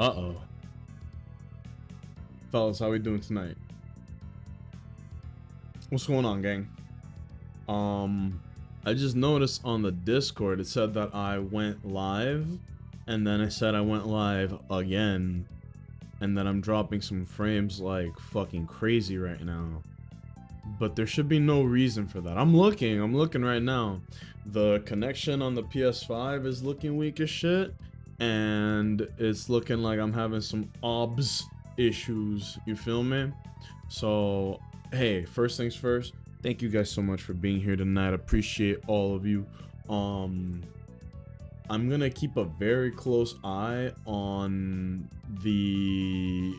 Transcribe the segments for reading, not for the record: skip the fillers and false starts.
Uh-oh. Fellas, how we doing tonight? What's going on, gang? I just noticed on the Discord it said that I went live, and then it said I went live again, and then I'm dropping some frames like fucking crazy right now. But there should be no reason for that. I'm looking right now. The connection on the PS5 is looking weak as shit, and it's looking like I'm having some OBS issues, you feel me? So, hey, first things first, thank you guys so much for being here tonight. Appreciate all of you. I'm gonna keep a very close eye on the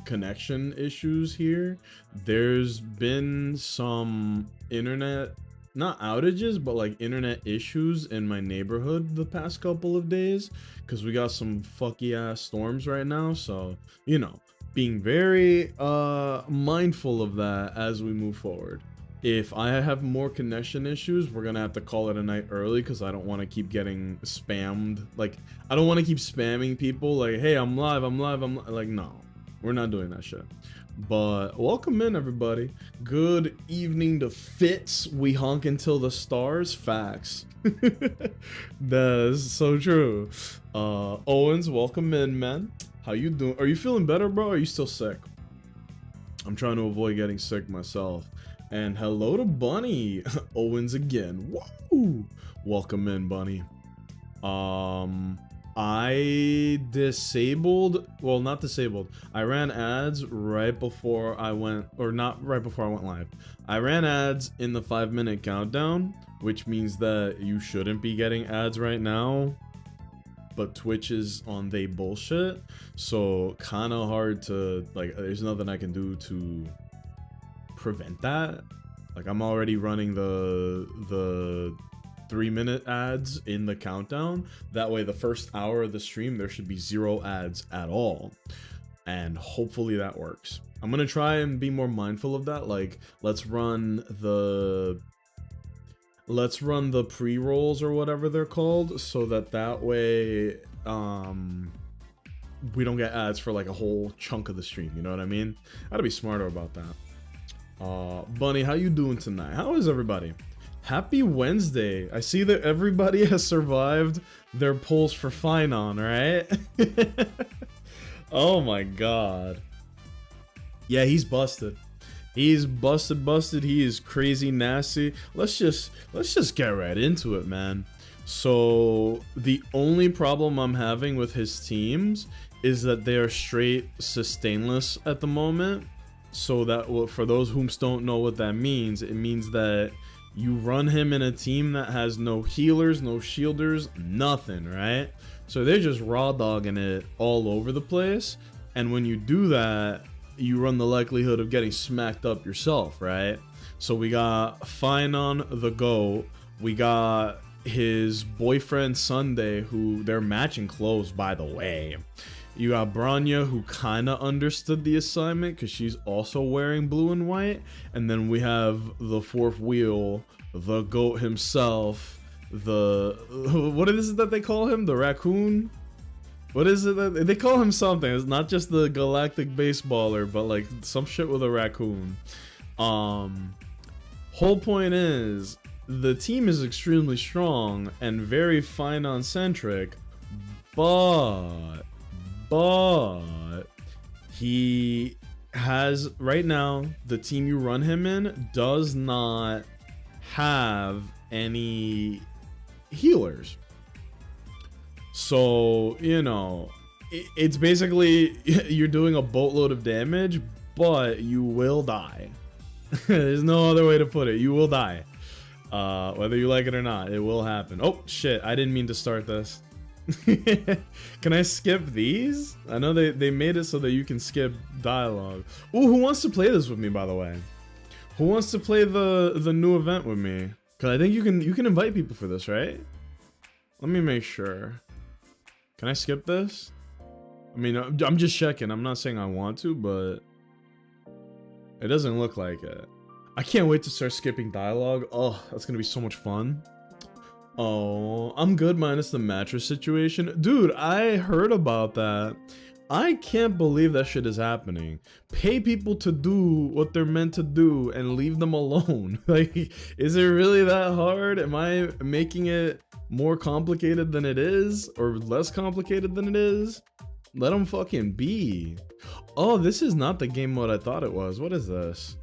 connection issues here. There's been some internet, not outages, but like internet issues in my neighborhood the past couple of days because we got some fucky ass storms right now. So, you know, being very mindful of that as we move forward. If I have more connection issues, we're gonna have to call it a night early because I don't want to keep getting spammed. Like, I don't want to keep spamming people like, hey, I'm live. Like, no, we're not doing that shit. But welcome in, everybody. Good evening to Fitz. We honk until the stars. Facts. That's so true. Owens, welcome in, man. How you doing? Are you feeling better, bro? Or are you still sick? I'm trying to avoid getting sick myself. And hello to Bunny. Owens again. Woo! Welcome in, Bunny. I disabled, well, not disabled. I ran ads right before I went, or not right before I went live. I ran ads in the 5-minute countdown, which means that you shouldn't be getting ads right now. But Twitch is on they bullshit, so kind of hard to, like, there's nothing I can do to prevent that. Like, I'm already running the 3-minute ads in the countdown. That way the first hour of the stream there should be 0 ads at all, and hopefully that works. I'm gonna try and be more mindful of that. Like, let's run the pre-rolls or whatever they're called, so that way we don't get ads for like a whole chunk of the stream, you know what I mean? Gotta be smarter about that. Bunny, how you doing tonight? How is everybody? Happy Wednesday. I see that everybody has survived their polls for Finon, right? Oh my god. Yeah, he's busted. He's busted. He is crazy nasty. Let's just get right into it, man. So the only problem I'm having with his teams is that they are straight sustainless at the moment. So that, for those whom don't know what that means, it means that you run him in a team that has no healers, no shielders, nothing, right? So they're just raw dogging it all over the place. And when you do that, you run the likelihood of getting smacked up yourself, right? So we got Finon the GOAT. We got his boyfriend Sunday, who they're matching clothes, by the way. You got Branya, who kind of understood the assignment because she's also wearing blue and white. And then we have the fourth wheel, the GOAT himself, what is it that they call him? The raccoon? What is it that they call him? Something. It's not just the galactic baseballer, but like some shit with a raccoon. Whole point is, the team is extremely strong and very Finon centric, but he has, right now, the team you run him in does not have any healers. So, you know, it's basically you're doing a boatload of damage, but you will die. There's no other way to put it. You will die. Whether you like it or not, it will happen. Oh, shit. I didn't mean to start this. Can I skip these? I know they made it so that you can skip dialogue. Ooh, who wants to play this with me, by the way? Who wants to play the new event with me? Because I think you can invite people for this, right? Let me make sure. Can I skip this? I mean, I'm just checking. I'm not saying I want to, but it doesn't look like it. I can't wait to start skipping dialogue. Oh, that's gonna be so much fun. Oh, I'm good minus the mattress situation. Dude, I heard about that. I can't believe that shit is happening. Pay people to do what they're meant to do and leave them alone. Like, is it really that hard? Am I making it more complicated than it is? Or less complicated than it is? Let them fucking be. Oh, this is not the game mode I thought it was. What is this?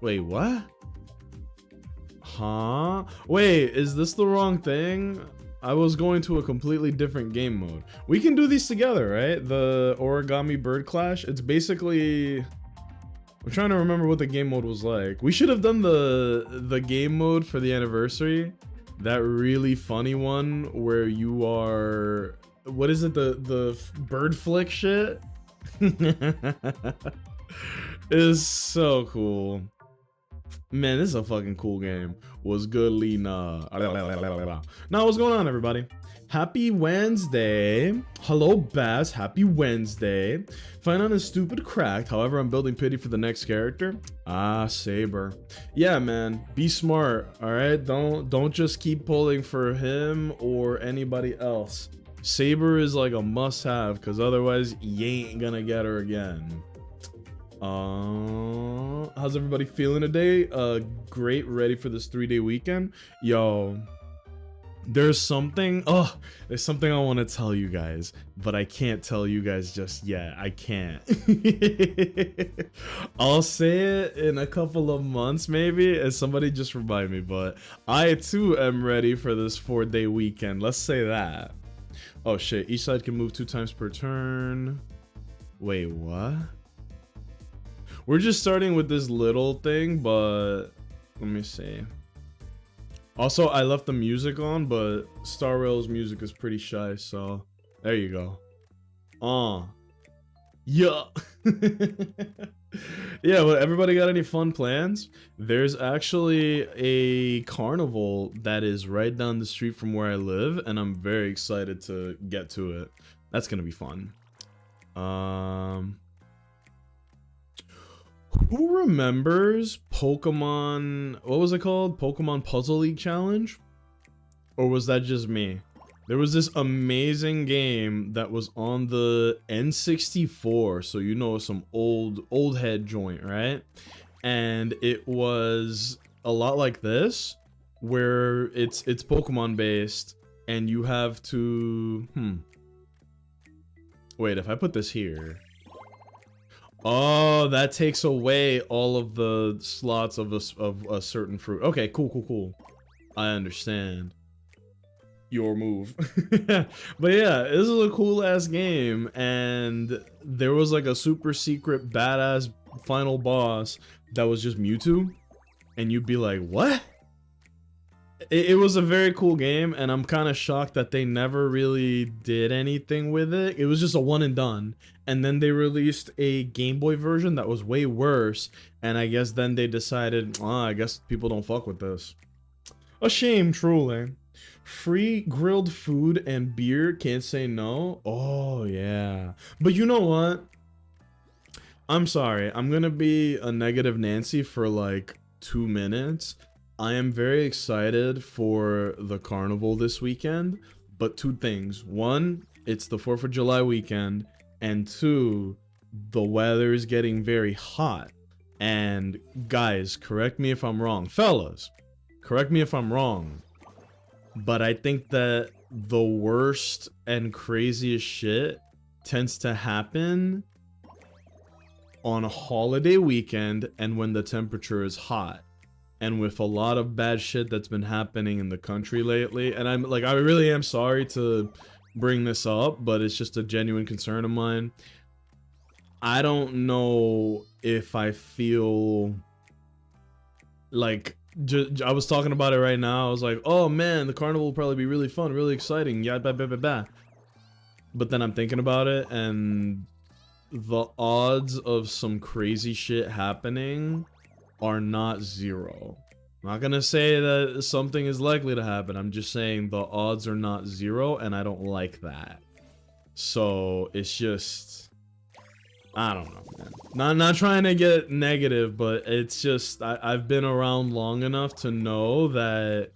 Wait, what? Huh? Wait, is this the wrong thing? I was going to a completely different game mode. We can do these together, right? The Origami Bird Clash. It's basically... I'm trying to remember what the game mode was like. We should have done the game mode for the anniversary. That really funny one where you are... What is it? The bird flick shit? Is so cool. Man, this is a fucking cool game. What's good, Lena? Now, what's going on, everybody? Happy Wednesday. Hello, Bass. Happy Wednesday. Find on a stupid cracked. However, I'm building pity for the next character. Ah, Saber. Yeah, man. Be smart. All right. Don't just keep pulling for him or anybody else. Saber is like a must-have, because otherwise you ain't gonna get her again. How's everybody feeling today? Great, ready for this 3-day weekend. Yo, there's something I want to tell you guys, but I can't tell you guys just yet. I can't. I'll say it in a couple of months maybe, and somebody just remind me, but I too am ready for this 4-day weekend. Let's say that. Oh shit, each side can move 2 times per turn. Wait, what? We're just starting with this little thing, but let me see. Also, I left the music on, but Star Rail's music is pretty shy, so there you go. Yeah. Yeah, but everybody got any fun plans? There's actually a carnival that is right down the street from where I live, and I'm very excited to get to it. That's gonna be fun. Who remembers Pokemon, what was it called? Pokemon Puzzle League Challenge? Or was that just me? There was this amazing game that was on the N64, so you know, some old head joint, right? And it was a lot like this, where it's Pokemon based, and you have to, wait, if I put this here, oh, that takes away all of the slots of a certain fruit. Okay, cool. I understand. Your move. But yeah, this is a cool ass game, and there was like a super secret badass final boss that was just Mewtwo, and you'd be like, what? It was a very cool game, and I'm kind of shocked that they never really did anything with it. It was just a one and done, and then they released a Game Boy version that was way worse, and I guess then they decided, I guess people don't fuck with this. A shame, truly. Free grilled food and beer, can't say no. Oh yeah, but you know what? I'm sorry, I'm gonna be a negative Nancy for like 2 minutes. I am very excited for the carnival this weekend, but 2 things. 1, it's the 4th of July weekend, and 2, the weather is getting very hot. And guys, correct me if I'm wrong. Fellas, correct me if I'm wrong. But I think that the worst and craziest shit tends to happen on a holiday weekend and when the temperature is hot. And with a lot of bad shit that's been happening in the country lately, and I'm like, I really am sorry to bring this up, but it's just a genuine concern of mine. I don't know if I feel like, I was talking about it right now. I was like, oh man, the carnival will probably be really fun, really exciting. Yeah, but then I'm thinking about it, and the odds of some crazy shit happening are not 0. I'm not gonna say that something is likely to happen. I'm just saying the odds are not 0, and I don't like that. So it's just, I don't know, man. Not trying to get negative, but it's just, I've been around long enough to know that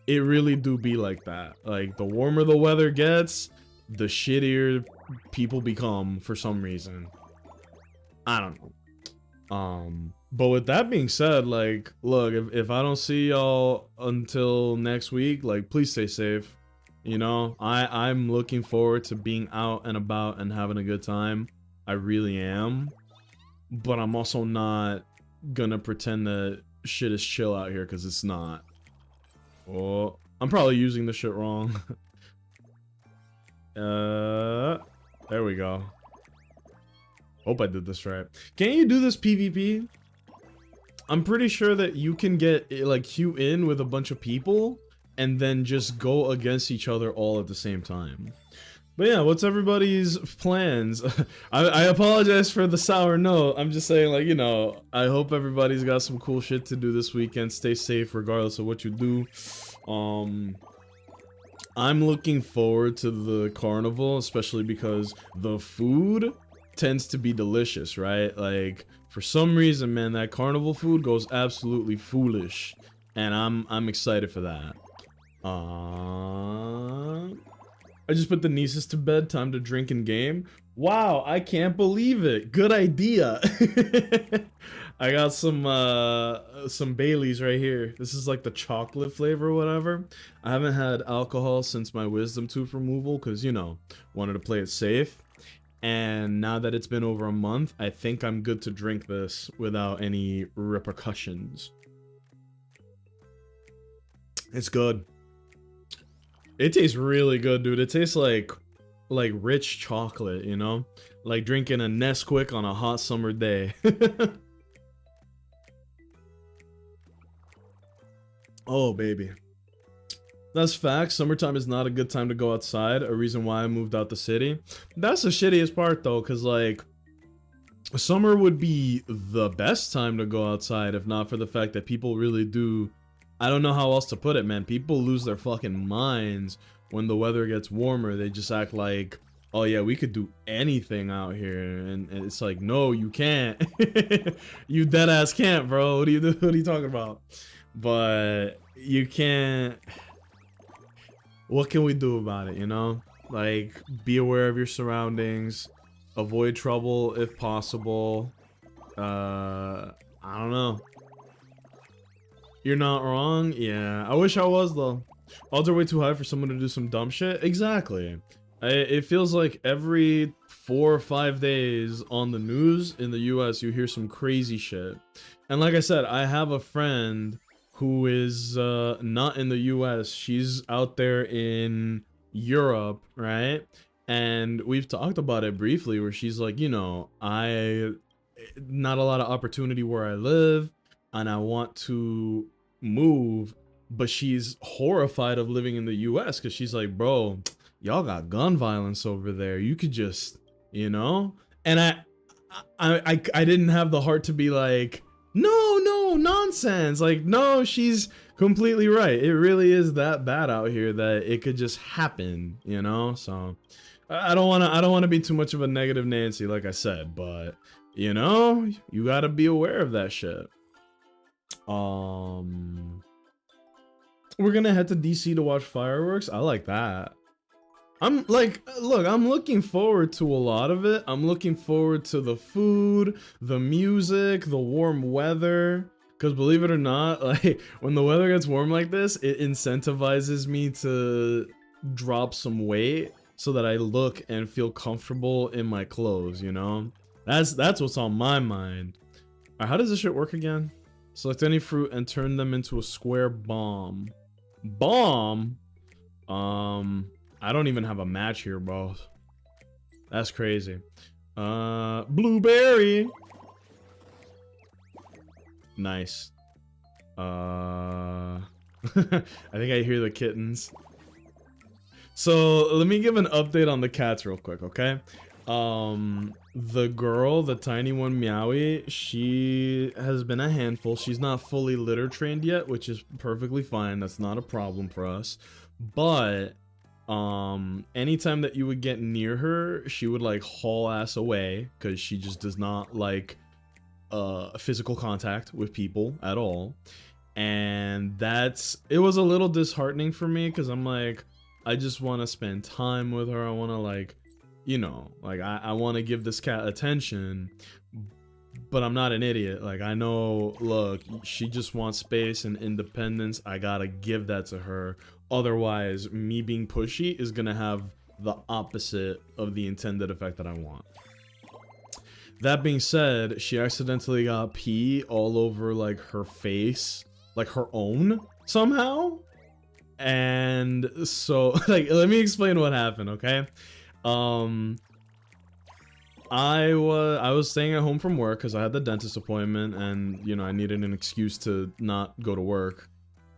it really do be like that. Like, the warmer the weather gets, the shittier people become for some reason. I don't know. But with that being said, like, look, if I don't see y'all until next week, like, please stay safe. You know, I'm looking forward to being out and about and having a good time. I really am. But I'm also not gonna pretend that shit is chill out here, because it's not. Oh, I'm probably using the shit wrong. There we go. Hope I did this right. Can you do this PvP? I'm pretty sure that you can get, like, queue in with a bunch of people and then just go against each other all at the same time. But yeah, what's everybody's plans? I apologize for the sour note. I'm just saying, like, you know, I hope everybody's got some cool shit to do this weekend. Stay safe regardless of what you do. I'm looking forward to the carnival, especially because the food tends to be delicious, right? Like, for some reason, man, that carnival food goes absolutely foolish, and I'm excited for that. I just put the nieces to bed. Time to drink and game. Wow, I can't believe it. Good idea. I got some Baileys right here. This is like the chocolate flavor or whatever. I haven't had alcohol since my wisdom tooth removal because, you know, wanted to play it safe. And now that it's been over a month, I think I'm good to drink this without any repercussions. It's good. It tastes really good, dude. It tastes like rich chocolate, you know? Like drinking a Nesquik on a hot summer day. Oh, baby. That's facts. Summertime is not a good time to go outside. A reason why I moved out the city. That's the shittiest part, though, because, like, summer would be the best time to go outside if not for the fact that people really do... I don't know how else to put it, man. People lose their fucking minds when the weather gets warmer. They just act like, oh yeah, we could do anything out here, and it's like, no, you can't. You dead ass can't, bro. What are you talking about? But you can't. What can we do about it, you know? Like, be aware of your surroundings, avoid trouble if possible. I don't know. You're not wrong? Yeah, I wish I was, though. Odds are way too high for someone to do some dumb shit? Exactly. It feels like every 4 or 5 days on the news in the US, you hear some crazy shit. And like I said, I have a friend who is not in the US. She's out there in Europe, right? And we've talked about it briefly where she's like, you know, not a lot of opportunity where I live and I want to move, but she's horrified of living in the US because she's like, bro, y'all got gun violence over there. You could just, you know? And I didn't have the heart to be like, no, nonsense. Like, no, she's completely right. It really is that bad out here that it could just happen, you know? So I don't want to be too much of a negative Nancy, like I said, but you know, you got to be aware of that shit. We're gonna head to DC to watch fireworks. I like that. I'm like, look, I'm looking forward to a lot of it. I'm looking forward to the food, the music, the warm weather. Because believe it or not, like, when the weather gets warm like this, it incentivizes me to drop some weight so that I look and feel comfortable in my clothes, you know? That's what's on my mind. Alright, how does this shit work again? Select any fruit and turn them into a square bomb. Bomb? I don't even have a match here, bro. That's crazy. Blueberry. Nice. I think I hear the kittens. So let me give an update on the cats real quick, okay? The girl, the tiny one, Meowie, she has been a handful. She's not fully litter trained yet, which is perfectly fine. That's not a problem for us. But anytime that you would get near her, she would like haul ass away because she just does not like physical contact with people at all. And it was a little disheartening for me because I'm like, I just want to spend time with her. I want to like you know, like I want to give this cat attention, but I'm not an idiot. Like I know, look, she just wants space and independence. I gotta give that to her. Otherwise, me being pushy is gonna have the opposite of the intended effect that I want. That being said, she accidentally got pee all over like her face, like her own somehow. And so like let me explain what happened, okay? I was staying at home from work because I had the dentist appointment, and you know I needed an excuse to not go to work,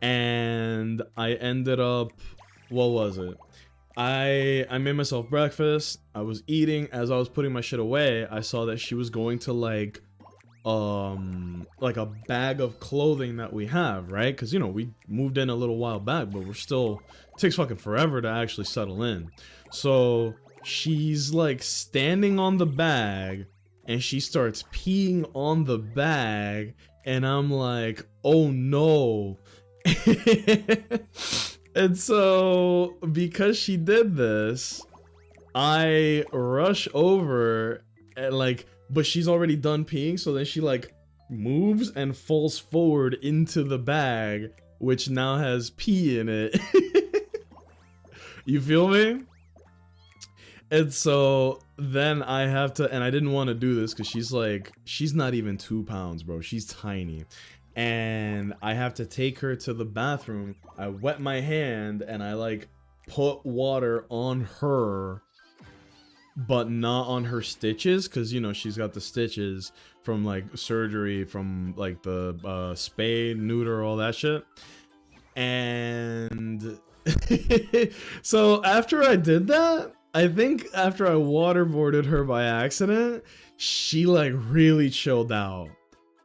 and I ended up, what was it? I made myself breakfast. I was eating. As I was putting my shit away, I saw that she was going to like a bag of clothing that we have, right? Because you know we moved in a little while back, but we're still, it takes fucking forever to actually settle in. So she's like standing on the bag and she starts peeing on the bag, and I'm like, oh no. And so because she did this, I rush over and like, but she's already done peeing, so then she like moves and falls forward into the bag, which now has pee in it. You feel me? And so then I have to, and I didn't want to do this because she's like, she's not even 2 pounds, bro. She's tiny. And I have to take her to the bathroom. I wet my hand and I like put water on her, but not on her stitches, because you know she's got the stitches from like surgery, from like the spade, neuter, all that shit. And so after I did that, I think after I waterboarded her by accident, she like really chilled out.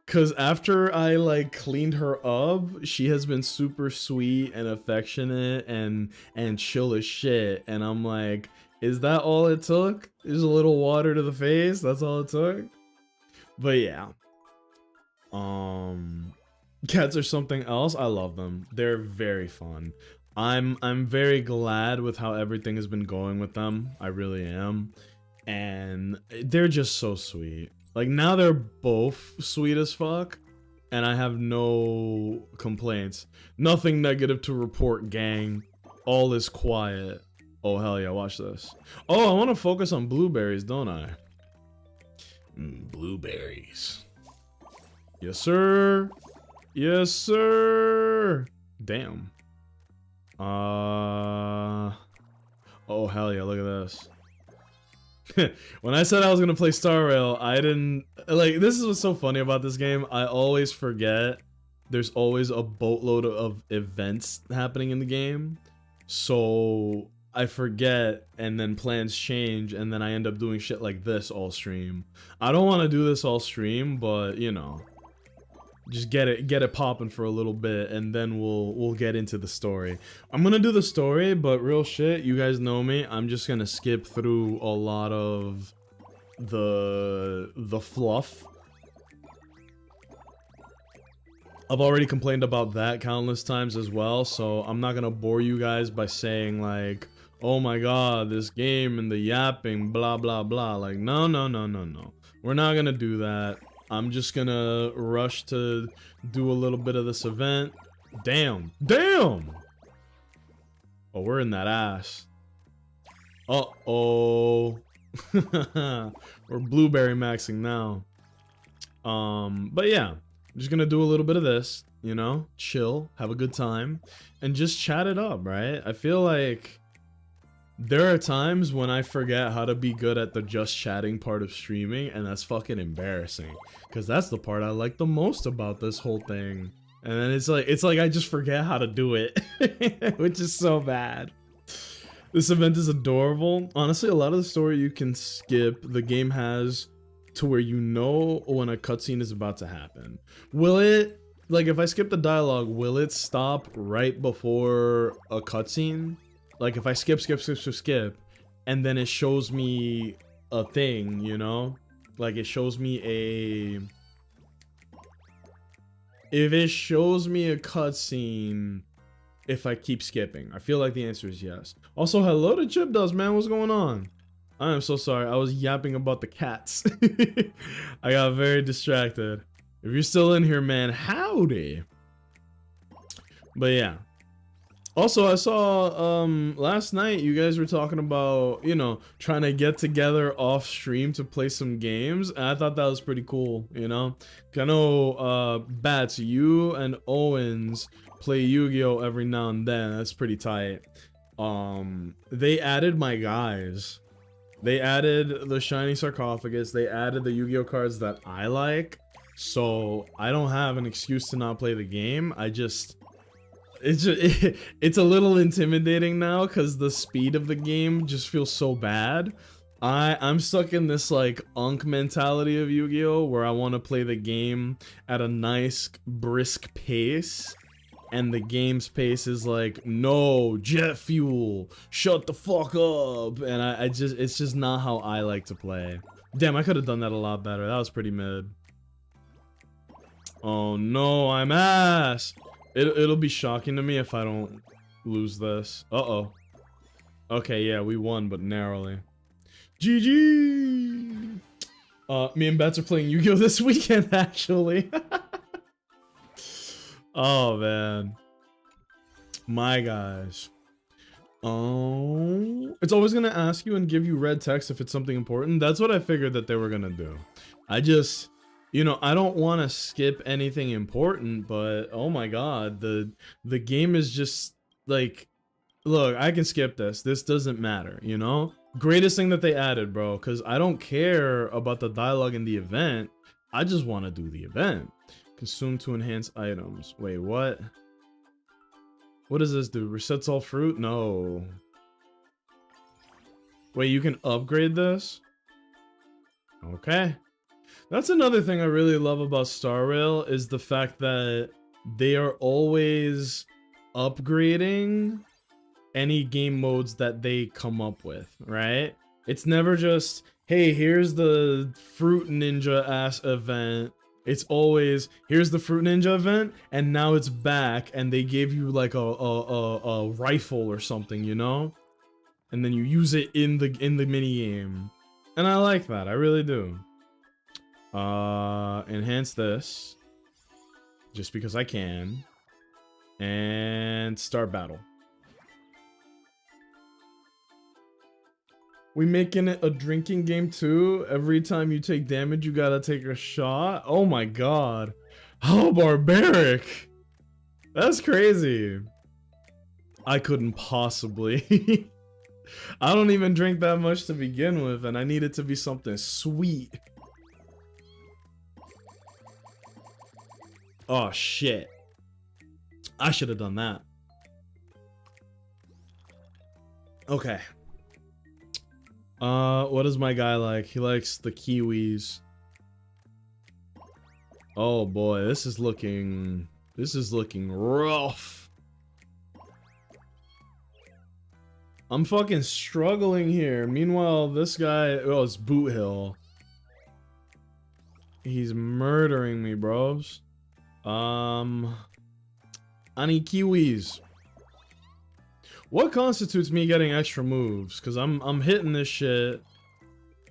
Cause after I like cleaned her up, she has been super sweet and affectionate and chill as shit. And I'm like, is that all it took? Just a little water to the face? That's all it took? But yeah. Cats are something else. I love them. They're very fun. I'm very glad with how everything has been going with them. I really am. And they're just so sweet. Like now they're both sweet as fuck, and I have no complaints. Nothing negative to report, gang. All is quiet. Oh hell yeah, watch this. Oh, I want to focus on blueberries, don't I? Blueberries. Yes sir. Yes sir. Damn. Oh hell yeah, look at this. When I said I was gonna play Star Rail, I didn't, like, this is what's so funny about this game. I always forget there's always a boatload of events happening in the game, so I forget, and then plans change, and then I end up doing shit like this all stream. I don't want to do this all stream, but you know, just get it popping for a little bit, and then we'll get into the story. I'm gonna do the story, but real shit, you guys know me, I'm just gonna skip through a lot of the fluff. I've already complained about that countless times as well, so I'm not gonna bore you guys by saying like, oh my god, this game and the yapping, blah blah blah. Like, no. We're not gonna do that. I'm just gonna rush to do a little bit of this event. Damn. Oh, we're in that ass. Uh-oh. We're blueberry maxing now. But yeah, I'm just gonna do a little bit of this, you know, chill, have a good time, and just chat it up, right? I feel like there are times when I forget how to be good at the just chatting part of streaming, and that's fucking embarrassing, because that's the part I like the most about this whole thing. And then it's like I just forget how to do it, which is so bad. This event is adorable. Honestly, a lot of the story you can skip. The game has to where you know when a cutscene is about to happen. Will it, like if I skip the dialogue, will it stop right before a cutscene? Like if I skip, and then it shows me a thing, you know? Like it shows me a... If it shows me a cutscene if I keep skipping. I feel like the answer is yes. Also, hello to Chip Dust, man. What's going on? I am so sorry. I was yapping about the cats. I got very distracted. If you're still in here, man, howdy. But yeah. Also, I saw last night you guys were talking about, you know, trying to get together off stream to play some games, and I thought that was pretty cool, you know? I know Bats, you and Owens play Yu-Gi-Oh every now and then. That's pretty tight. They added my guys. They added the Shiny Sarcophagus. They added the Yu-Gi-Oh cards that I like. So I don't have an excuse to not play the game. It's a little intimidating now because the speed of the game just feels so bad. I'm stuck in this like unk mentality of Yu-Gi-Oh where I want to play the game at a nice brisk pace, and the game's pace is like, no, jet fuel, shut the fuck up, and it's just not how I like to play. Damn, I could have done that a lot better. That was pretty mid. Oh no, I'm ass. It'll be shocking to me if I don't lose this. Uh-oh. Okay, yeah, we won, but narrowly. GG! Me and Bets are playing Yu-Gi-Oh! This weekend, actually. Oh, man. My guys. Oh. It's always gonna ask you and give you red text if it's something important. That's what I figured that they were gonna do. I just... You know, I don't want to skip anything important, but oh my god, the game is just like, look, I can skip this. This doesn't matter, you know? Greatest thing that they added, bro, because I don't care about the dialogue in the event. I just want to do the event. Consume to enhance items. Wait, what? What does this do? Resets all fruit? No. Wait, you can upgrade this? Okay. That's another thing I really love about Star Rail is the fact that they are always upgrading any game modes that they come up with, right? It's never just, hey, here's the Fruit Ninja ass event. It's always, here's the Fruit Ninja event, and now it's back, and they gave you like a rifle or something, you know? And then you use it in the mini game. And I like that, I really do. Enhance this. Just because I can. And start battle. We making it a drinking game too? Every time you take damage, you gotta take a shot? Oh my god. How barbaric. That's crazy. I couldn't possibly. I don't even drink that much to begin with, and I need it to be something sweet. Oh shit. I should have done that. Okay. What does my guy like? He likes the kiwis. Oh boy, this is looking rough. I'm fucking struggling here. Meanwhile, this guy, oh, it's Boot Hill. He's murdering me, bros. I need kiwis. What constitutes me getting extra moves? Cause I'm hitting this shit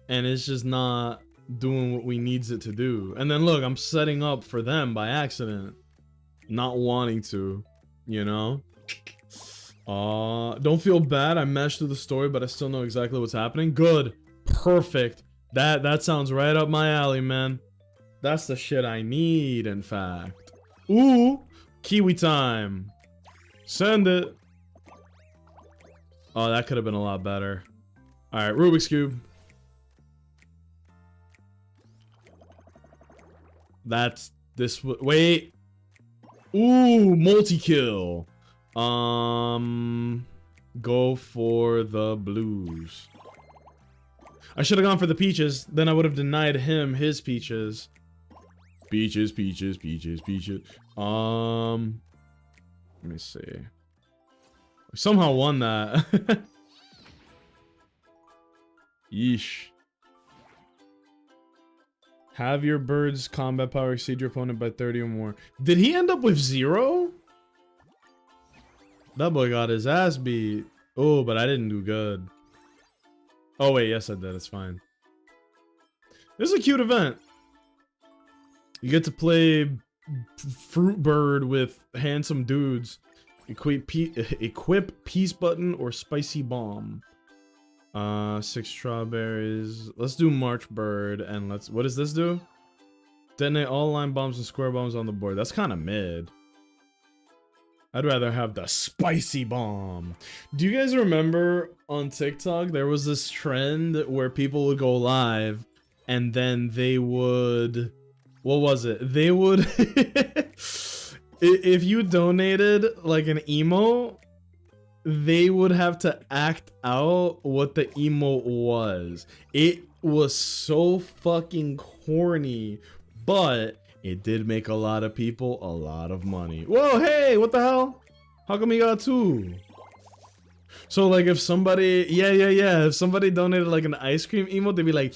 and it's just not doing what we needs it to do. And then look, I'm setting up for them by accident. Not wanting to, you know? Don't feel bad. I mashed through the story, but I still know exactly what's happening. Good. Perfect. That sounds right up my alley, man. That's the shit I need, in fact. Ooh, kiwi time. Send it. Oh, that could have been a lot better. Alright, Rubik's Cube. That's this. Wait. Ooh, multi-kill. Go for the blues. I should have gone for the peaches. Then I would have denied him his peaches. Peaches, peaches, peaches, peaches. Let me see. We somehow won that. Yeesh. Have your bird's combat power exceed your opponent by 30 or more. Did he end up with 0? That boy got his ass beat. Oh, but I didn't do good. Oh wait, yes I did. It's fine. This is a cute event. You get to play Fruit Bird with handsome dudes. Equip peace button or spicy bomb. 6 strawberries. Let's do March Bird and let's. What does this do? Detonate all line bombs and square bombs on the board. That's kind of mid. I'd rather have the spicy bomb. Do you guys remember on TikTok there was this trend where people would go live and then they would, what was it? They would if you donated like an emote, they would have to act out what the emote was. It was so fucking corny, but it did make a lot of people a lot of money. Whoa, hey, what the hell? How come you got 2? So like if somebody, yeah, if somebody donated like an ice cream emote, they'd be like,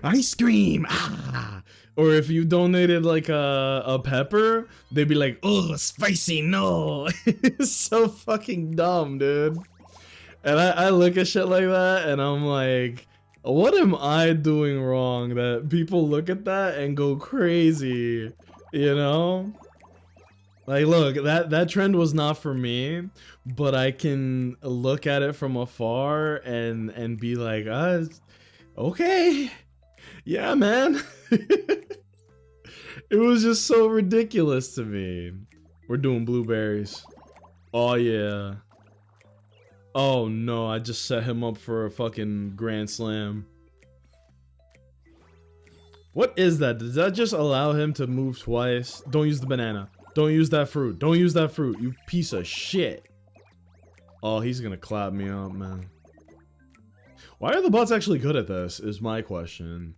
ice cream, ah. Or if you donated like a pepper, they'd be like, oh, spicy, no. It's so fucking dumb, dude. And I look at shit like that and I'm like, what am I doing wrong that people look at that and go crazy, you know? Like, look, that trend was not for me, but I can look at it from afar and be like, okay, yeah, man. It was just so ridiculous to me. We're doing blueberries. Oh, yeah. Oh, no, I just set him up for a fucking grand slam. What is that? Does that just allow him to move twice? Don't use the banana. Don't use that fruit. Don't use that fruit, you piece of shit. Oh, he's gonna clap me up, man. Why are the bots actually good at this, is my question.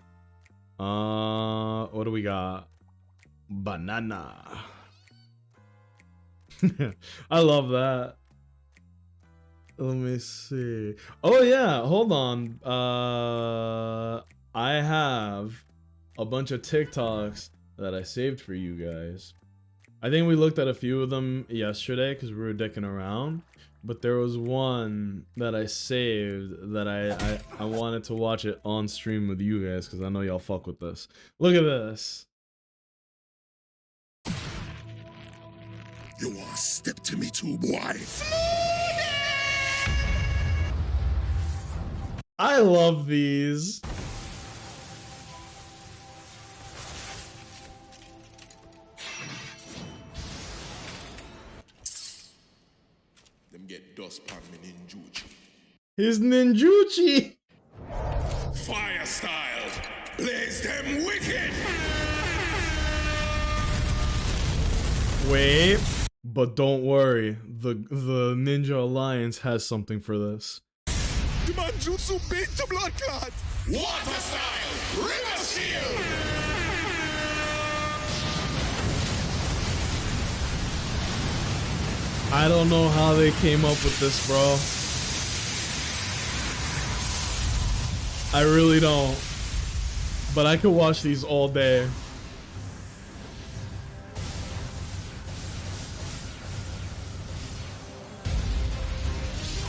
What do we got? Banana. I love that. Let me see. Oh yeah, hold on. I have a bunch of TikToks that I saved for you guys. I think we looked at a few of them yesterday because we were dicking around, but there was one that I saved that I wanted to watch it on stream with you guys because I know y'all fuck with this. Look at this. You are step to me too, boy. I love these. Them get dust pan me ninjuchi. His ninjuchi. Fire style. Blaze them wicked. Wait, but don't worry. The Ninja Alliance has something for this. The manjutsu beat the blood clot. Water style. River shield. I don't know how they came up with this, bro. I really don't. But I could watch these all day.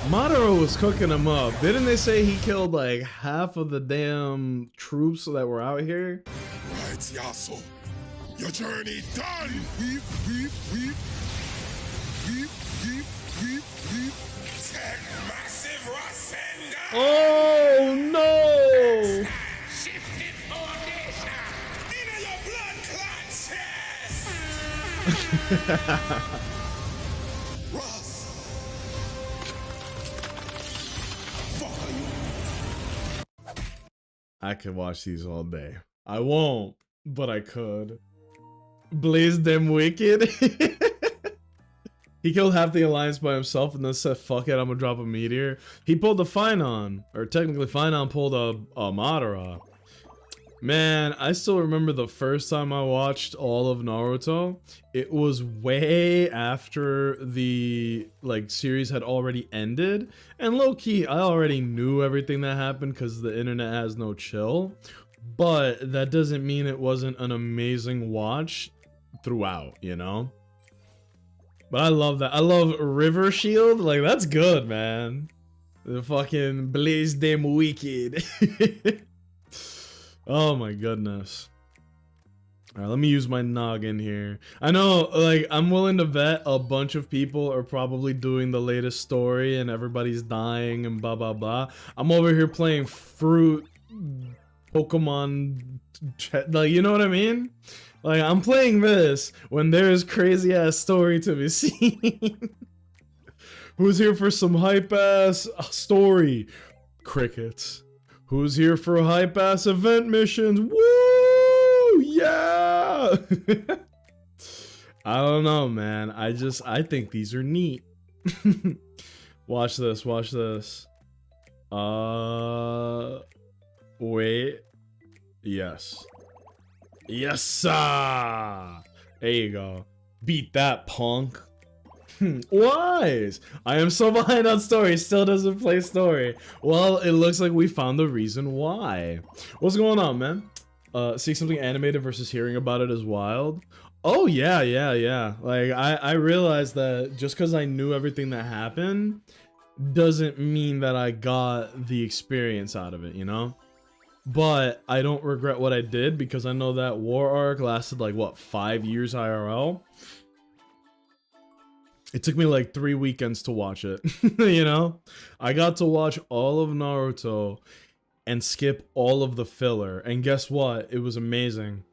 Madara was cooking him up. Didn't they say he killed like half of the damn troops that were out here? Right, Yasuo. Your journey done. Weave. Take massive Rasengan. Oh no! Shifted foundation. In your blood clot chest. Ross. Fuck you. I could watch these all day. I won't, but I could. Blaze them wicked. He killed half the alliance by himself and then said, fuck it, I'm gonna drop a meteor. He pulled a Finon, or technically Finon pulled a Madara. Man, I still remember the first time I watched all of Naruto. It was way after the series had already ended. And low-key, I already knew everything that happened because the internet has no chill. But that doesn't mean it wasn't an amazing watch throughout, you know? But I love that. I love River Shield. Like, that's good, man. The fucking Blaze Them Wicked. Oh my goodness. All right, let me use my noggin here. I know, like, I'm willing to bet a bunch of people are probably doing the latest story and everybody's dying and blah, blah, blah. I'm over here playing fruit, Pokemon, like, you know what I mean? Like, I'm playing this when there's crazy ass story to be seen. Who's here for some hype ass story? Crickets. Who's here for hype ass event missions? Woo! Yeah! I don't know, man. I think these are neat. Watch this, watch this. Wait. Yes. Yes, sir! There you go. Beat that, punk. Wise! I am so behind on story, still doesn't play story. Well, it looks like we found the reason why. What's going on, man? Seeing something animated versus hearing about it is wild. Oh, yeah. Like, I realized that just because I knew everything that happened doesn't mean that I got the experience out of it, you know? But I don't regret what I did because I know that war arc lasted like, what, 5 years IRL? It took me like 3 weekends to watch it, you know? I got to watch all of Naruto and skip all of the filler. And guess what? It was amazing.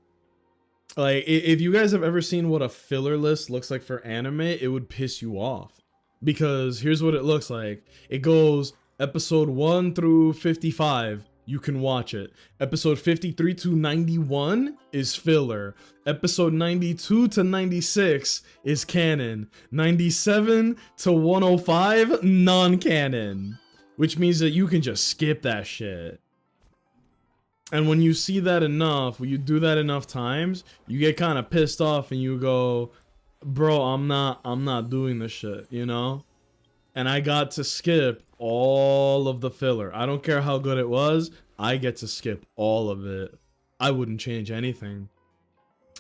Like, if you guys have ever seen what a filler list looks like for anime, it would piss you off. Because here's what it looks like. It goes episode 1 through 55. You can watch it. Episode 53 to 91 is filler. Episode 92 to 96 is canon. 97 to 105, non-canon. Which means that you can just skip that shit. And when you see that enough, when you do that enough times, you get kind of pissed off and you go, bro, I'm not doing this shit, you know? And I got to skip all of the filler. I don't care how good it was, I get to skip all of it. I wouldn't change anything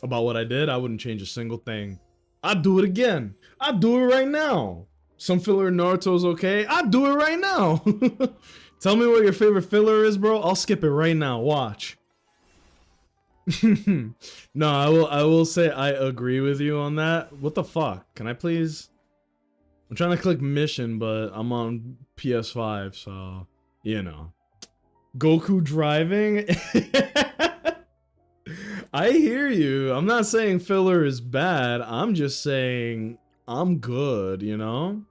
about what I did. I wouldn't change a single thing. I'd do it again. I'd do it right now. Some filler in Naruto's okay. I'd do it right now. Tell me what your favorite filler is, bro. I'll skip it right now. Watch. No, I will say I agree with you on that. What the fuck? Can I please? I'm trying to click mission, but I'm on PS5, so, you know. Goku driving? I hear you. I'm not saying filler is bad. I'm just saying I'm good, you know?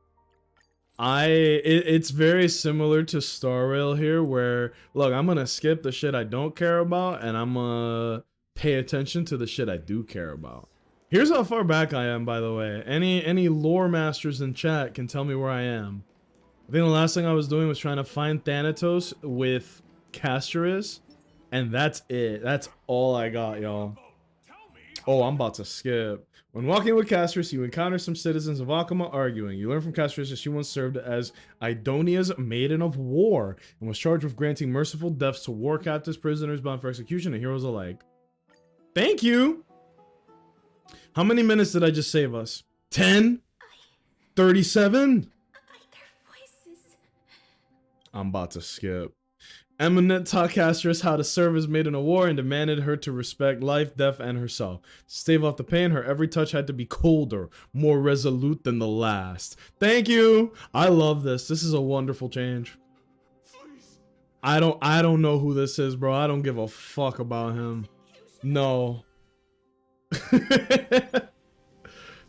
It's very similar to Star Rail here, where, look, I'm gonna skip the shit I don't care about, and I'm gonna pay attention to the shit I do care about. Here's how far back I am, by the way. Any lore masters in chat can tell me where I am. I think the last thing I was doing was trying to find Thanatos with Castoris, and that's it. That's all I got, y'all. Oh, I'm about to skip. When walking with Castoris, you encounter some citizens of Akuma arguing. You learn from Castoris that she once served as Idonia's Maiden of War and was charged with granting merciful deaths to war captives, prisoners bound for execution, and heroes alike. Thank you! How many minutes did I just save us? 10? 37? I'm about to skip. Eminent taught Castoris how to serve as Maiden of War and demanded her to respect life, death, and herself. To stave off the pain, her every touch had to be colder, more resolute than the last. Thank you! I love this. This is a wonderful change. I don't know who this is, bro. I don't give a fuck about him. No.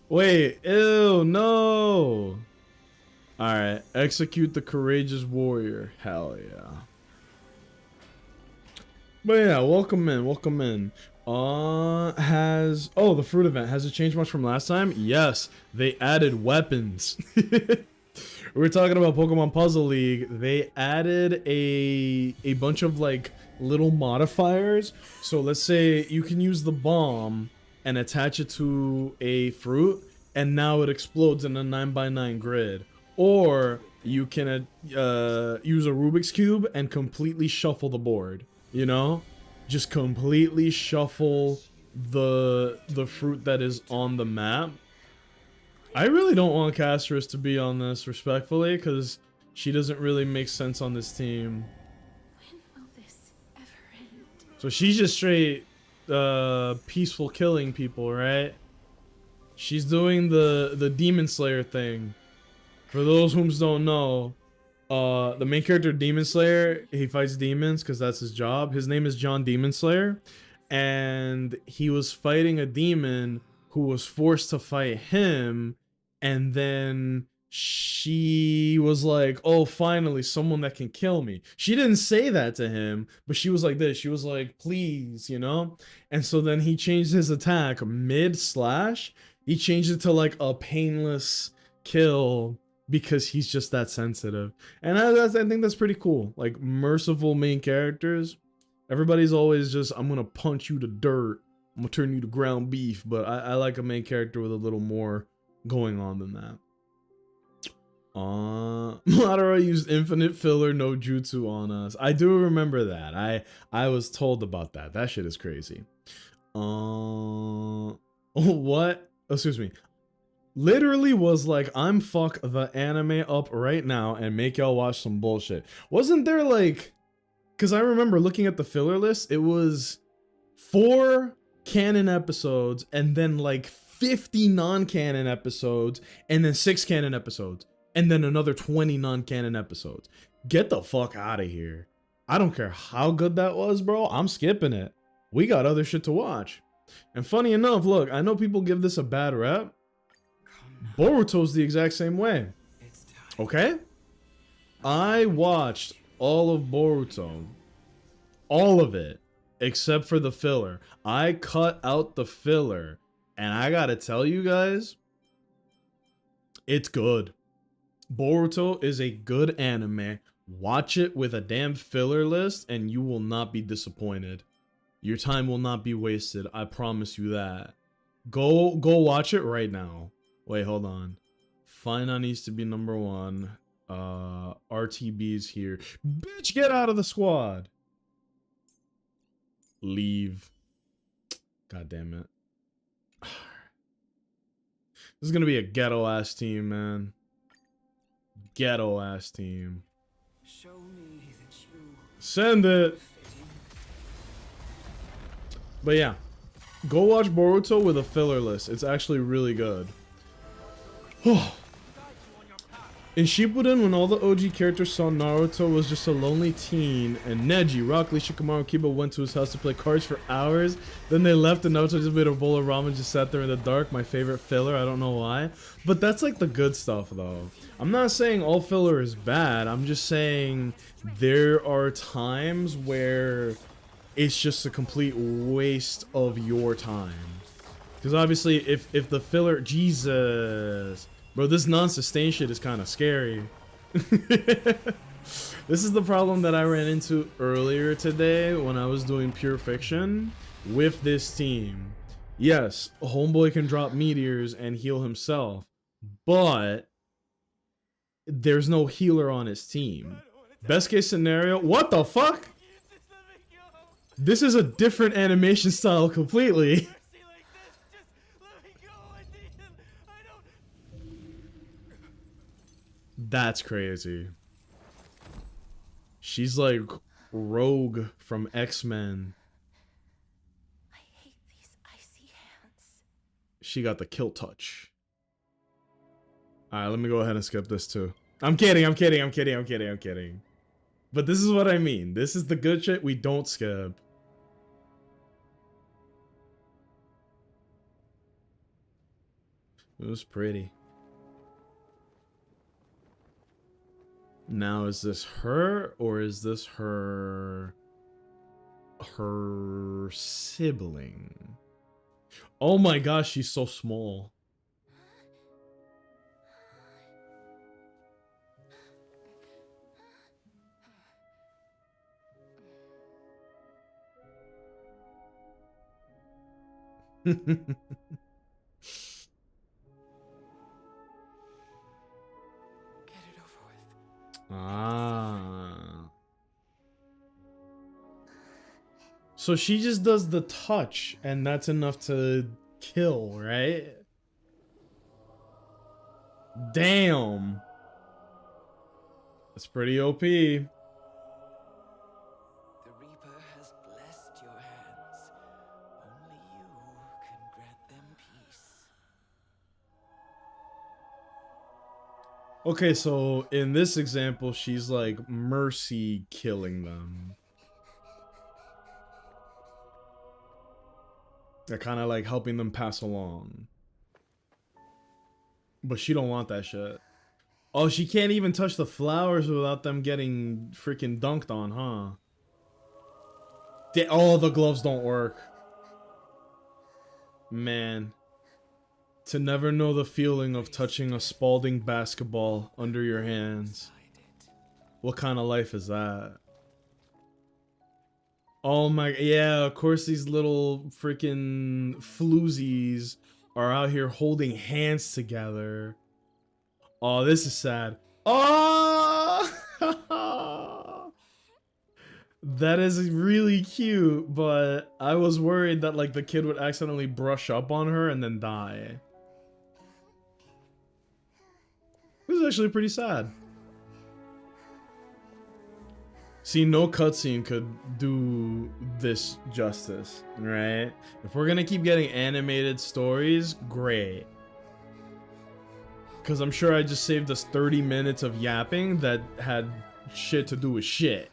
Wait, ew, no. Alright, execute the courageous warrior. Hell yeah. But yeah, welcome in, welcome in. Oh, the fruit event, has it changed much from last time? Yes, they added weapons. We were talking about Pokemon Puzzle League. They added a bunch of like little modifiers. So let's say you can use the bomb and attach it to a fruit, and now it explodes in a 9x9 grid. Or you can use a Rubik's Cube and completely shuffle the board. You know, just completely shuffle the fruit that is on the map. I really don't want Castoris to be on this, respectfully, because She doesn't really make sense on this team. When will this ever end? So she's just straight peaceful killing people, right? She's doing the Demon Slayer thing. For those whom don't know, the main character Demon Slayer, he fights demons because that's his job. His name is John Demon Slayer, and he was fighting a demon who was forced to fight him, and then she was like, oh, finally someone that can kill me. She didn't say that to him, but she was like this. She was like, please, you know? And so then he changed his attack mid-slash. He changed it to like a painless kill because he's just that sensitive. And I think that's pretty cool. Like, merciful main characters. Everybody's always just, I'm gonna punch you to dirt. I'm gonna turn you to ground beef. But I like a main character with a little more going on than that. Madara used infinite filler no jutsu on us. I do remember that. I was told about that. That shit is crazy. What? Excuse me. Literally was like, I'm fuck the anime up right now and make y'all watch some bullshit. Wasn't there like, because I remember looking at the filler list, it was 4 canon episodes and then like 50 non-canon episodes and then 6 canon episodes and then another 20 non-canon episodes. Get the fuck out of here. I don't care how good that was, bro. I'm skipping it. We got other shit to watch. And funny enough, look, I know people give this a bad rep. Boruto's the exact same way. Okay? I watched all of Boruto. All of it. Except for the filler. I cut out the filler. And I gotta tell you guys, it's good. Boruto is a good anime. Watch it with a damn filler list and you will not be disappointed. Your time will not be wasted. I promise you that. Go watch it right now. Wait, hold on. Final needs to be number 1. RTB's here. Bitch, get out of the squad. Leave. God damn it. This is gonna be a ghetto ass team, man. Ghetto ass team. Show me that you Send it. But yeah, go watch Boruto with a filler list. It's actually really good. In Shippuden, when all the OG characters saw Naruto was just a lonely teen, and Neji, Rock Lee, Shikamaru, and Kiba went to his house to play cards for hours, then they left and Naruto just made a bowl of ramen, just sat there in the dark. My favorite filler, I don't know why. But that's like the good stuff though. I'm not saying all filler is bad, I'm just saying there are times where it's just a complete waste of your time. Because obviously if the filler, Jesus, bro, this non-sustain shit is kind of scary. This is the problem that I ran into earlier today when I was doing Pure Fiction with this team. Yes, Homeboy can drop meteors and heal himself, but there's no healer on his team. Best case scenario, what the fuck? This is a different animation style completely. That's crazy. She's like Rogue from X-Men. I hate these icy hands. She got the kill touch. Alright, let me go ahead and skip this too. I'm kidding. But this is what I mean. This is the good shit we don't skip. It was pretty. Now, is this her or is this her sibling? Oh my gosh, she's so small. Ah. So she just does the touch and that's enough to kill, right? Damn. That's pretty OP. The Reaper has blessed your hands. Only you can grant them peace. Okay, so in this example, she's like mercy killing them. They're kind of like helping them pass along. But she don't want that shit. Oh, she can't even touch the flowers without them getting freaking dunked on, huh? Oh, the gloves don't work. Man. To never know the feeling of touching a Spalding basketball under your hands. What kind of life is that? Oh my, yeah, of course these little freaking floozies are out here holding hands together. Oh, this is sad. Oh! That is really cute, but I was worried that like the kid would accidentally brush up on her and then die. This is actually pretty sad. See, no cutscene could do this justice, right? If we're gonna keep getting animated stories, great. Because I'm sure I just saved us 30 minutes of yapping that had shit to do with shit.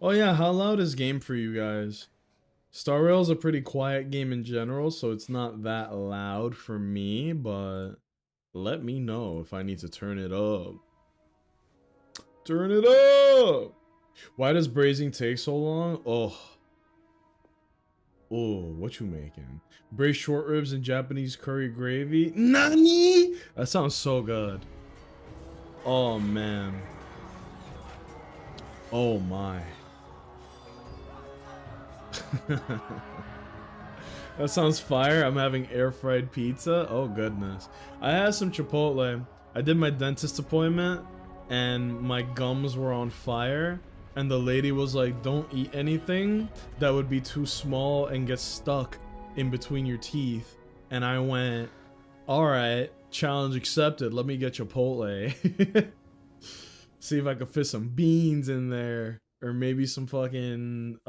Oh yeah, how loud is game for you guys? Star Rail's a pretty quiet game in general, so it's not that loud for me, but let me know if I need to turn it up. Turn it up! Why does braising take so long? Oh. Oh, what you making? Braised short ribs and Japanese curry gravy? Nani? That sounds so good. Oh, man. Oh, my. That sounds fire. I'm having air fried pizza. Oh goodness. I had some Chipotle. I did my dentist appointment and my gums were on fire and the lady was like, don't eat anything that would be too small and get stuck in between your teeth. And I went, alright, challenge accepted. Let me get Chipotle. See if I could fit some beans in there. Or maybe some fucking,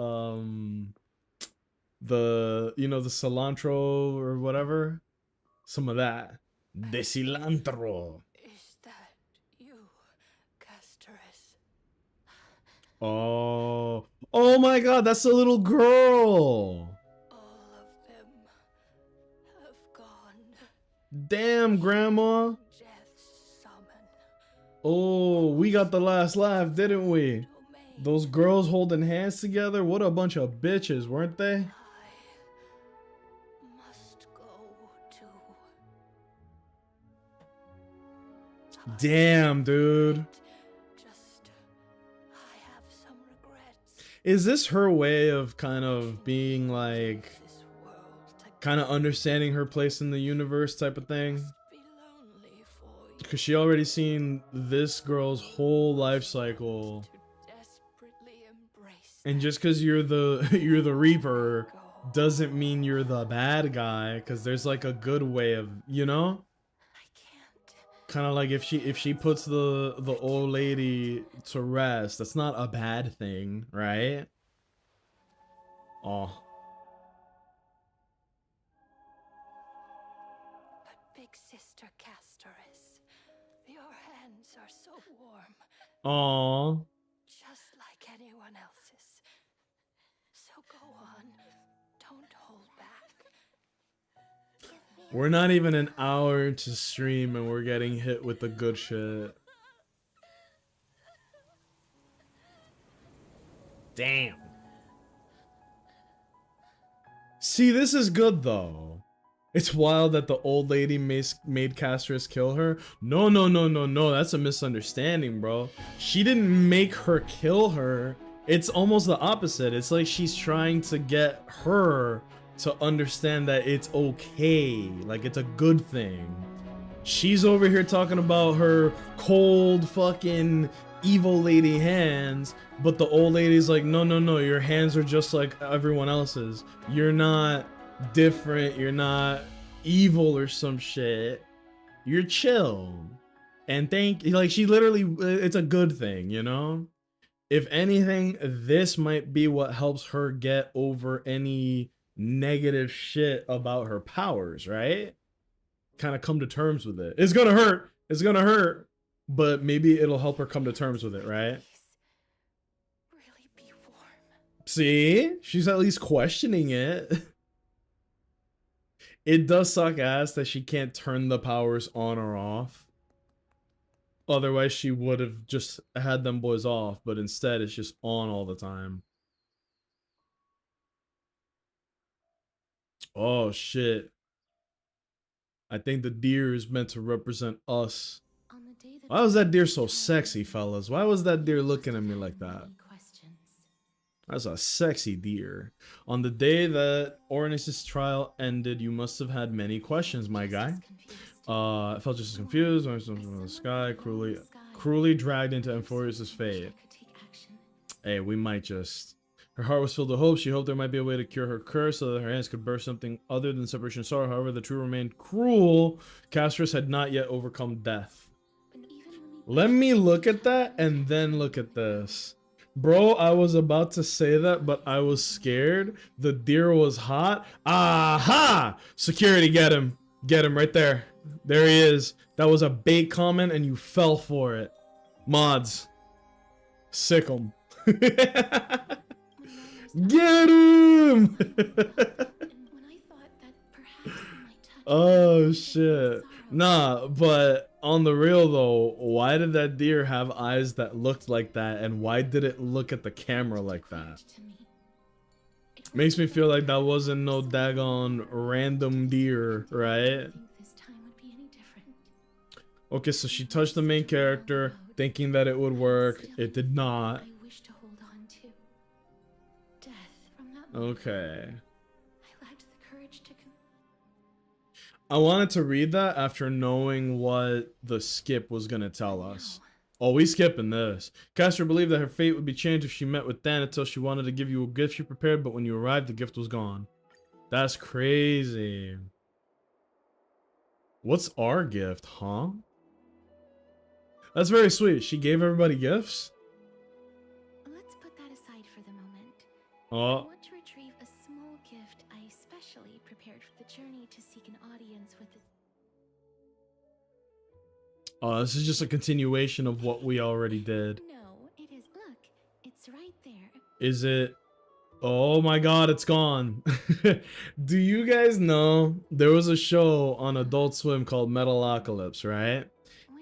the cilantro or whatever. Some of that. De cilantro. Is that you, Castoris? Oh. Oh my god, that's a little girl. All of them have gone. Damn, Grandma. Death's summon. Oh, we got the last laugh, didn't we? Those girls holding hands together, what a bunch of bitches, weren't they? I must go too. Damn, dude. Just, I have some regrets. Is this her way of kind of being like, This world to kind of understanding her place in the universe type of thing? be lonely for you. Because she already seen this girl's whole life cycle. To desperately embrace And just because you're the Reaper doesn't mean you're the bad guy, because there's like a good way of, you know? I can't. Kind of like if she puts the old lady to rest, that's not a bad thing, right? Oh. But big sister Castoris, your hands are so warm, Aw. just like anyone else's. So go on, don't hold back. We're not even an hour into stream and we're getting hit with the good shit. Damn. See, this is good though. It's wild that the old lady made Castoris kill her. No, that's a misunderstanding, bro. She didn't make her kill her. It's almost the opposite. It's like she's trying to get her to understand that it's okay. Like, it's a good thing. She's over here talking about her cold fucking evil lady hands, but the old lady's like, no, your hands are just like everyone else's. You're not different. You're not evil or some shit. You're chill. And like, she literally, it's a good thing, you know? If anything, this might be what helps her get over any negative shit about her powers, right? Kind of come to terms with it. It's gonna hurt. It's gonna hurt. But maybe it'll help her come to terms with it, right? Really be warm. See? She's at least questioning it. It does suck ass that she can't turn the powers on or off. Otherwise, she would have just had them boys off, but instead, it's just on all the time. Oh, shit. I think the deer is meant to represent us. Why was that deer so sexy, fellas? Why was that deer looking at me like that? That's a sexy deer. On the day that Oronys's trial ended, you must have had many questions, my guy. I felt just as confused when I was from the sky, cruelly dragged into Amphorius' fate. Hey, we might just... Her heart was filled with hope. She hoped there might be a way to cure her curse so that her hands could burst something other than separation and sorrow. However, the truth remained cruel. Castris had not yet overcome death. Let me look at that and then look at this. Bro, I was about to say that, but I was scared. The deer was hot. Aha! Security, get him. Get him right there. There he is. That was a bait comment and you fell for it. Mods. Sick him. Get him! Oh shit. Nah, but on the real though, why did that deer have eyes that looked like that, and why did it look at the camera like that? Makes me feel like that wasn't no daggone random deer, right? Okay, so she touched the main character, thinking that it would work. It did not. Okay. I wanted to read that after knowing what the skip was gonna tell us. Oh, we skipping this. Castor believed that her fate would be changed if she met with Dan until she wanted to give you a gift she prepared, but when you arrived, the gift was gone. That's crazy. What's our gift, huh? That's very sweet. She gave everybody gifts? Let's put that aside for the moment. Oh. I want to retrieve a small gift I specially prepared for the journey to seek an audience with it. Oh, this is just a continuation of what we already did. No, it is. Look, it's right there. Is it? Oh my god, it's gone. Do you guys know there was a show on Adult Swim called Metalocalypse, right?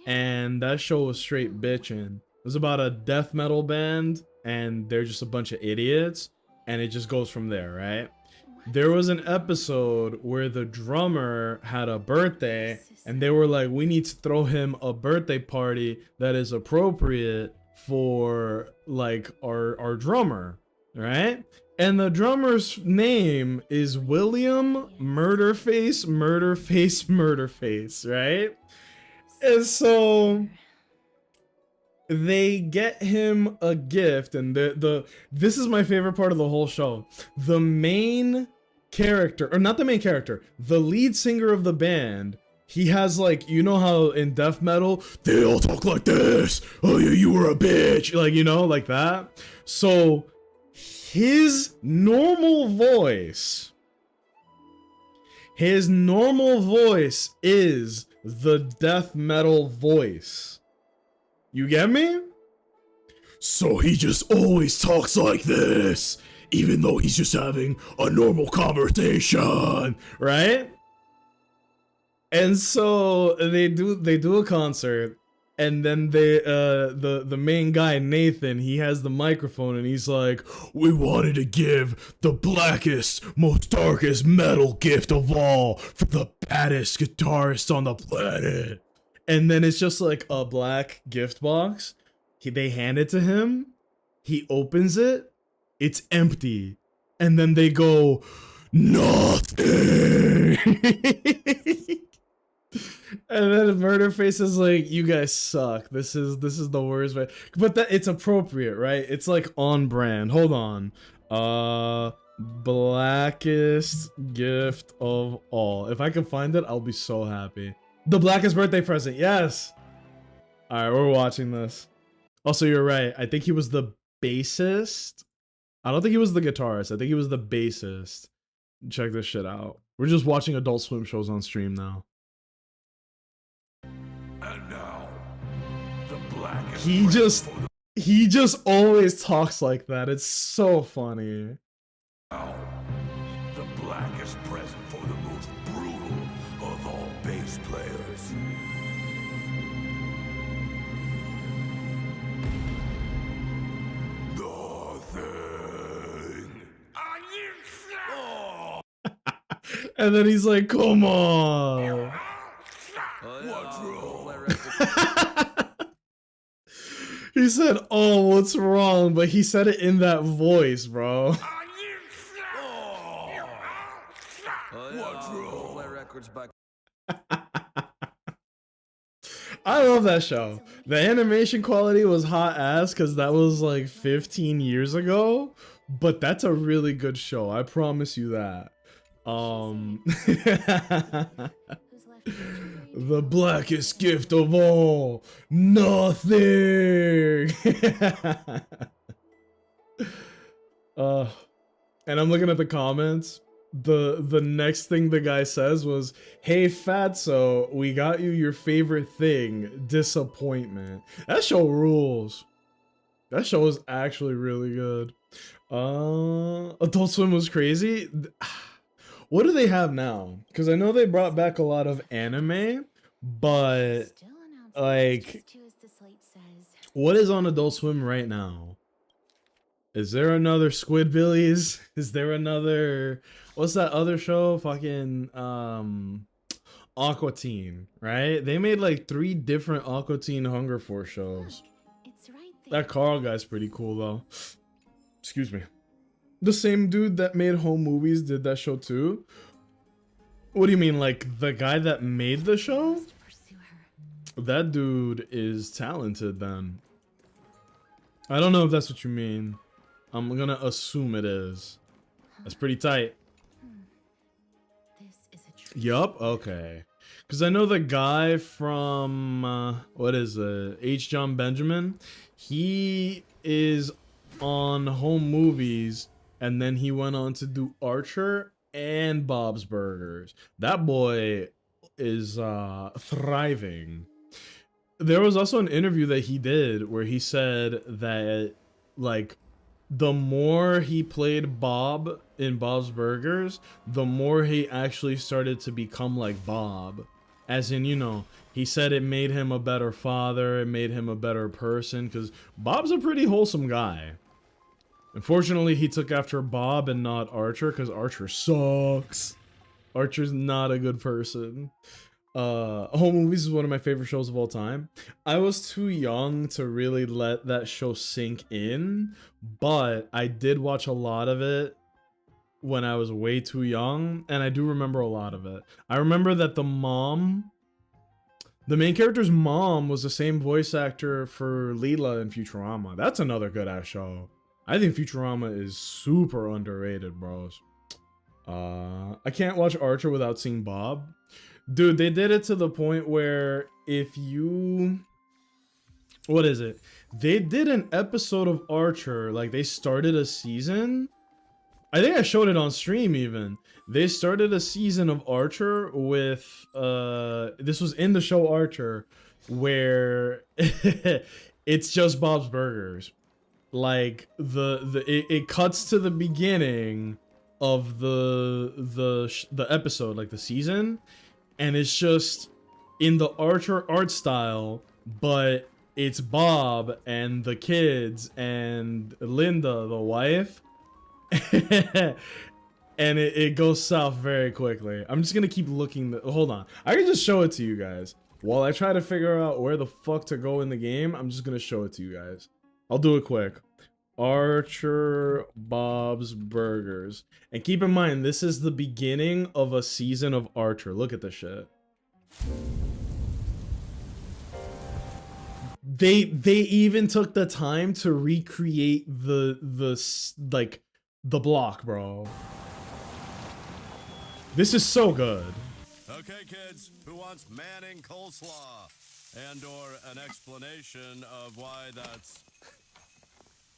And that show was straight bitchin'. It was about a death metal band and they're just a bunch of idiots and it just goes from there, right? There was an episode where the drummer had a birthday and they were like, we need to throw him a birthday party that is appropriate for like our drummer, right? And the drummer's name is William Murderface, right? And so they get him a gift, and this is my favorite part of the whole show. The main character, or not the main character, the lead singer of the band, he has like, you know how in death metal they all talk like this, oh yeah, you were a bitch, like, you know, like that. So his normal voice is the death metal voice. You get me? So he just always talks like this, even though he's just having a normal conversation, right? And so they do a concert, and then the main guy, Nathan, he has the microphone and he's like, we wanted to give the blackest, most darkest metal gift of all for the baddest guitarist on the planet. And then it's just like a black gift box. They hand it to him. He opens it. It's empty. And then they go, nothing. And then Murderface is like, you guys suck. This is the worst way. But that it's appropriate, right? It's like on brand. Hold on. Blackest gift of all. If I can find it, I'll be so happy. The blackest birthday present. Yes. All right, we're watching this. Also, you're right. I think he was the bassist. I don't think he was the guitarist. I think he was the bassist. Check this shit out. We're just watching Adult Swim shows on stream now. And now, the blackest He just always talks like that. It's so funny. now, the blackest present for the most brutal of all bass players. Nothing. Oh. And then he's like, come on. What's wrong? He said, oh, what's wrong? But he said it in that voice, bro. What's wrong? I love that show. The animation quality was hot ass because that was like 15 years ago. But that's a really good show. I promise you that. Who's left The blackest gift of all. Nothing. And I'm looking at the comments. The next thing the guy says was, "Hey Fatso, we got you your favorite thing, disappointment." That show rules. That show is actually really good. Adult Swim was crazy. What do they have now? Because I know they brought back a lot of anime, but Still announcing like, just two, as the slate says. what is on Adult Swim right now? Is there another Squidbillies? Is there another, what's that other show? Fucking Aqua Teen, right? They made like 3 different Aqua Teen Hunger Force shows. It's right there. That Carl guy's pretty cool though. Excuse me. The same dude that made Home Movies did that show too? What do you mean, like the guy that made the show? Must pursue her. That dude is talented then. I don't know if that's what you mean. I'm gonna assume it is. That's pretty tight. This is a treat. Yup, okay. Because I know the guy from, what is it? H. John Benjamin. He is on Home Movies, and then he went on to do Archer and Bob's Burgers. That boy is thriving. There was also an interview that he did where he said that, like, the more he played Bob in Bob's Burgers, the more he actually started to become like Bob. As in, you know, he said it made him a better father, it made him a better person, because Bob's a pretty wholesome guy. Unfortunately, he took after Bob and not Archer, because Archer sucks. Archer's not a good person. Home Movies is one of my favorite shows of all time. I was too young to really let that show sink in, but I did watch a lot of it when I was way too young, and I do remember a lot of it. I remember that the main character's mom was the same voice actor for Leela in Futurama. That's another good ass show. I think Futurama is super underrated, bros. I can't watch Archer without seeing Bob. Dude, they did it to the point where if you... What is it? They did an episode of Archer, like they started a season. I think I showed it on stream even. They started a season of Archer with... this was in the show Archer, where it's just Bob's Burgers. Like, it cuts to the beginning of the episode, like the season, and it's just in the Archer art style, but it's Bob and the kids and Linda, the wife, and it goes south very quickly. I'm just gonna keep looking. Hold on, I can just show it to you guys while I try to figure out where the fuck to go in the game. I'm just gonna show it to you guys. I'll do it quick. Archer, Bob's Burgers. And keep in mind, this is the beginning of a season of Archer. Look at this shit. They even took the time to recreate the like the block, bro. This is so good. Okay, kids, who wants Manning coleslaw? And or an explanation of why that's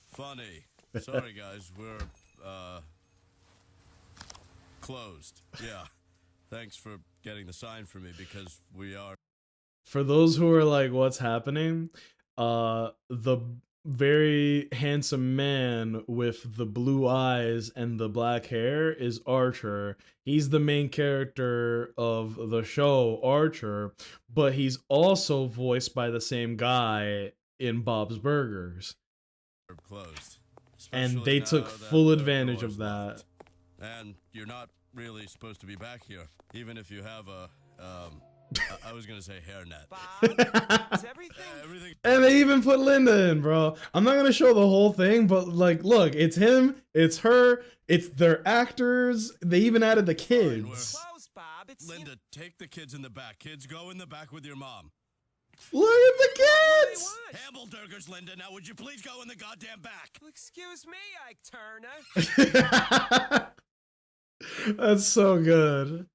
funny. Sorry, guys, we're, closed. Yeah. Thanks for getting the sign for me, because we are... For those who are like, what's happening? The very handsome man with the blue eyes and the black hair is Archer. He's the main character of the show, Archer, but he's also voiced by the same guy in Bob's Burgers. Closed. And Especially they now took that full the advantage door's of that. locked. And you're not really supposed to be back here, even if you have a, I was gonna say hairnet. Bob, is everything? Everything. And they even put Linda in, bro. I'm not gonna show the whole thing, but like, look, it's him, it's her, it's their actors. They even added the kids. Close, Bob. It's Linda, take the kids in the back. Kids, go in the back with your mom. Look at the What kids. Hamburgers, Linda. Now, would you please go in the goddamn back? Well, excuse me, Ike Turner. That's so good.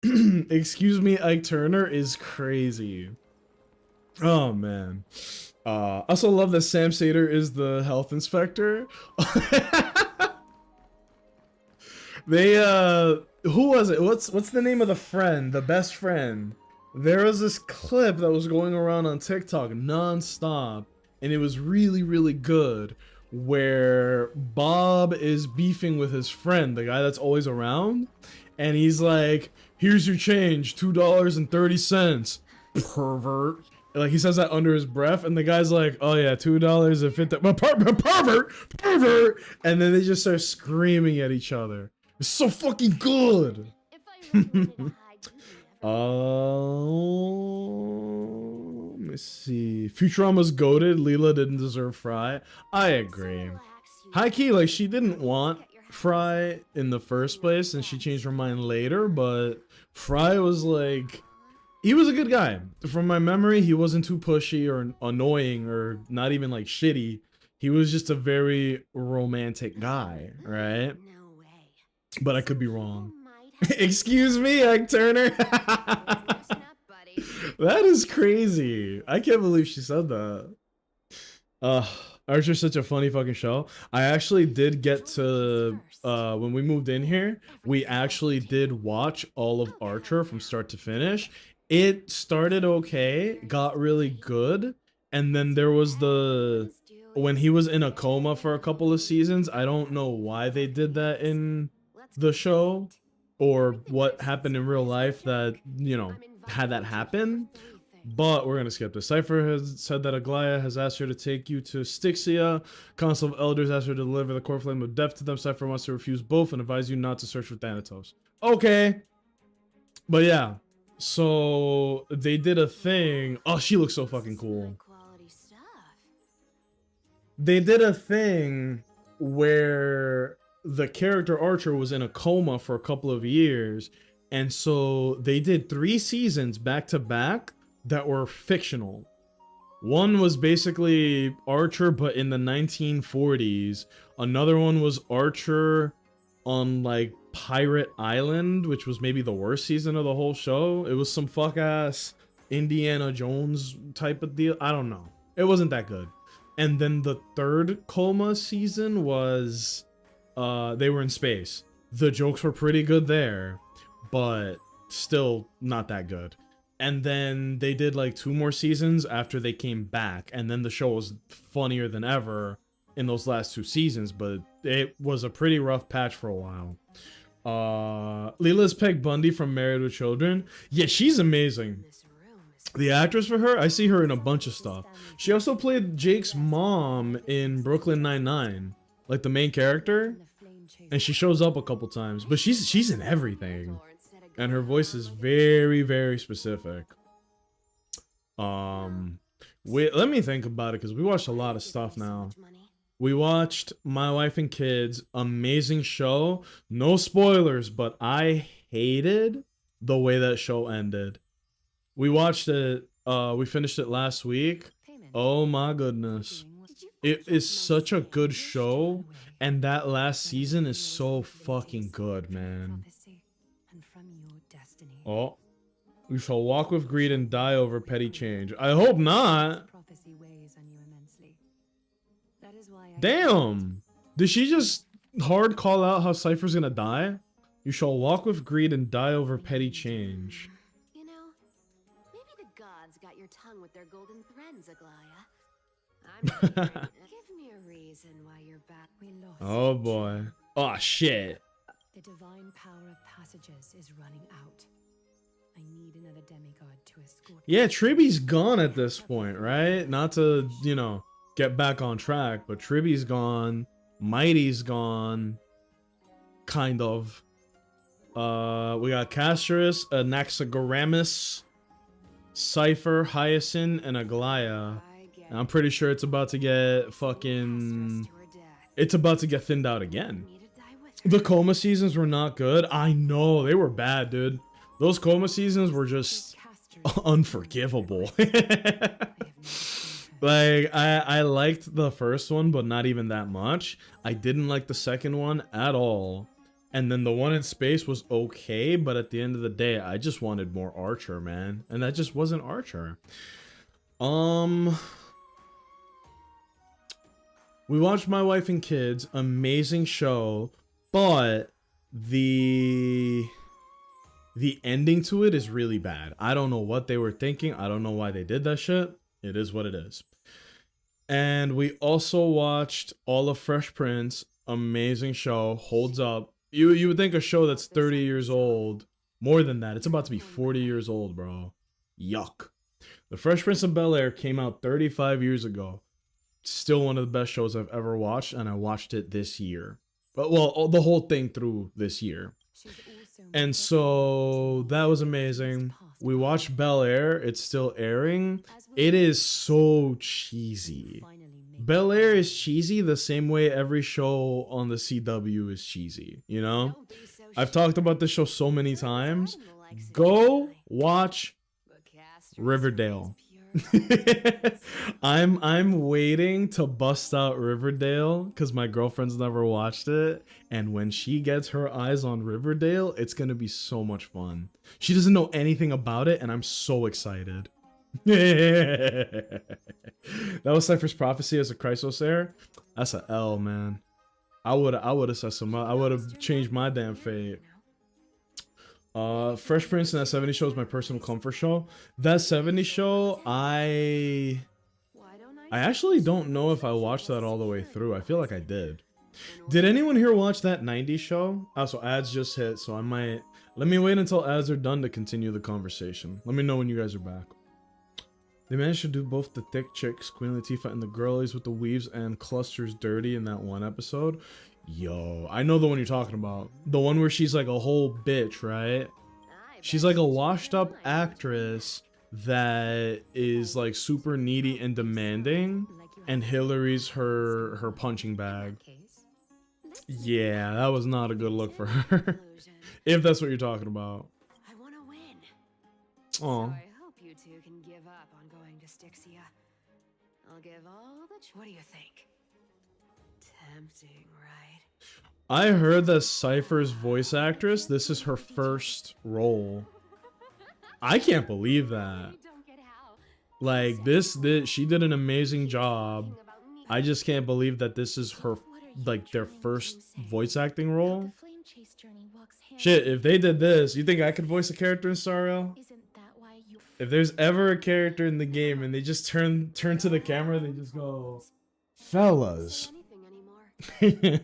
Excuse me, Ike Turner is crazy. Oh man. I also love that Sam Sater is the health inspector. They who was it? What's the name of the friend? The best friend. There was this clip that was going around on TikTok non-stop, and it was really, really good, where Bob is beefing with his friend, the guy that's always around, and he's like, here's your change, $2.30, pervert. Like, he says that under his breath, and the guy's like, oh yeah, $2.50, pervert, and then they just start screaming at each other. It's so fucking good. If I really wanted to hide, would you ever? Let me see. Futurama's goated. Leela didn't deserve Fry. I agree. High key, like, she didn't want Fry in the first place, and she changed her mind later, but Fry was like, he was a good guy. From my memory, he wasn't too pushy or annoying or not even like shitty. He was just a very romantic guy, right? No way. But I could be wrong. You might have Excuse me, Ike Turner. listen up, buddy. That is crazy. I can't believe she said that. Archer's such a funny fucking show. I actually did get to, when we moved in here, we actually did watch all of Archer from start to finish. It started okay, got really good, and then there was when he was in a coma for a couple of seasons. I don't know why they did that in the show, or what happened in real life that, you know, had that happen. But we're gonna skip this. Cypher has said that Aglaya has asked her to take you to Styxia. Council of Elders asked her to deliver the core flame of death to them. Cypher wants to refuse both and advise you not to search for Thanatos. Okay. But yeah. So they did a thing. Oh, she looks so fucking cool. Quality stuff. They did a thing where the character Archer was in a coma for a couple of years. And so they did 3 seasons back to back that were fictional. One was basically Archer, but in the 1940s. Another one was Archer on like Pirate Island, which was maybe the worst season of the whole show. It was some fuck ass Indiana Jones type of deal. I don't know. It wasn't that good. And then the 3rd coma season was they were in space. The jokes were pretty good there, but still not that good. And then they did like 2 more seasons after they came back, and then the show was funnier than ever in those last 2 seasons, but it was a pretty rough patch for a while. Leela's Peg Bundy from Married with Children. Yeah, she's amazing. This room is The actress for her, I see her in a bunch of stuff. She also played Jake's mom in Brooklyn Nine-Nine, like the main character, and she shows up a couple times, but she's in everything. And her voice is very, very specific. Wait, let me think about it, because we watched a lot of stuff now. We watched My Wife and Kids, amazing show. No spoilers, but I hated the way that show ended. We watched it, we finished it last week. Oh my goodness. It is such a good show, And that last season is so fucking good, man. Oh, we shall walk with greed and die over petty change. I hope not. Damn. Did she just hard call out how Cypher's gonna die? You shall walk with greed and die over petty change. You know, maybe the gods got your tongue with their golden threads, Aglaya. Give me a reason why you're back. We lost. Oh boy. Oh shit. The divine power of passages is running out. I need another demigod to escort. Yeah, Tribby's gone at this point, right? Not to, you know, get back on track, but Tribby's gone. Mighty's gone. Kind of. We got Casterus, Anaxagoramus, Cypher, Hyacinth, and Aglaya. And I'm pretty sure it's about to get fucking... It's about to get thinned out again. The Coma seasons were not good. I know, they were bad, dude. Those Coma seasons were just unforgivable. Like, I liked the first one, but not even that much. I didn't like the second one at all. And then the one in space was okay, but at the end of the day, I just wanted more Archer, man. And that just wasn't Archer. We watched My Wife and Kids, amazing show, but the ending to it is really bad. I don't know what they were thinking. I don't know why they did that shit. It is what it is. And we also watched all of Fresh Prince, amazing show, holds up. You would think a show that's 30 years old, more than that. It's about to be 40 years old, bro. Yuck. The Fresh Prince of Bel-Air came out 35 years ago. Still one of the best shows I've ever watched, and I watched it this year. Well, the whole thing through this year. And so that was amazing. We watched Bel-Air. It's still airing. It is so cheesy. Bel-Air is cheesy the same way every show on the CW is cheesy, you know? I've talked about this show so many times. Go watch Riverdale. I'm waiting to bust out Riverdale because my girlfriend's never watched it, and when she gets her eyes on Riverdale, it's gonna be so much fun. She doesn't know anything about it, and I'm so excited. That was Cypher's prophecy as a Chrysosaur. That's a L, man. I would have said some. I would have changed my damn fate. Fresh Prince and That 70 Show is my personal comfort show. That 70 Show, I actually don't know if I watched that all the way through. I feel like I did. Did anyone here watch That 90 Show? Also, ads just hit, so I might... Let me wait until ads are done to continue the conversation. Let me know when you guys are back. They managed to do both the thick chicks, Queen Latifah, and the girlies with the weaves and clusters dirty in that one episode. Yo, I know the one you're talking about. The one where she's like a whole bitch, right? She's like a washed up actress that is like super needy and demanding, and Hillary's her punching bag. Yeah, that was not a good look for her. If that's what you're talking about. I want to win. Oh. So I hope you two can give up on going to Styxia. I'll give all the... What do you think? Tempting, right? I heard that Cypher's voice actress, this is her first role. I can't believe that. Like, she did an amazing job. I just can't believe that this is her, like, their first voice acting role. Shit, if they did this, you think I could voice a character in Star Rail? If there's ever a character in the game and they just turn to the camera, they just go, fellas. They're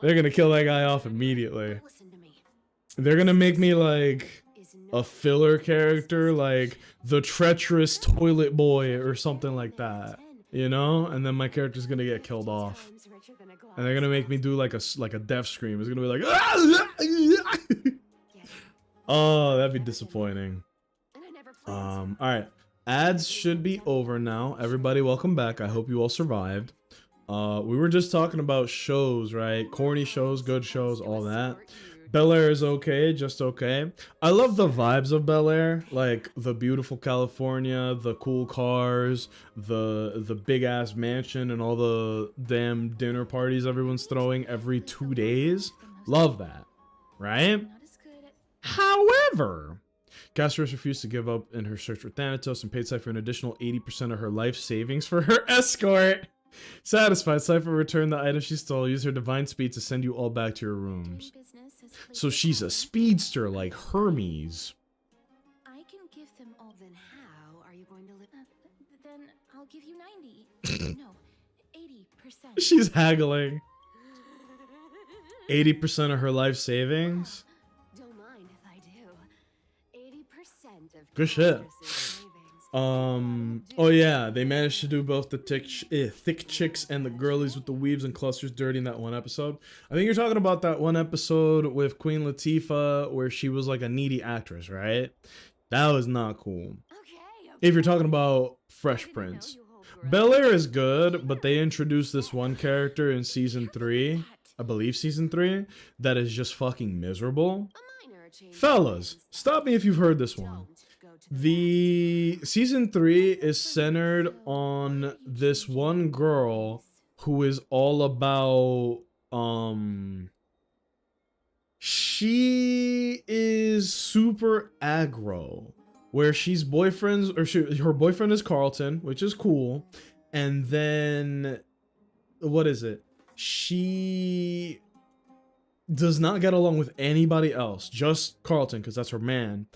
gonna kill that guy off immediately. They're gonna make me like a filler character, like the treacherous toilet boy or something like that, you know? And then my character's gonna get killed off, and they're gonna make me do like a death scream. It's gonna be like, oh, that'd be disappointing. All right, ads should be over now. Everybody, welcome back. I hope you all survived. We were just talking about shows, right? Corny shows, good shows, all that. Bel Air is okay, just okay. I love the vibes of Bel Air, like the beautiful California, the cool cars, the big ass mansion, and all the damn dinner parties everyone's throwing every 2 days. Love that, right? Not as good at However, Castorus refused to give up in her search for Thanatos and paid Cypher an additional 80% of her life savings for her escort. Satisfied, Cypher returned the item she stole, used her divine speed to send you all back to your rooms. business has So placed she's a order. speedster like Hermes. I can give them all. Then how are you going to live? Then I'll give you 90. No, 80%. She's haggling. 80% of her life savings? Don't mind if I do. 80% of Good shit. Castorus's savings. Oh yeah, they managed to do both the thick chicks and the girlies with the weaves and clusters dirty in that one episode. I think you're talking about that one episode with Queen Latifah where she was like a needy actress, right? That was not cool. Okay. If you're talking about Fresh Prince. Bel Air is good, but they introduced this one character in season 3, I believe season 3, that is just fucking miserable. Fellas, stop me if you've heard this one. The season 3 is centered on this one girl who is all about she is super aggro, where she's boyfriends, or her boyfriend is Carlton, which is cool, and then what is it? She does not get along with anybody else, just Carlton, because that's her man.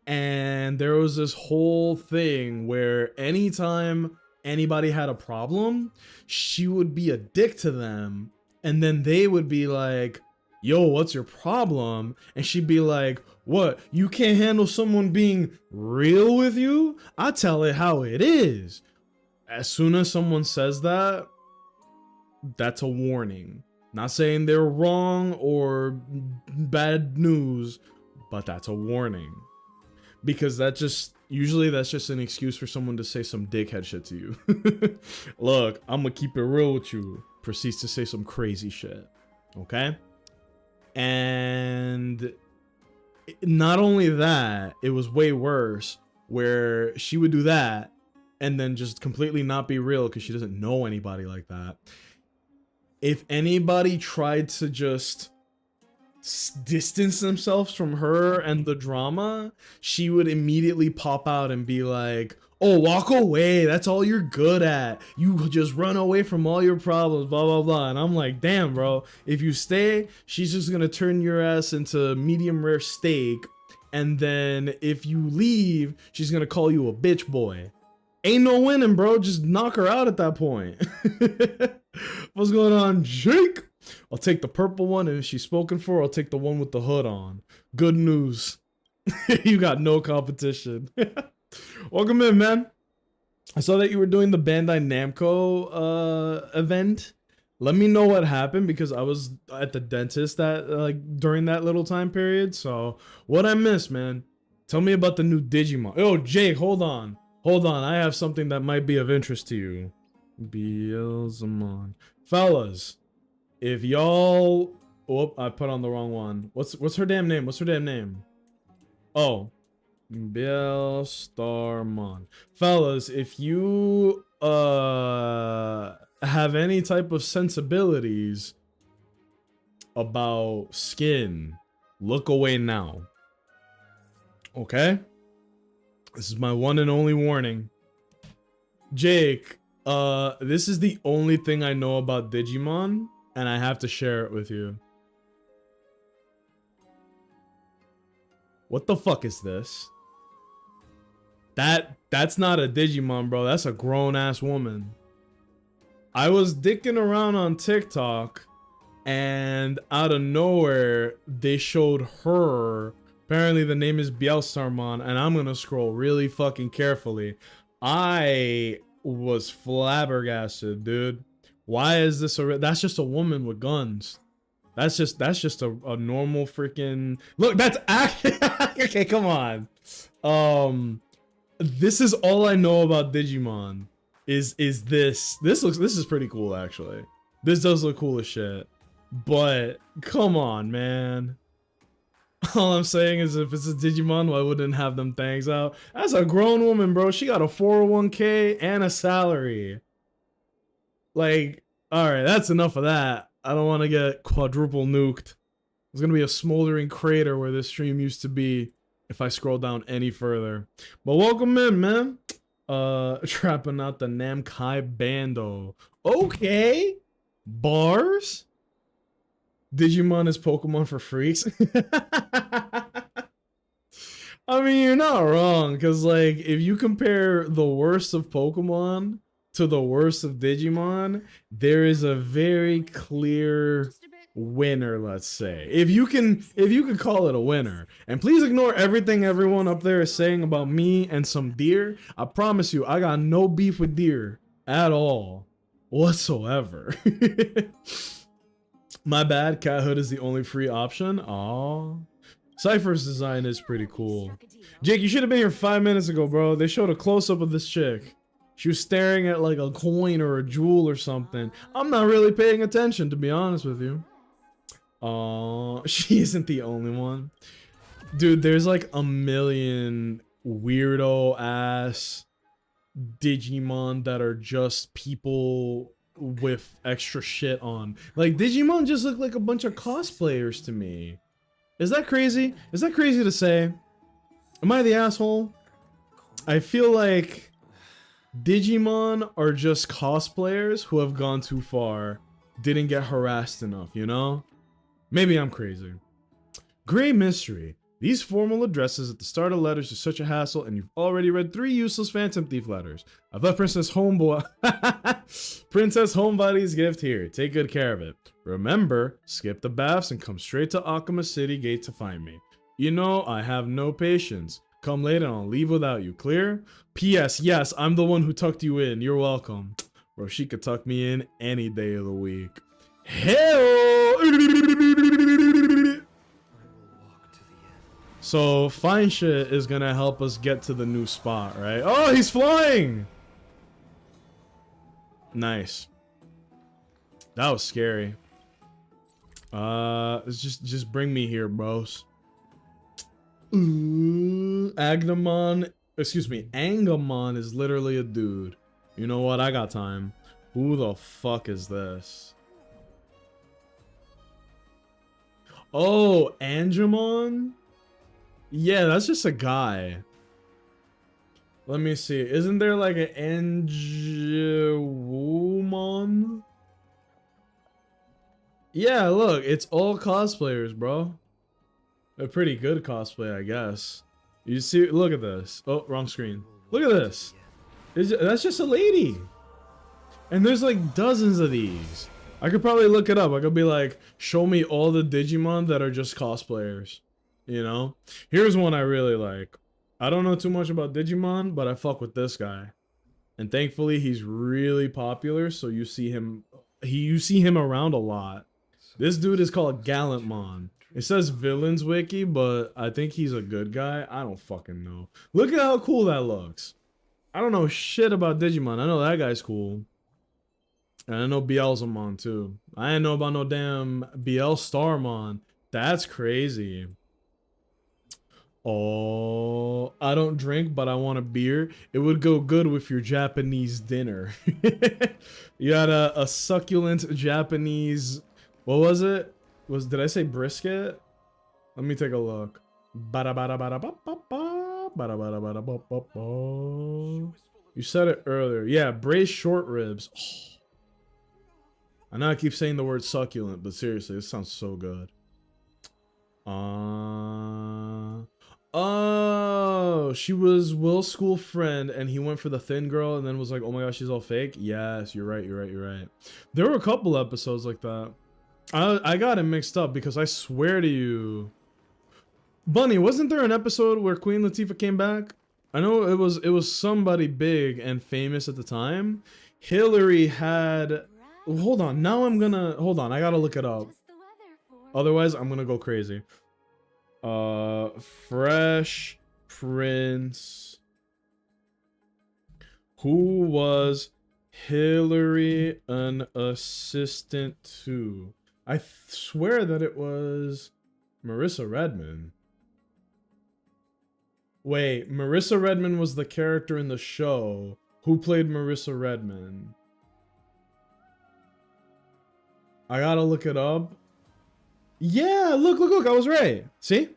And there was this whole thing where anytime anybody had a problem, she would be a dick to them, and then they would be like, yo, what's your problem? And she'd be like, what, you can't handle someone being real with you? I tell it how it is. As soon as someone says that, that's a warning. Not saying they're wrong or bad news, but that's a warning. Because that's just an excuse for someone to say some dickhead shit to you. Look, I'm gonna keep it real with you. Proceeds to say some crazy shit. Okay? And not only that, it was way worse, where she would do that and then just completely not be real because she doesn't know anybody like that. If anybody tried to just distance themselves from her and the drama, she would immediately pop out and be like, oh, walk away, that's all you're good at, you just run away from all your problems, blah blah blah. And I'm like, damn bro, if you stay, she's just gonna turn your ass into medium rare steak, and then if you leave, she's gonna call you a bitch boy. Ain't no winning, bro. Just knock her out at that point. What's going on, Jake? I'll take the purple one, and if she's spoken for, I'll take the one with the hood on. Good news. You got no competition. Welcome in, man. I saw that you were doing the Bandai Namco event. Let me know what happened, because I was at the dentist during that little time period. So what I missed, man? Tell me about the new Digimon. Oh, Jake, hold on. I have something that might be of interest to you. Beelzemon. Fellas, if y'all... Oh, I put on the wrong one. What's her damn name? Oh. Beelstarmon. Fellas, if you have any type of sensibilities about skin, look away now. Okay? This is my one and only warning. Jake, this is the only thing I know about Digimon, and I have to share it with you. What the fuck is this? That's not a Digimon, bro. That's a grown-ass woman. I was dicking around on TikTok, and out of nowhere, they showed her. Apparently, the name is Beelstarmon, and I'm gonna scroll really fucking carefully. I was flabbergasted, dude. Why is this that's just a woman with guns. That's just a normal freaking look. That's okay. Come on. This is all I know about Digimon. Is this? This is pretty cool actually. This does look cool as shit. But come on, man. All I'm saying is if it's a Digimon, why wouldn't have them things out? That's a grown woman, bro. She got a 401k and a salary. Like, alright, that's enough of that. I don't want to get quadruple nuked. There's gonna be a smoldering crater where this stream used to be if I scroll down any further. But welcome in, man. Trapping out the Namkai Bando. Okay. Bars? Digimon is Pokemon for freaks. I mean, you're not wrong, because, like, if you compare the worst of Pokemon to the worst of Digimon, there is a very clear winner, let's say. If you can call it a winner. And please ignore everything everyone up there is saying about me and some deer. I promise you, I got no beef with deer at all. Whatsoever. My bad, Cat Hood is the only free option. Aw. Cypher's design is pretty cool. Jake, you should have been here 5 minutes ago, bro. They showed a close-up of this chick. She was staring at like a coin or a jewel or something. I'm not really paying attention, to be honest with you. She isn't the only one. Dude, there's like a million weirdo-ass Digimon that are just people with extra shit on. Like, Digimon just look like a bunch of cosplayers to me. Is that crazy? Is that crazy to say? Am I the asshole? I feel like Digimon are just cosplayers who have gone too far, didn't get harassed enough, you know? Maybe I'm crazy. Gray Mystery. These formal addresses at the start of letters are such a hassle, and you've already read 3 useless Phantom Thief letters. I've left Princess Homebody's gift here. Take good care of it. Remember, skip the baths and come straight to Akuma City Gate to find me. You know, I have no patience. Come late and I'll leave without you. Clear? P.S. Yes, I'm the one who tucked you in. You're welcome. Bro, she could tuck me in any day of the week. Hell! So, Find Shit is gonna help us get to the new spot, right? Oh, he's flying! Nice. That was scary. Just bring me here, bros. Agnemon, excuse me, Angemon is literally a dude. You know what? I got time. Who the fuck is this? Oh, Angemon? Yeah, that's just a guy. Let me see. Isn't there like an Angemon? Yeah, look, it's all cosplayers, bro. A pretty good cosplay, I guess. You see, look at this. Oh, wrong screen. Look at this. That's just a lady. And there's like dozens of these. I could probably look it up. I could be like, show me all the Digimon that are just cosplayers. You know? Here's one I really like. I don't know too much about Digimon, but I fuck with this guy. And thankfully, he's really popular, so you see him around a lot. This dude is called Gallantmon. It says Villains Wiki, but I think he's a good guy. I don't fucking know. Look at how cool that looks. I don't know shit about Digimon. I know that guy's cool. And I know Beelzemon too. I didn't know about no damn Starmon. That's crazy. Oh, I don't drink, but I want a beer. It would go good with your Japanese dinner. You had a succulent Japanese... What was it? Did I say brisket? Let me take a look. You said it earlier. Yeah, braised short ribs. Oh. I know I keep saying the word succulent, but seriously, this sounds so good. Oh, she was Will's school friend, and he went for the thin girl, and then was like, "Oh my gosh, she's all fake." Yes, you're right. There were a couple episodes like that. I got it mixed up because I swear to you, Bunny, wasn't there an episode where Queen Latifah came back? I know it was somebody big and famous at the time. Hillary had. Hold on, hold on. I gotta look it up. Otherwise, I'm gonna go crazy. Fresh Prince. Who was Hillary an assistant to? I swear that it was Marissa Redmond. Wait, Marissa Redmond was the character in the show. Who played Marissa Redmond? I gotta look it up. Yeah, look, I was right. See?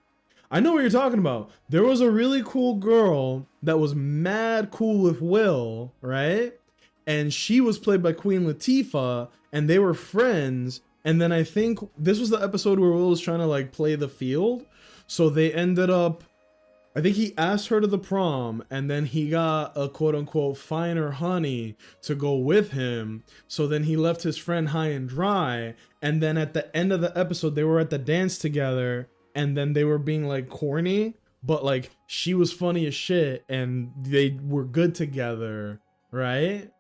I know what you're talking about. There was a really cool girl that was mad cool with Will, right? And she was played by Queen Latifah, and they were friends. And then I think this was the episode where Will was trying to like play the field. So they ended up, I think he asked her to the prom, and then he got a quote unquote finer honey to go with him. So then he left his friend high and dry. And then at the end of the episode, they were at the dance together, and then they were being like corny, but like she was funny as shit and they were good together, right?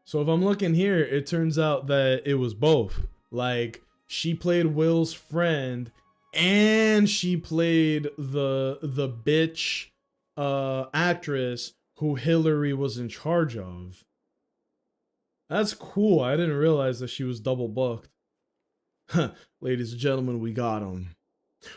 So if I'm looking here, it turns out that it was both. Like she played Will's friend and she played the bitch actress who Hillary was in charge of. That's cool. I didn't realize that she was double booked. Ladies and gentlemen, we got him.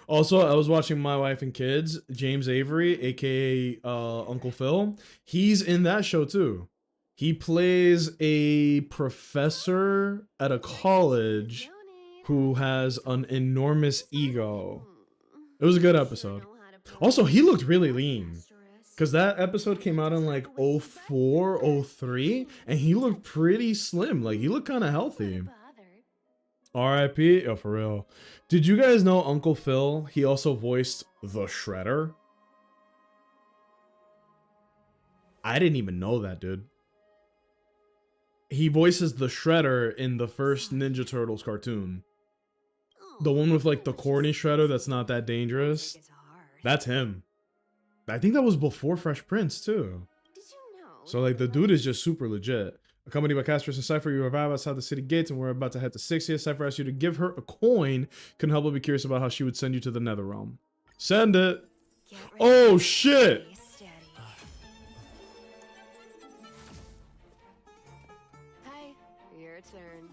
Also, I was watching My Wife and Kids. James Avery, aka Uncle Phil, he's in that show too. He plays a professor at a college who has an enormous ego. It was a good episode. Also, he looked really lean. Because that episode came out in like 04, 03, and he looked pretty slim. Like, he looked kind of healthy. R.I.P. Oh, for real. Did you guys know Uncle Phil, he also voiced the Shredder? I didn't even know that, dude. He voices the Shredder in the first Ninja Turtles cartoon. The one with like the corny Shredder that's not that dangerous. That's him. I think that was before Fresh Prince too. So like the dude is just super legit. Accompanied by Castress and Cypher, you arrive outside the city gates and we're about to head to Sixia. Cypher asks you to give her a coin. Couldn't help but be curious about how she would send you to the Nether Realm. Send it. Oh shit. Hi, your turn.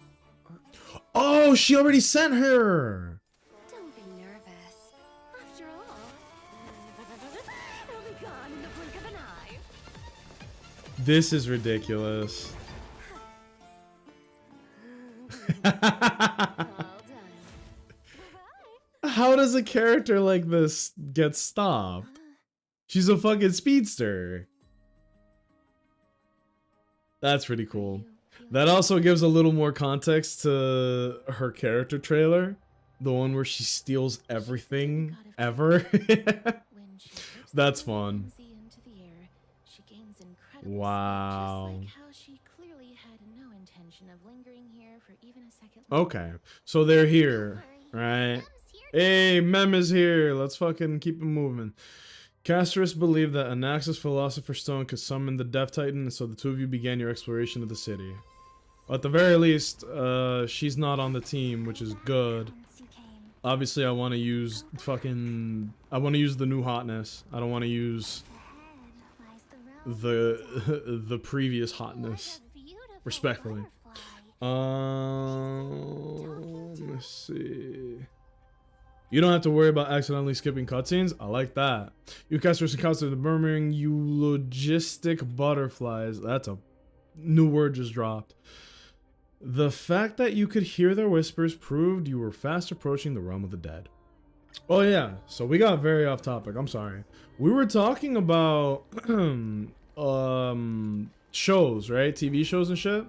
Oh, she already sent her. Don't be nervous. After all, it'll be gone in the blink of an eye. This is ridiculous. All done. How does a character like this get stopped? She's a fucking speedster. That's pretty cool. That also gives a little more context to her character trailer. The one where she steals everything ever. That's fun. Wow. Okay, so they're here, right? Hey, Mem is here. Let's fucking keep it moving. Castress believed that Anax's Philosopher's Stone could summon the Death Titan, and so the two of you began your exploration of the city. At the very least, she's not on the team, which is good. Obviously, I want to use I want to use the new hotness. I don't want to use the previous hotness. Respectfully. Let's see. You don't have to worry about accidentally skipping cutscenes. I like that. You casters encounter the murmuring eulogistic butterflies. That's a new word just dropped. The fact that you could hear their whispers proved you were fast approaching the realm of the dead. Oh yeah, so we got very off topic. I'm sorry. We were talking about shows, right? TV shows and shit.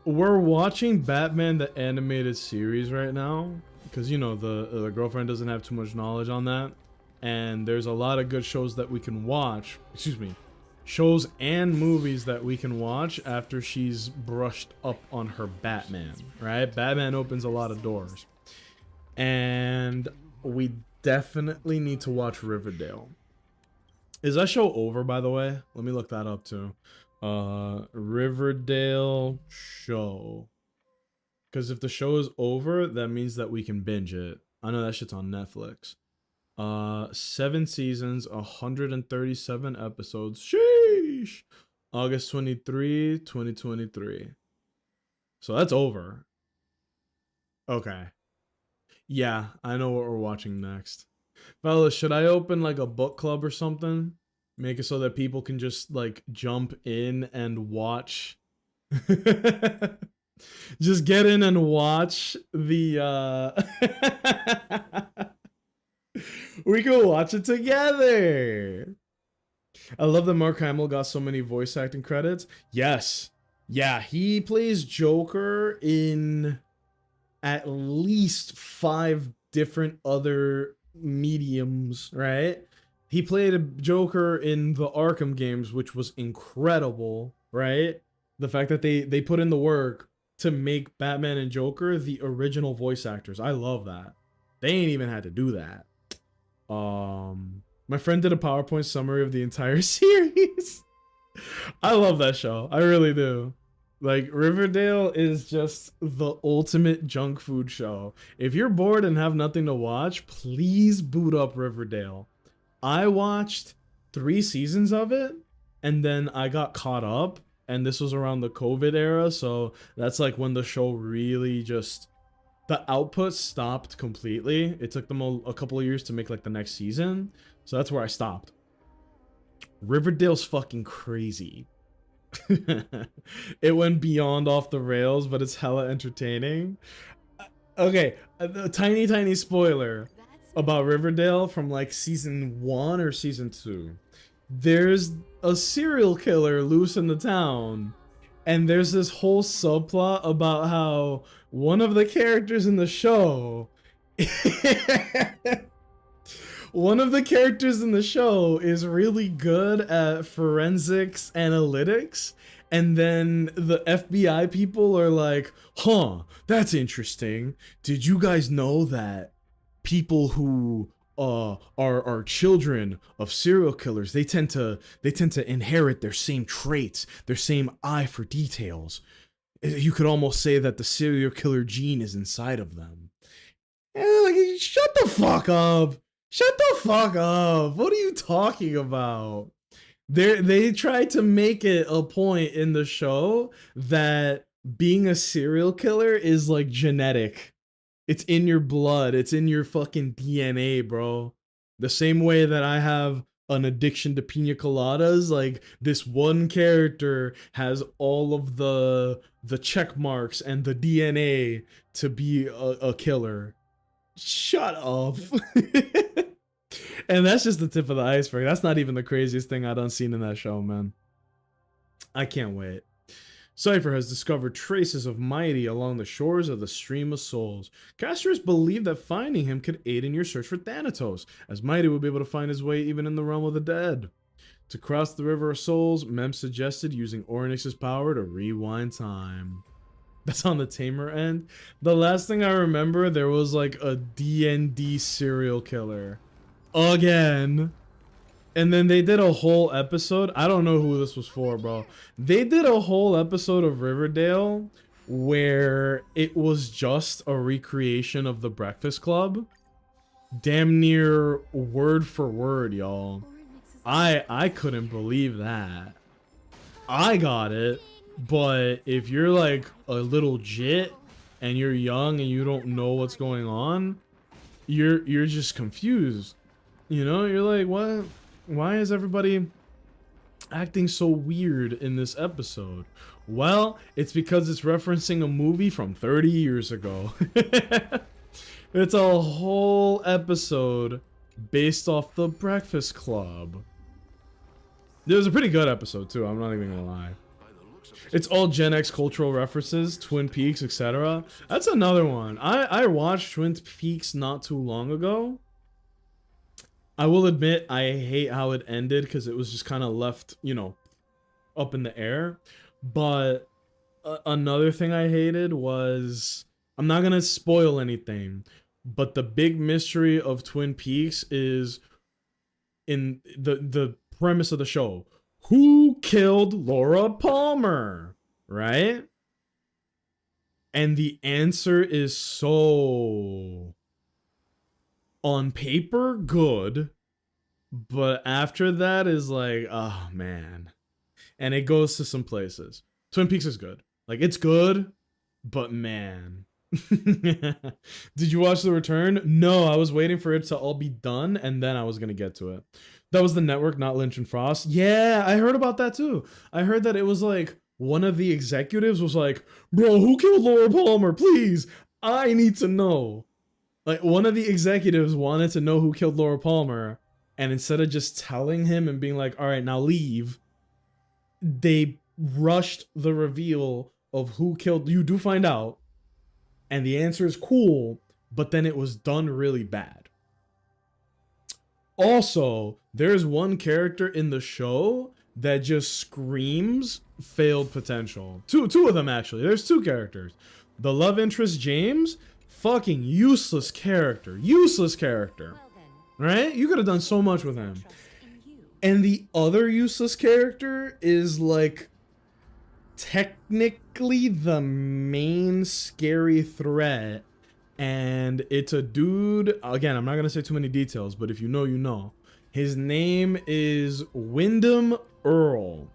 We're watching Batman the Animated Series right now because, you know, the girlfriend doesn't have too much knowledge on that, and there's a lot of good shows that we can watch. Excuse me. Shows and movies that we can watch after she's brushed up on her Batman, right? Batman opens a lot of doors. And we definitely need to watch Riverdale. Is that show over, by the way? Let me look that up too. Riverdale show. Because if the show is over, that means that we can binge it. I know that shit's on Netflix. 7 seasons, 137 episodes. Sheesh. August 23, 2023. So that's over. Okay. Yeah, I know what we're watching next. Fellas, should I open like a book club or something? Make it so that people can just like jump in and watch. Just get in and watch the we can watch it together. I love that Mark Hamill got so many voice acting credits. Yes. Yeah, he plays Joker in at least 5 different other mediums, right? He played a Joker in the Arkham games, which was incredible, right? The fact that they put in the work to make Batman and Joker the original voice actors. I love that. They ain't even had to do that. My friend did a PowerPoint summary of the entire series. I love that show. I really do. Like, Riverdale is just the ultimate junk food show. If you're bored and have nothing to watch, please boot up Riverdale. I watched 3 seasons of it, and then I got caught up, and this was around the COVID era, so that's like when the show really just... The output stopped completely. It took them a couple of years to make like the next season, so that's where I stopped. Riverdale's fucking crazy. It went beyond off the rails, but it's hella entertaining. Okay, a tiny spoiler about Riverdale from like season 1 or season 2. There's a serial killer loose in the town, and there's this whole subplot about how one of the characters in the show one of the characters in the show is really good at forensics analytics, and then the FBI people are like, huh, that's interesting. Did you guys know that people who are children of serial killers, they tend to inherit their same traits, their same eye for details. You could almost say that the serial killer gene is inside of them. And like, shut the fuck up. Shut the fuck up. What are you talking about? They tried to make it a point in the show that being a serial killer is like genetic. It's in your blood. It's in your fucking DNA, bro. The same way that I have an addiction to pina coladas, like this one character has all of the check marks and the DNA to be a killer. Shut up. And that's just the tip of the iceberg. That's not even the craziest thing I done seen in that show, man. I can't wait. Cypher has discovered traces of Mighty along the shores of the Stream of Souls. Casters believe that finding him could aid in your search for Thanatos, as Mighty will be able to find his way even in the realm of the dead. To cross the River of Souls, Mem suggested using Oryx's power to rewind time. That's on the tamer end. The last thing I remember, there was like a D&D serial killer. Again. And then they did a whole episode. I don't know who this was for, bro. They did a whole episode of Riverdale where it was just a recreation of The Breakfast Club. Damn near word for word, y'all. I couldn't believe that. I got it, but if you're like a little jit and you're young and you don't know what's going on, you're just confused. You know, you're like, what? Why is everybody acting so weird in this episode? Well, it's because it's referencing a movie from 30 years ago. It's a whole episode based off The Breakfast Club. It was a pretty good episode too, I'm not even gonna lie. It's all Gen X cultural references, Twin Peaks, etc. That's another one. I watched Twin Peaks not too long ago. I will admit, I hate how it ended because it was just kind of left, you know, up in the air. But another thing I hated was, I'm not going to spoil anything, but the big mystery of Twin Peaks is in the premise of the show. Who killed Laura Palmer? Right? And the answer is so... on paper, good, but after that is like, oh man. And it goes to some places. Twin Peaks is good. Like, it's good, but man, Did you watch The Return? No, I was waiting for it to all be done and then I was gonna get to it. That was the network, not Lynch and Frost. Yeah, I heard about that too. I heard that it was like one of the executives was like, bro, who killed Laura Palmer? Please, I need to know. Like, one of the executives wanted to know who killed Laura Palmer, and instead of just telling him and being like, all right, now leave, they rushed the reveal of who killed. You do find out, and the answer is cool, but then it was done really bad. Also, there's one character in the show that just screams failed potential. Two of them, actually. There's two characters. The love interest, James, fucking useless character. Useless character. Right? You could have done so much with him. And the other useless character is like technically the main scary threat. And it's a dude, again, I'm not going to say too many details, but if you know, you know. His name is Wyndham Earl.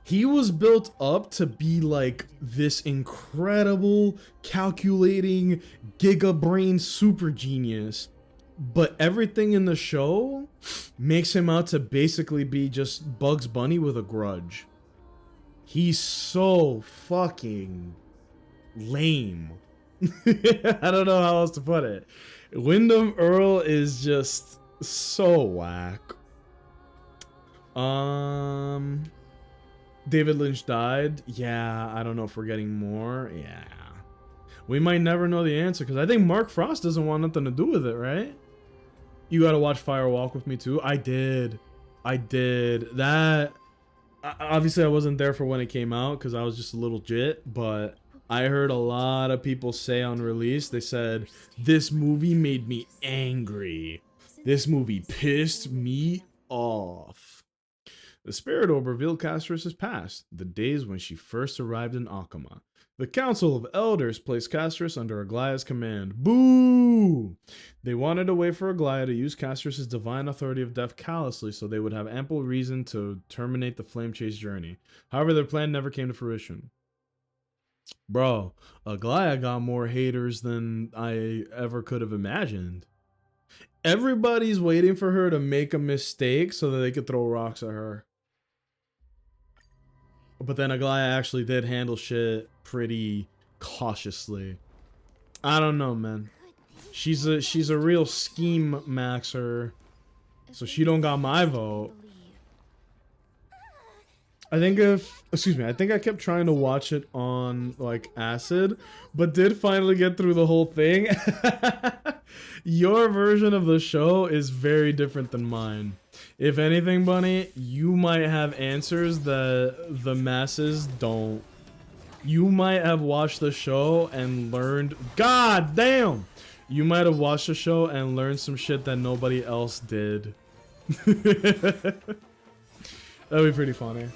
He was built up to be like this incredible, calculating, giga brain super genius. But everything in the show makes him out to basically be just Bugs Bunny with a grudge. He's so fucking lame. I don't know how else to put it. Wyndham Earl is just so whack. David Lynch died. Yeah, I don't know if we're getting more. Yeah. We might never know the answer because I think Mark Frost doesn't want nothing to do with it, right? You gotta watch Fire Walk with Me too. I did. That, obviously I wasn't there for when it came out because I was just a little jit, but I heard a lot of people say on release, they said, this movie made me angry. This movie pissed me off. The spirit orb revealed Castorus' past, the days when she first arrived in Akama. The Council of Elders placed Castorus under Aglaya's command. Boo! They wanted a way for Aglaya to use Castorus' divine authority of death callously so they would have ample reason to terminate the Flame Chase journey. However, their plan never came to fruition. Bro, Aglaya got more haters than I ever could have imagined. Everybody's waiting for her to make a mistake so that they could throw rocks at her. But then Aglaya actually did handle shit pretty cautiously. I don't know, man. She's a real scheme maxer, so she don't got my vote. I think I kept trying to watch it on like acid, but did finally get through the whole thing. Your version of the show is very different than mine. If anything, Bunny, you might have answers that the masses don't. You might have watched the show and learned, god damn! You might have watched the show and learned some shit that nobody else did. That'd be pretty funny.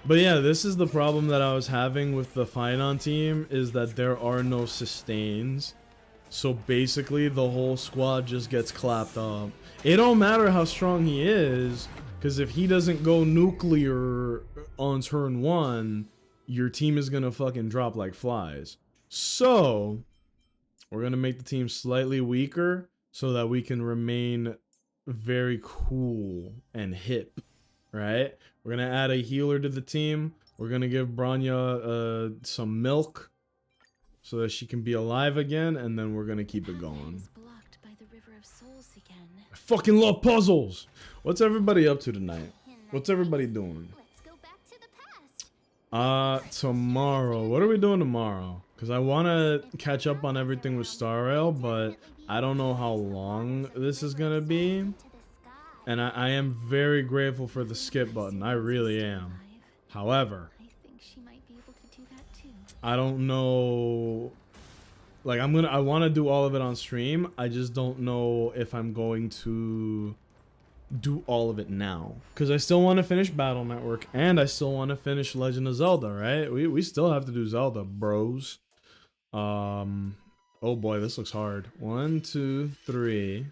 But yeah, this is the problem that I was having with the Finon team, is that there are no sustains. So basically the whole squad just gets clapped up. It don't matter how strong he is, because if he doesn't go nuclear on turn 1, your team is gonna fucking drop like flies. So we're gonna make the team slightly weaker so that we can remain very cool and hip, right? We're gonna add a healer to the team. We're gonna give Bronya some milk so that she can be alive again, and then we're gonna keep it going. I fucking love puzzles! What's everybody up to tonight? What's everybody doing? Tomorrow. What are we doing tomorrow? Because I want to catch up on everything with Star Rail, but I don't know how long this is gonna be. And I am very grateful for the skip button. I really am. However, I don't know. Like, I want to do all of it on stream. I just don't know if I'm going to do all of it now. Because I still want to finish Battle Network. And I still want to finish Legend of Zelda, right? We still have to do Zelda, bros. Oh boy, this looks hard. 1, 2, 3,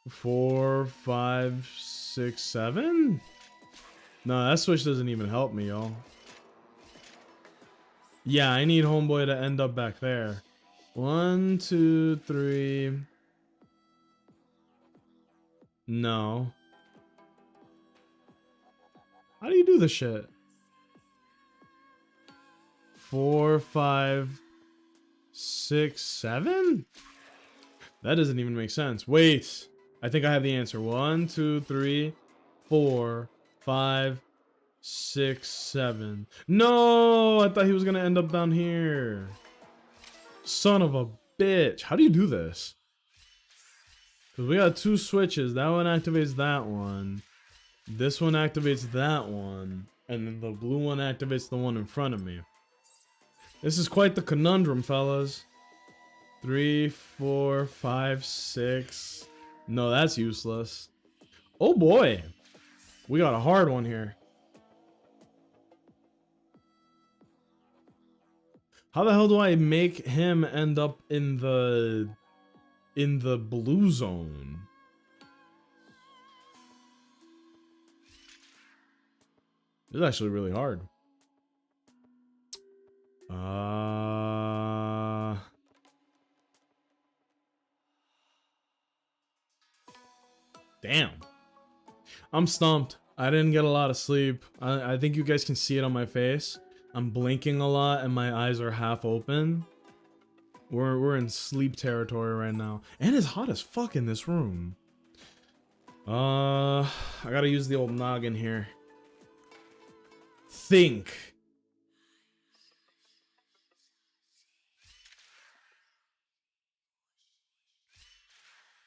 4, 5, 6, 7? No, that switch doesn't even help me, y'all. Yeah, I need homeboy to end up back there. 1, 2, 3. No. How do you do this shit? 4, 5, 6, 7? That doesn't even make sense. Wait. I think I have the answer. 1, 2, 3, 4, 5, 6, 7. No! I thought he was gonna end up down here. Son of a bitch. How do you do this? Because we got 2 switches. That one activates that one. This one activates that one. And then the blue one activates the one in front of me. This is quite the conundrum, fellas. 3, 4, 5, 6. No, that's useless. Oh boy. We got a hard one here. How the hell do I make him end up in the blue zone? This is actually really hard. Damn. I'm stumped. I didn't get a lot of sleep. I think you guys can see it on my face. I'm blinking a lot and my eyes are half open. We're in sleep territory right now. And it's hot as fuck in this room. I gotta use the old noggin here. Think.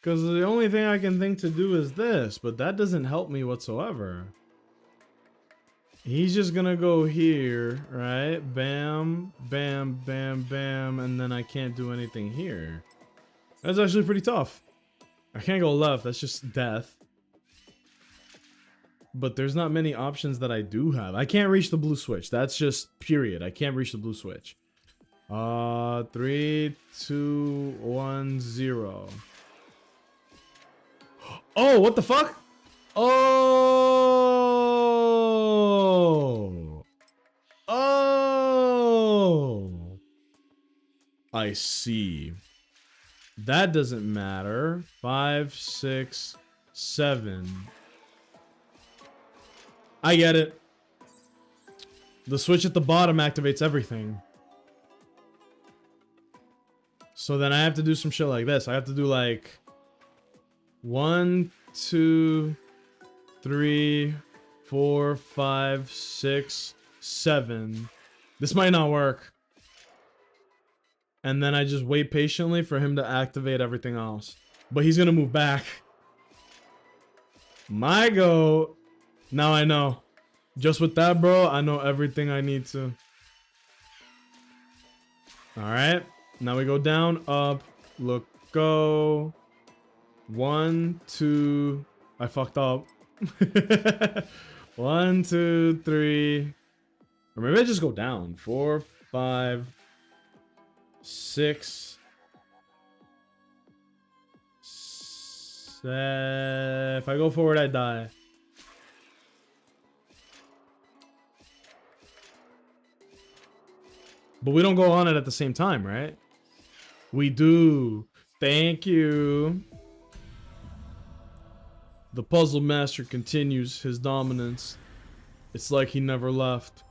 Because the only thing I can think to do is this, but that doesn't help me whatsoever. He's just gonna go here, right? Bam, bam, bam, bam, and then I can't do anything here. That's actually pretty tough. I can't go left, that's just death. But there's not many options that I do have. I can't reach the blue switch. That's just period. I can't reach the blue switch. 3, 2, 1, 0. Oh, what the fuck? Oh. Oh. I see. That doesn't matter. 5, 6, 7. I get it. The switch at the bottom activates everything. So then I have to do some shit like this. I have to do like 1, 2, 3, 4, 5, 6, 7. This might not work. And then I just wait patiently for him to activate everything else. But he's gonna move back. My go. Now I know. Just with that, bro, I know everything I need to. Alright. Now we go down, up, look, go. 1, 2. I fucked up. 1, 2, 3. Or maybe I just go down. 4, 5, 6. If I go forward, I die. But we don't go on it at the same time, right? We do. Thank you. The puzzle master continues his dominance. It's like he never left.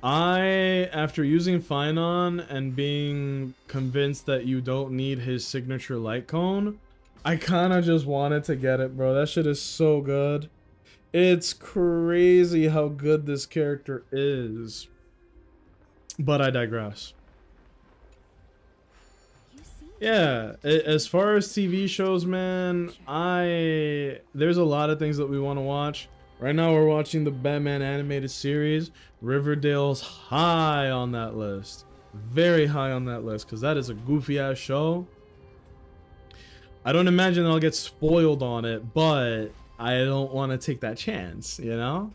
After using Finon and being convinced that you don't need his signature light cone, I kind of just wanted to get it, bro. That shit is so good. It's crazy how good this character is. But I digress. Yeah, as far as TV shows, man, there's a lot of things that we want to watch. Right now we're watching the Batman animated series. Riverdale's high on that list. Very high on that list, because that is a goofy ass show. I don't imagine I'll get spoiled on it, but I don't want to take that chance, you know?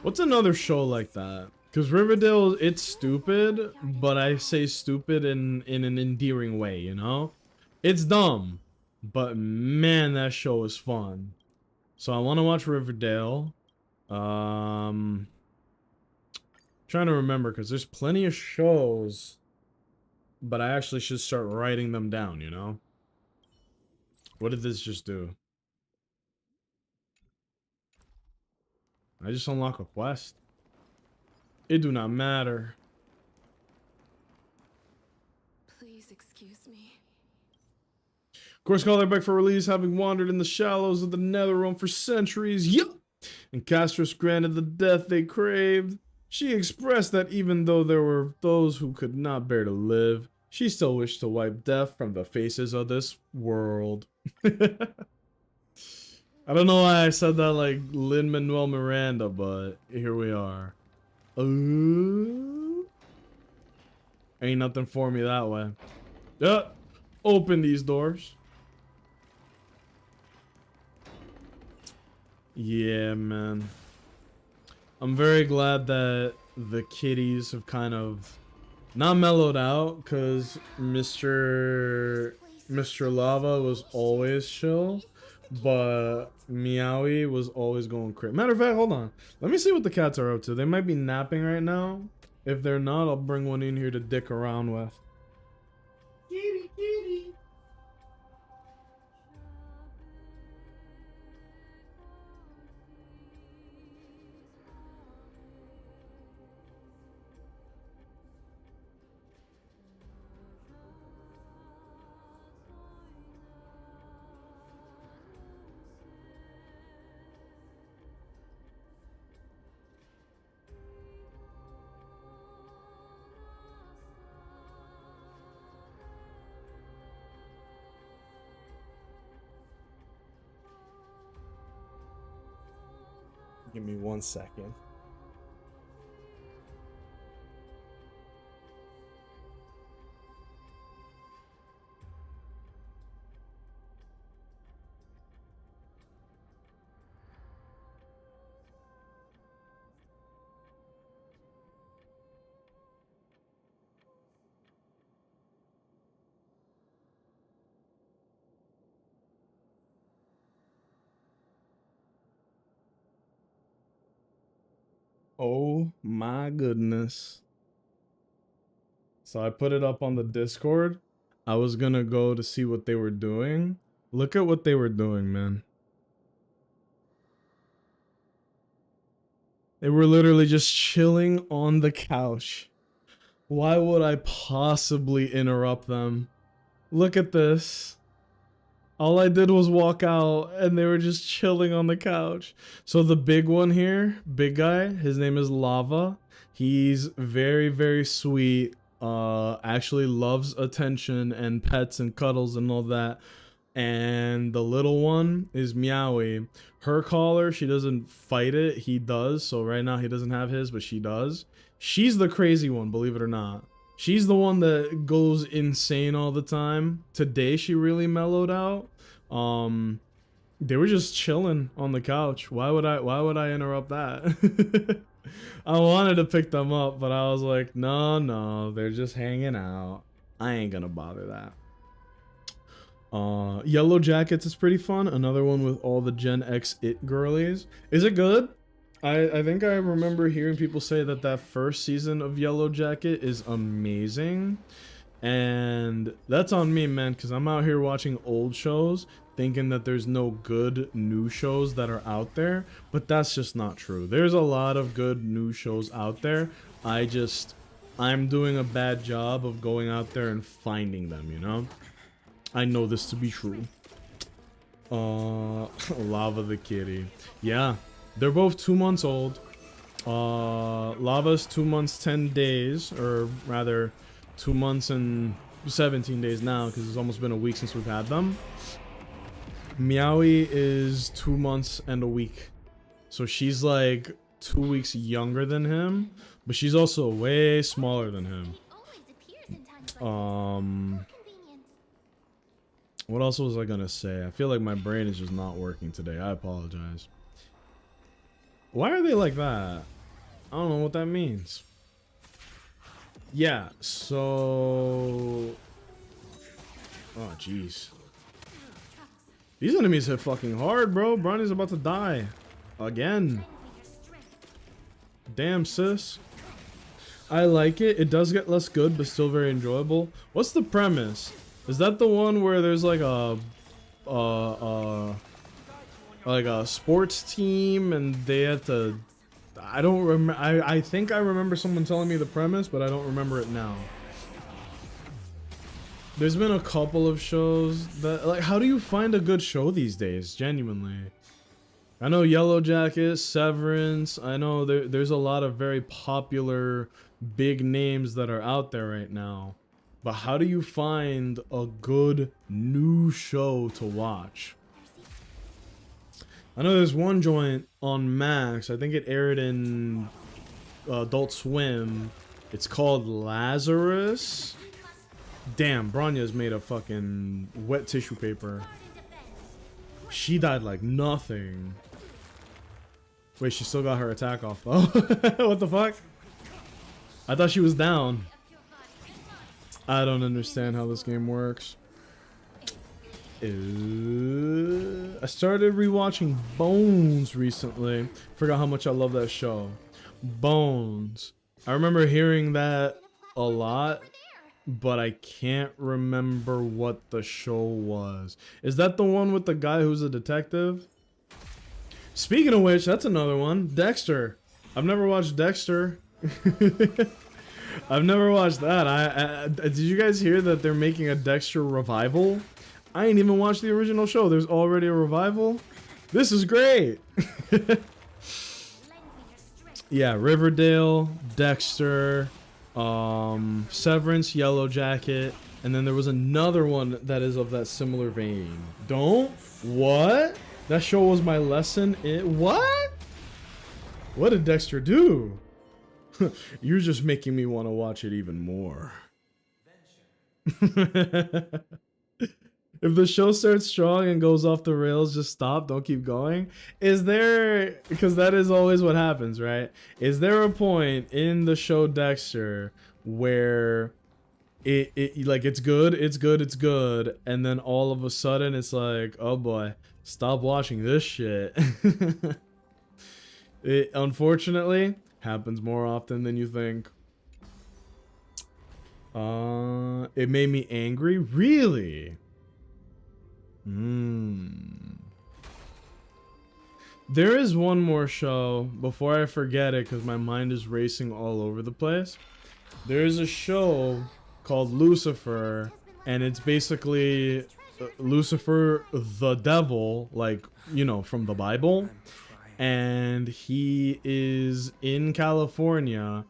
What's another show like that? Because Riverdale, it's stupid, but I say stupid in an endearing way, you know? It's dumb, but man, that show is fun. So I want to watch Riverdale. Trying to remember because there's plenty of shows, but I actually should start writing them down, you know? What did this just do? I just unlock a quest. It do not matter. Please excuse me. Of course, call their back for release, having wandered in the shallows of the Netherrealm for centuries. Yup! And Castros granted the death they craved. She expressed that even though there were those who could not bear to live, she still wished to wipe death from the faces of this world. I don't know why I said that like Lin-Manuel Miranda, but here we are. Ain't nothing for me that way. Open these doors. Yeah, man. I'm very glad that the kitties have kind of not mellowed out, because Mr. Lava was always chill, but Meowie was always going crazy. Matter of fact, hold on. Let me see what the cats are up to. They might be napping right now. If they're not, I'll bring one in here to dick around with. Kitty, kitty. Give me 1 second. Oh my goodness. So I put it up on the Discord. I was gonna go to see what they were doing. Look at what they were doing, man. They were literally just chilling on the couch. Why would I possibly interrupt them? Look at this. All I did was walk out and they were just chilling on the couch. So the big one here, big guy, his name is Lava. He's very, very sweet. Actually loves attention and pets and cuddles and all that. And the little one is Meowie. Her collar, she doesn't fight it. He does. So right now he doesn't have his, but she does. She's the crazy one, believe it or not. She's the one that goes insane all the time. Today she really mellowed out. They were just chilling on the couch. Why would I interrupt that? I wanted to pick them up, but I was like, no, they're just hanging out. I ain't gonna bother that. Yellow Jackets is pretty fun. Another one with all the Gen X it girlies. Is it good? I think I remember hearing people say that that first season of Yellow Jacket is amazing. And that's on me, man, because I'm out here watching old shows thinking that there's no good new shows that are out there. But that's just not true. There's a lot of good new shows out there. I'm doing a bad job of going out there and finding them, you know? I know this to be true. Lava the kitty. Yeah. They're both 2 months old. Lava's 2 months, 10 days, or rather 2 months and 17 days now, because it's almost been a week since we've had them. Meowie is 2 months and a week. So she's like 2 weeks younger than him, but she's also way smaller than him. What else was I gonna say? I feel like my brain is just not working today. I apologize. Why are they like that? I don't know what that means. Yeah, so... Oh, jeez. These enemies hit fucking hard, bro. Bronny's about to die. Again. Damn, sis. I like it. It does get less good, but still very enjoyable. What's the premise? Is that the one where there's like a sports team and they have to... I don't remember. I think I remember someone telling me the premise, but I don't remember it now. There's been a couple of shows that, like, how do you find a good show these days? Genuinely. I know Yellow Jacket, Severance. I know there's a lot of very popular big names that are out there right now. But how do you find a good new show to watch? I know there's one joint on Max. I think it aired in Adult Swim. It's called Lazarus. Damn, Bronya's made of fucking wet tissue paper. She died like nothing. Wait, she still got her attack off though. What the fuck? I thought she was down. I don't understand how this game works. I started rewatching Bones recently. Forgot how much I love that show. Bones. I remember hearing that a lot, but I can't remember what the show was. Is that the one with the guy who's a detective? Speaking of which, that's another one. Dexter. I've never watched Dexter. I've never watched that. Did you guys hear that they're making a Dexter revival? I ain't even watched the original show. There's already a revival? This is great. Yeah, Riverdale, Dexter, Severance, Yellow Jacket, and then there was another one that is of that similar vein. What? That show was my lesson in what? What did Dexter do? You're just making me want to watch it even more. If the show starts strong and goes off the rails, just stop. Don't keep going. Is there, because that is always what happens, right? Is there a point in the show Dexter where it like it's good, and then all of a sudden it's like, oh boy, stop watching this shit. It unfortunately happens more often than you think. It made me angry. Really? There is one more show before I forget it because my mind is racing all over the place. There is a show called Lucifer, and it's basically Lucifer the devil, like, you know, from the Bible. And he is in California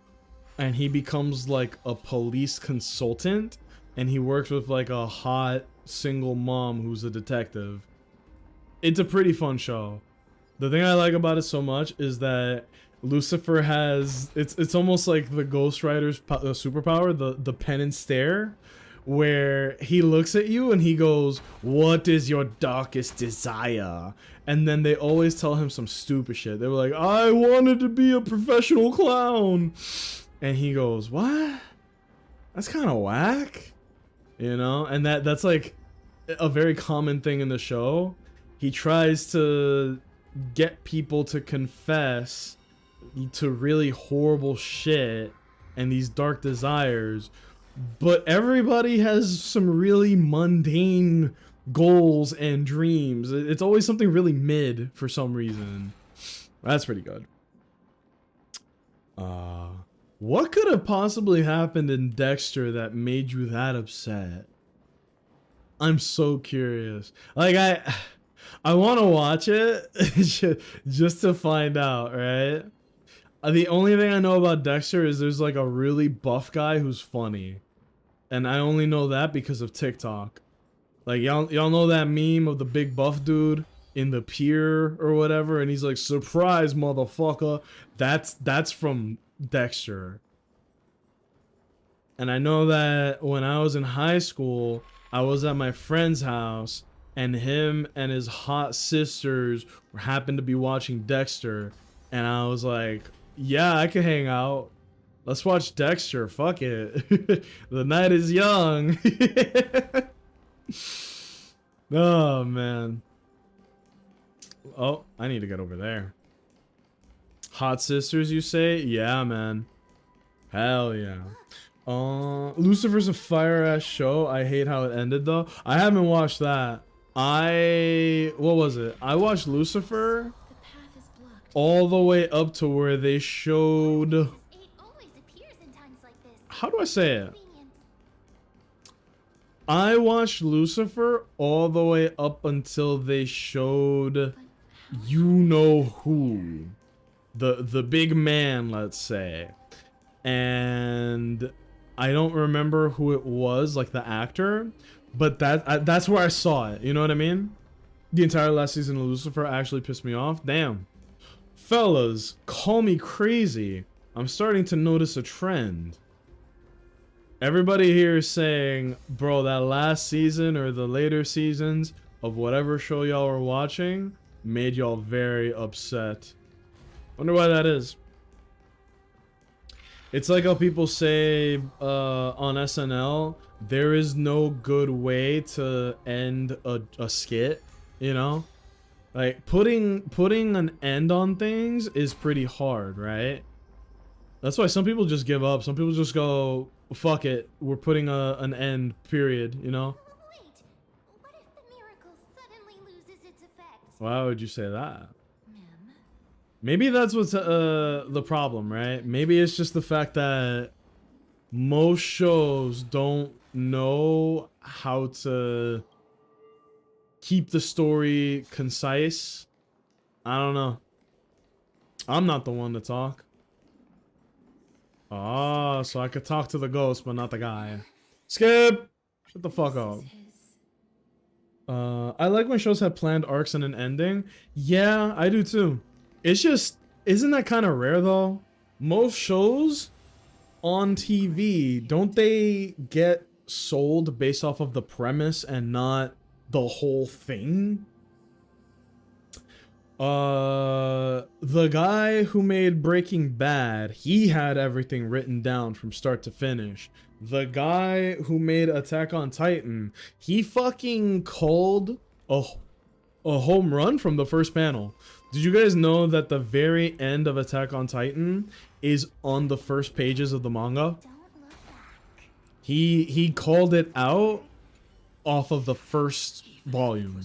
and he becomes like a police consultant, and he works with like a hot single mom who's a detective. It's a pretty fun show. The thing I like about it so much is that Lucifer has, it's almost like the Ghost Rider's superpower, the pen and stare, where he looks at you and he goes, "What is your darkest desire?" And then they always tell him some stupid shit. They were like, "I wanted to be a professional clown." And he goes, "What? That's kind of whack." You know? And that's like a very common thing in the show. He tries to get people to confess to really horrible shit and these dark desires, but everybody has some really mundane goals and dreams. It's always something really mid for some reason. That's pretty good. What could have possibly happened in Dexter that made you that upset? I'm so curious. Like, I want to watch it just to find out, right? The only thing I know about Dexter is there's like a really buff guy who's funny. And I only know that because of TikTok. Like, y'all know that meme of the big buff dude in the pier or whatever, and he's like, "Surprise, motherfucker." That's from Dexter. And I know that when I was in high school, I was at my friend's house, and him and his hot sisters happened to be watching Dexter, and I was like, "Yeah, I can hang out. Let's watch Dexter. Fuck it. The night is young." Oh man. Oh, I need to get over there. Hot Sisters, you say? Yeah, man. Hell yeah. Lucifer's a fire-ass show. I hate how it ended, though. I haven't watched that. What was it? I watched Lucifer The path is blocked. all the way up to where they showed... It always appears in times like this. How do I say it? Convenient. I watched Lucifer all the way up until they showed you know who. The big man, let's say. And I don't remember who it was, like the actor, but that's where I saw it. You know what I mean? The entire last season of Lucifer actually pissed me off. Damn. Fellas, call me crazy. I'm starting to notice a trend. Everybody here is saying, bro, that last season or the later seasons of whatever show y'all were watching made y'all very upset. Wonder why that is. It's like how people say on SNL, there is no good way to end a skit, you know? Like, putting an end on things is pretty hard, right? That's why some people just give up. Some people just go, fuck it, we're putting an end, period, you know? Wait, what if the miracle suddenly loses its effect? Why would you say that? Ma'am, Maybe that's what's the problem, right? Maybe it's just the fact that most shows don't know how to keep the story concise. I don't know. I'm not the one to talk. Oh, so I could talk to the ghost, but not the guy. Skip! Shut the fuck up. his. I like when shows have planned arcs and an ending. Yeah, I do too. It's just, isn't that kind of rare though? Most shows on TV, don't they get sold based off of the premise and not the whole thing? The guy who made Breaking Bad, he had everything written down from start to finish. The guy who made Attack on Titan, he fucking called a home run from the first panel. Did you guys know that the very end of Attack on Titan is on the first pages of the manga? Don't look back. He called it out off of the first volume.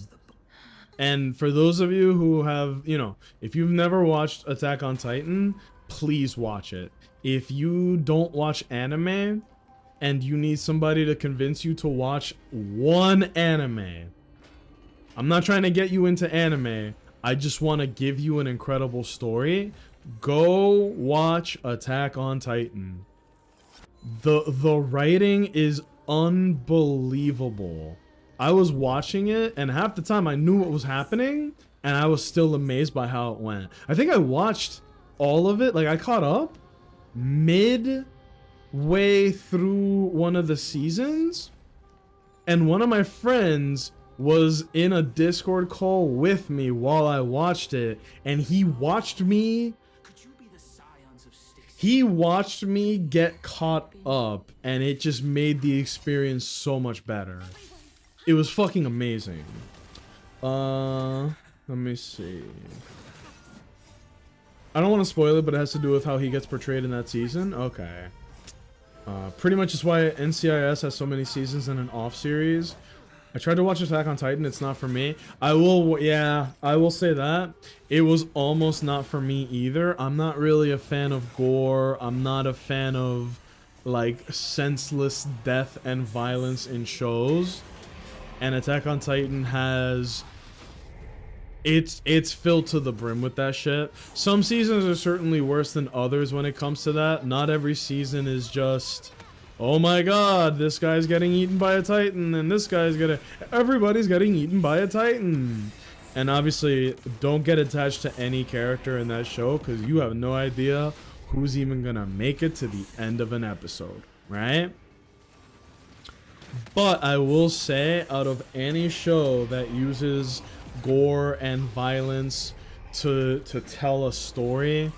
And for those of you who have, you know, if you've never watched Attack on Titan, please watch it. If you don't watch anime and you need somebody to convince you to watch one anime, I'm not trying to get you into anime. I just want to give you an incredible story. Go watch Attack on Titan. The writing is unbelievable. I was watching it, and half the time I knew what was happening, and I was still amazed by how it went. I think I watched all of it, like I caught up midway through one of the seasons, and one of my friends was in a Discord call with me while I watched it, and he watched me get caught up, and it just made the experience so much better. It was fucking amazing. Let me see. I don't want to spoil it, but it has to do with how he gets portrayed in that season. Okay. Pretty much is why NCIS has so many seasons and an off series. I tried to watch Attack on Titan. It's not for me. I will say that. It was almost not for me either. I'm not really a fan of gore. I'm not a fan of, like, senseless death and violence in shows. And Attack on Titan has... It's filled to the brim with that shit. Some seasons are certainly worse than others when it comes to that. Not every season is just... Oh my god, this guy's getting eaten by a Titan, and this guy's everybody's getting eaten by a Titan. And obviously, don't get attached to any character in that show, because you have no idea who's even gonna make it to the end of an episode, right? But I will say, out of any show that uses gore and violence to tell a story,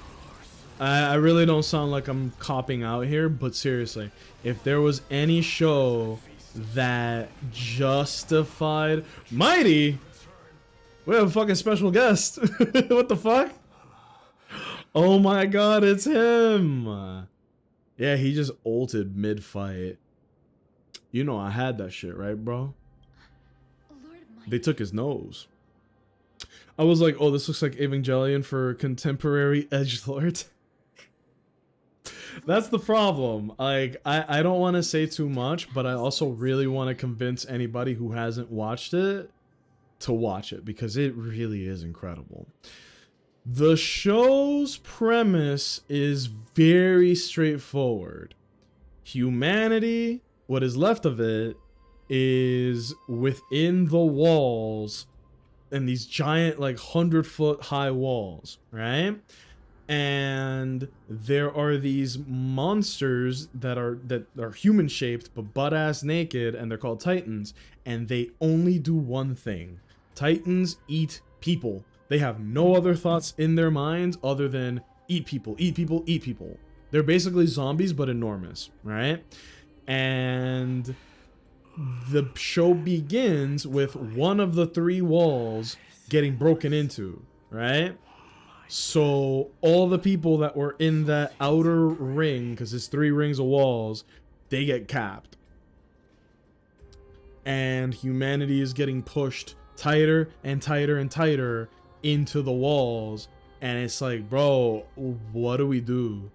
I really don't sound like I'm copping out here, but seriously, if there was any show that justified... Mighty! We have a fucking special guest. What the fuck? Oh my god, it's him. Yeah, he just ulted mid-fight. You know I had that shit, right, bro? Lord They took his nose. I was like, oh, this looks like Evangelion for contemporary edgelord. That's the problem. Like, I don't want to say too much, but I also really want to convince anybody who hasn't watched it to watch it, because it really is incredible. The show's premise is very straightforward. Humanity, what is left of it, is within the walls, and these giant, like, 100-foot high walls, right? And there are these monsters that are human shaped but butt ass naked, and they're called Titans, and they only do one thing. Titans eat people. They have no other thoughts in their minds other than eat people, eat people, eat people. They're basically zombies but enormous, right? And the show begins with one of the 3 walls getting broken into, right? So all the people that were in that outer ring, because it's 3 rings of walls, they get capped. And humanity is getting pushed tighter and tighter and tighter into the walls, and it's like, bro, what do we do?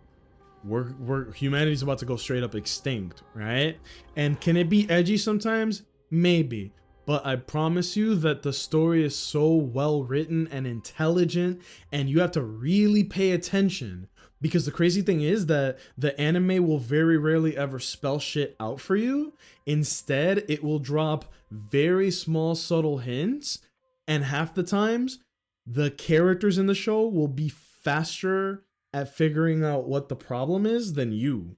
Humanity's about to go straight up extinct, right? And can it be edgy sometimes? Maybe. But I promise you that the story is so well written and intelligent, and you have to really pay attention, because the crazy thing is that the anime will very rarely ever spell shit out for you. Instead, it will drop very small subtle hints, and half the times the characters in the show will be faster at figuring out what the problem is than you.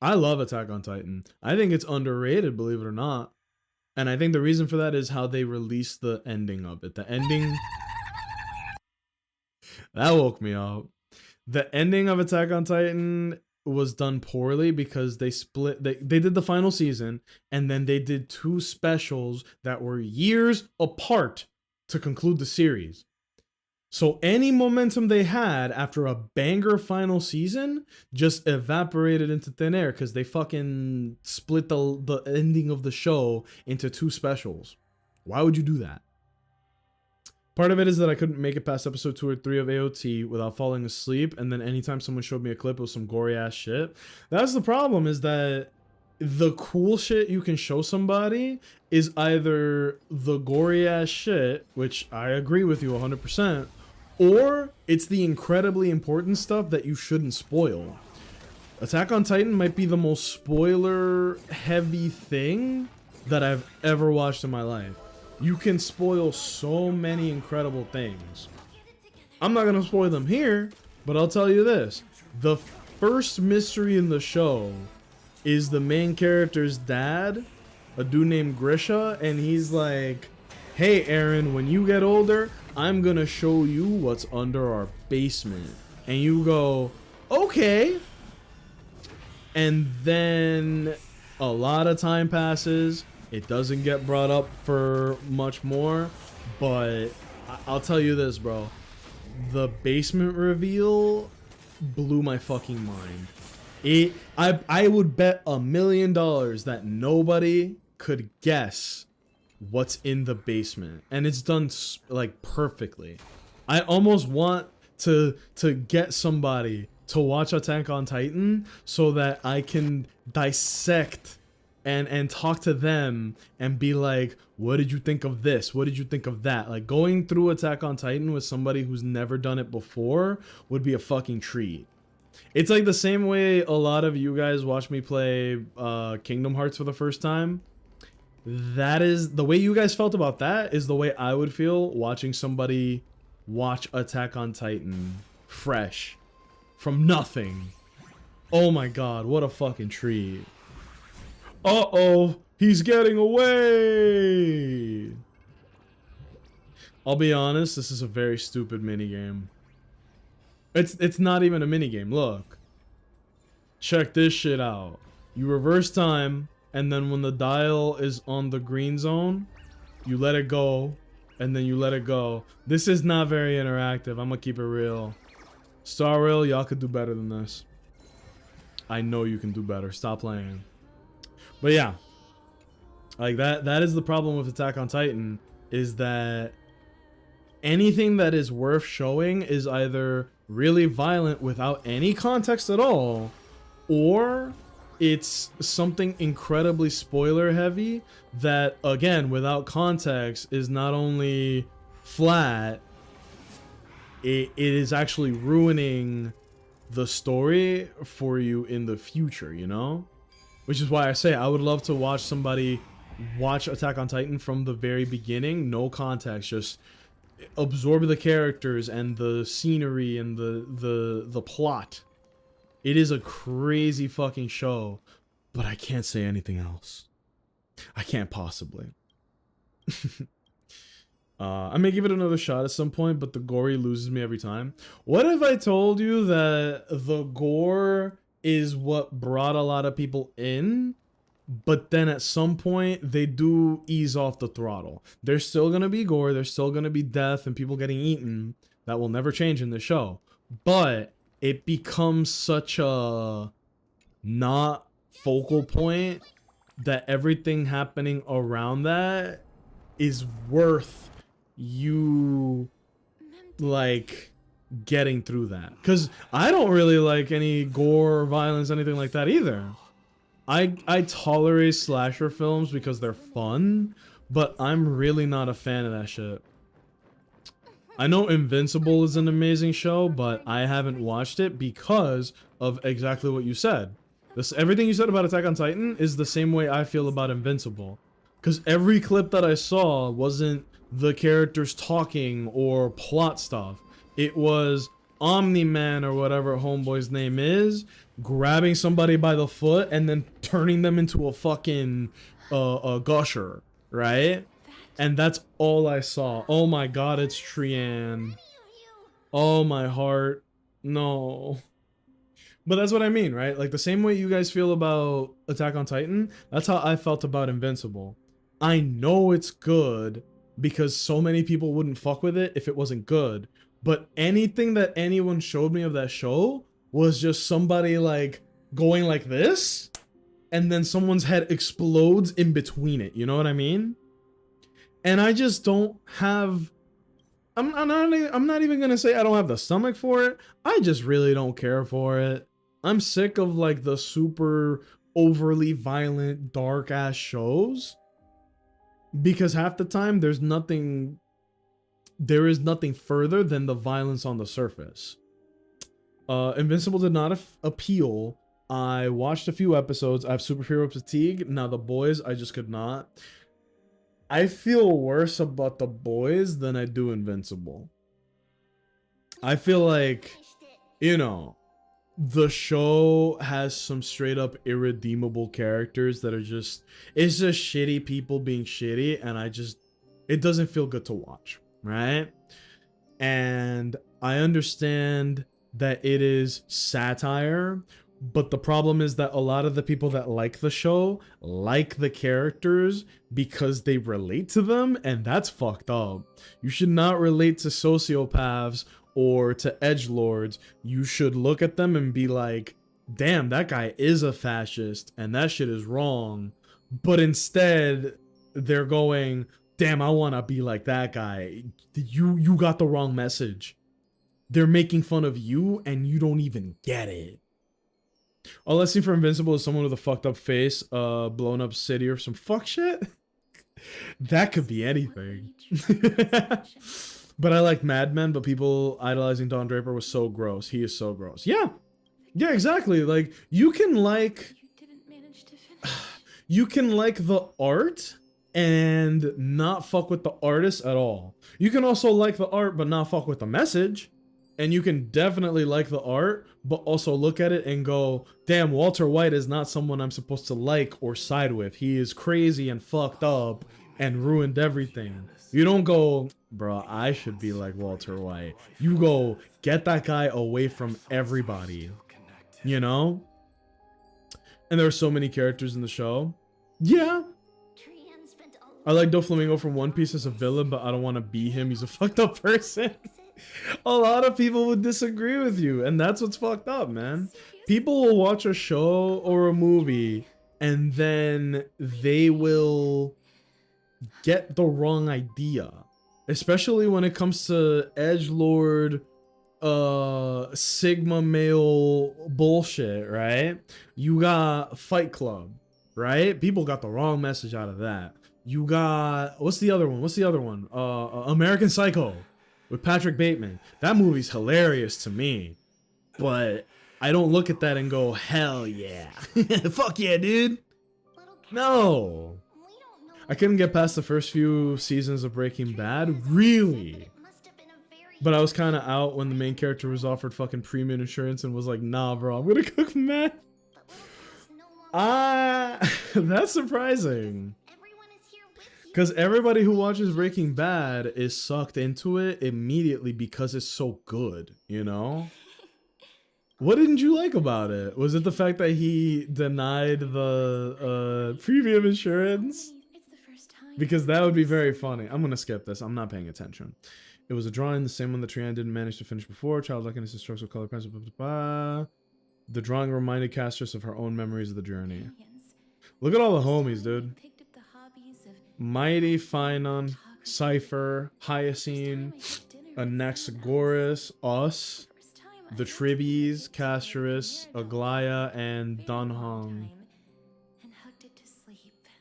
I love Attack on Titan. I think it's underrated, believe it or not. And I think the reason for that is how they released the ending of it. The ending... That woke me up. The ending of Attack on Titan was done poorly because they did the final season, and then they did 2 specials that were years apart to conclude the series. So any momentum they had after a banger final season just evaporated into thin air because they fucking split the ending of the show into 2 specials. Why would you do that? Part of it is that I couldn't make it past episode 2 or 3 of AOT without falling asleep, and then anytime someone showed me a clip, it was some gory ass shit. That's the problem, is that the cool shit you can show somebody is either the gory ass shit, which I agree with you 100%, or it's the incredibly important stuff that you shouldn't spoil. Attack on Titan might be the most spoiler heavy thing that I've ever watched in my life. You can spoil so many incredible things. I'm not gonna spoil them here, but I'll tell you this. The first mystery in the show is the main character's dad, a dude named Grisha, and he's like, hey Aaron, when you get older, I'm gonna show you what's under our basement. And you go, okay. And then a lot of time passes. It doesn't get brought up for much more, but I'll tell you this, bro. The basement reveal blew my fucking mind. I would bet $1 million that nobody could guess what's in the basement, and it's done like perfectly. I almost want to get somebody to watch Attack on Titan so that I can dissect and talk to them and be like, what did you think of this? What did you think of that? Like, going through Attack on Titan with somebody who's never done it before would be a fucking treat. It's like the same way a lot of you guys watch me play Kingdom Hearts for the first time. That is the way you guys felt about that, is the way I would feel watching somebody watch Attack on Titan fresh from nothing. Oh my god, what a fucking treat. Uh-oh, he's getting away. I'll be honest, this is a very stupid minigame. It's not even a minigame. Look. Check this shit out. You reverse time, and then when the dial is on the green zone, you let it go, and then you let it go. This is not very interactive. I'm gonna keep it real. Star Rail, y'all could do better than this. I know you can do better. Stop playing. But yeah, like that is the problem with Attack on Titan, is that anything that is worth showing is either really violent without any context at all, or it's something incredibly spoiler heavy that, again, without context, is not only flat, it is actually ruining the story for you in the future, you know? Which is why I say I would love to watch somebody watch Attack on Titan from the very beginning, no context, just absorb the characters and the scenery and the plot. It is a crazy fucking show, but I can't say anything else. I can't possibly. I may give it another shot at some point, but the gory loses me every time. What if I told you that the gore is what brought a lot of people in, but then at some point they do ease off the throttle? There's still gonna be gore, there's still gonna be death and people getting eaten. That will never change in the show. But it becomes such a not focal point that everything happening around that is worth you like getting through that. Because I don't really like any gore or violence, anything like that either. I tolerate slasher films because they're fun, but I'm really not a fan of that shit. I know Invincible is an amazing show, but I haven't watched it because of exactly what you said. Everything you said about Attack on Titan is the same way I feel about Invincible. Because every clip that I saw wasn't the characters talking or plot stuff. It was Omni-Man or whatever Homeboy's name is, grabbing somebody by the foot and then turning them into a fucking a gusher, right? And that's all I saw. Oh my god, it's Trian. Oh my heart. No. But that's what I mean, right? Like the same way you guys feel about Attack on Titan, that's how I felt about Invincible. I know it's good because so many people wouldn't fuck with it if it wasn't good. But anything that anyone showed me of that show was just somebody like going like this, and then someone's head explodes in between it. You know what I mean? And I just don't have... I'm not even gonna say I don't have the stomach for it. I just really don't care for it. I'm sick of like the super overly violent, dark ass shows. Because half the time there is nothing further than the violence on the surface. Invincible did not appeal. I watched a few episodes. I have superhero fatigue. Now the boys, I just could not. I feel worse about the boys than I do Invincible. I feel like, you know, the show has some straight up irredeemable characters that are just, it's just shitty people being shitty, and it doesn't feel good to watch, right? And I understand that it is satire, but the problem is that a lot of the people that like the show like the characters because they relate to them, and that's fucked up. You should not relate to sociopaths or to edgelords. You should look at them and be like, damn, that guy is a fascist and that shit is wrong. But instead, they're going, damn, I want to be like that guy. You got the wrong message. They're making fun of you and you don't even get it. All I see for Invincible is someone with a fucked up face, blown up city or some fuck shit. That could be anything. But I like Mad Men, but people idolizing Don Draper was so gross. He is so gross. Yeah. Yeah, exactly. Like, you can like... You didn't manage to finish. You can like the art and not fuck with the artist at all. You can also like the art but not fuck with the message. And you can definitely like the art, but also look at it and go, damn, Walter White is not someone I'm supposed to like or side with. He is crazy and fucked up and ruined everything. You don't go, bro, I should be like Walter White. You go, get that guy away from everybody. You know? And there are so many characters in the show. Yeah. Trian spent a I like Doflamingo from One Piece as a villain, but I don't want to be him. He's a fucked up person. A lot of people would disagree with you, and that's what's fucked up, man. People will watch a show or a movie, and then they will get the wrong idea, especially when it comes to edgelord, Sigma male bullshit, right? You got Fight Club, right? People got the wrong message out of that. You got, what's the other one? American Psycho with Patrick Bateman. That movie's hilarious to me, but I don't look at that and go, hell yeah. Fuck yeah, dude. No. I couldn't get past the first few seasons of Breaking Bad, really. But I was kind of out when the main character was offered fucking premium insurance and was like, nah, bro, I'm gonna cook meth. That's surprising. Because everybody who watches Breaking Bad is sucked into it immediately because it's so good, you know? What didn't you like about it? Was it the fact that he denied the premium insurance? Because that would be very funny. I'm going to skip this. I'm not paying attention. It was a drawing, the same one that Trian didn't manage to finish before. Childlike innocent strokes with color pencil. Blah, blah, blah. The drawing reminded Castress of her own memories of the journey. Look at all the homies, dude. Mighty, Finon, Cypher, Hyacine, Anaxagoras, us, the Tribbies, Castress, Aglaya, and Dunhong.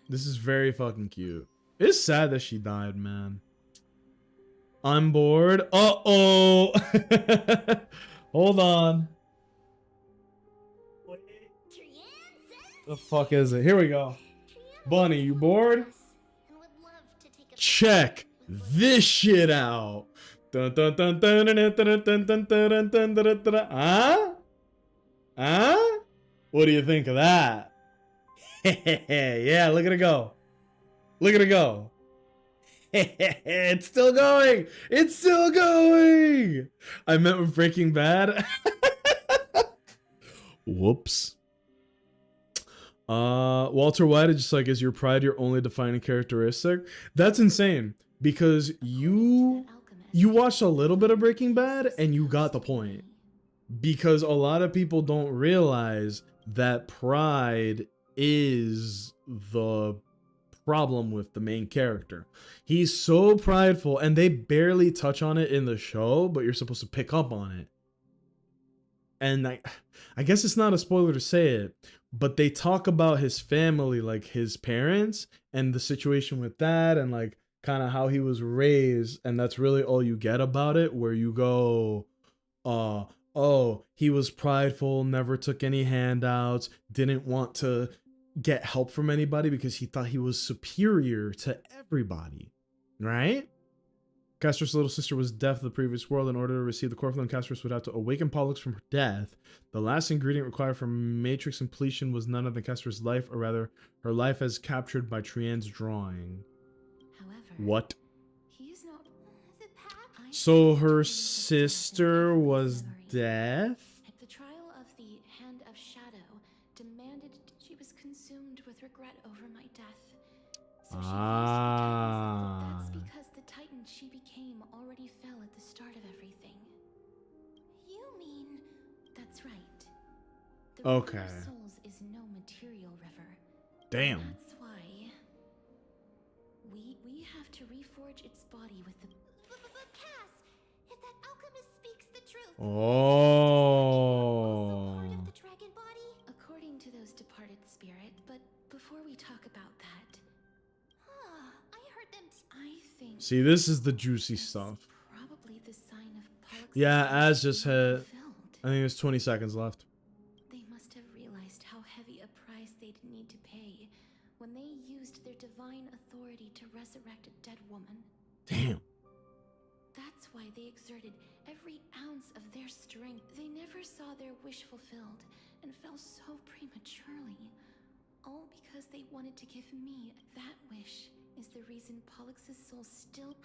This is very fucking cute. It's sad that she died, man. I'm bored. Uh-oh. Hold on. The fuck is it? Here we go. Bunny, you bored? Check this shit out. Dun, dun, dun, dun, dun, dun, dun, dun, dun, dun, dun, dun, dun, dun. Huh? Huh? What do you think of that? Yeah, look at it go. Look at it go. It's still going. It's still going. I meant with Breaking Bad. Whoops. Walter White is just like, is your pride your only defining characteristic? That's insane, because you watched a little bit of Breaking Bad and you got the point. Because a lot of people don't realize that pride is the problem with the main character. He's so prideful, and they barely touch on it in the show, but you're supposed to pick up on it. And I guess it's not a spoiler to say it, but they talk about his family, like his parents and the situation with that, and like kind of how he was raised, and that's really all you get about it, where you go, oh, he was prideful, never took any handouts, didn't want to get help from anybody because he thought he was superior to everybody, right? Castrus' little sister was deaf in the previous world. In order to receive the Corflin, Castrus would have to awaken Pollux from her death. The last ingredient required for matrix completion was none other than Castrus' life, or rather, her life as captured by Trian's drawing. However, what? he is not the path. So her sister was deaf? The trial of the Hand of Shadow demanded she was consumed with regret over my death. So she Ah. that's because the Titan she became already fell at the start of everything. You mean... That's right. The Okay. River of Souls is no material river. Damn. That's why we have to reforge its body with the... But Cass, if that alchemist speaks the truth, Oh. part of the dragon body? According to those departed spirit, but before we talk about that, I heard them. I think See, this is the juicy stuff. probably the sign of Pollux. Yeah, Az just hit. Fulfilled. I think there's 20 seconds left. They must have realized how heavy a price they'd need to pay when they used their divine authority to resurrect a dead woman. Damn. That's why they exerted every ounce of their strength. They never saw their wish fulfilled and fell so prematurely. All because they wanted to give me that wish is the reason Pollux's soul still...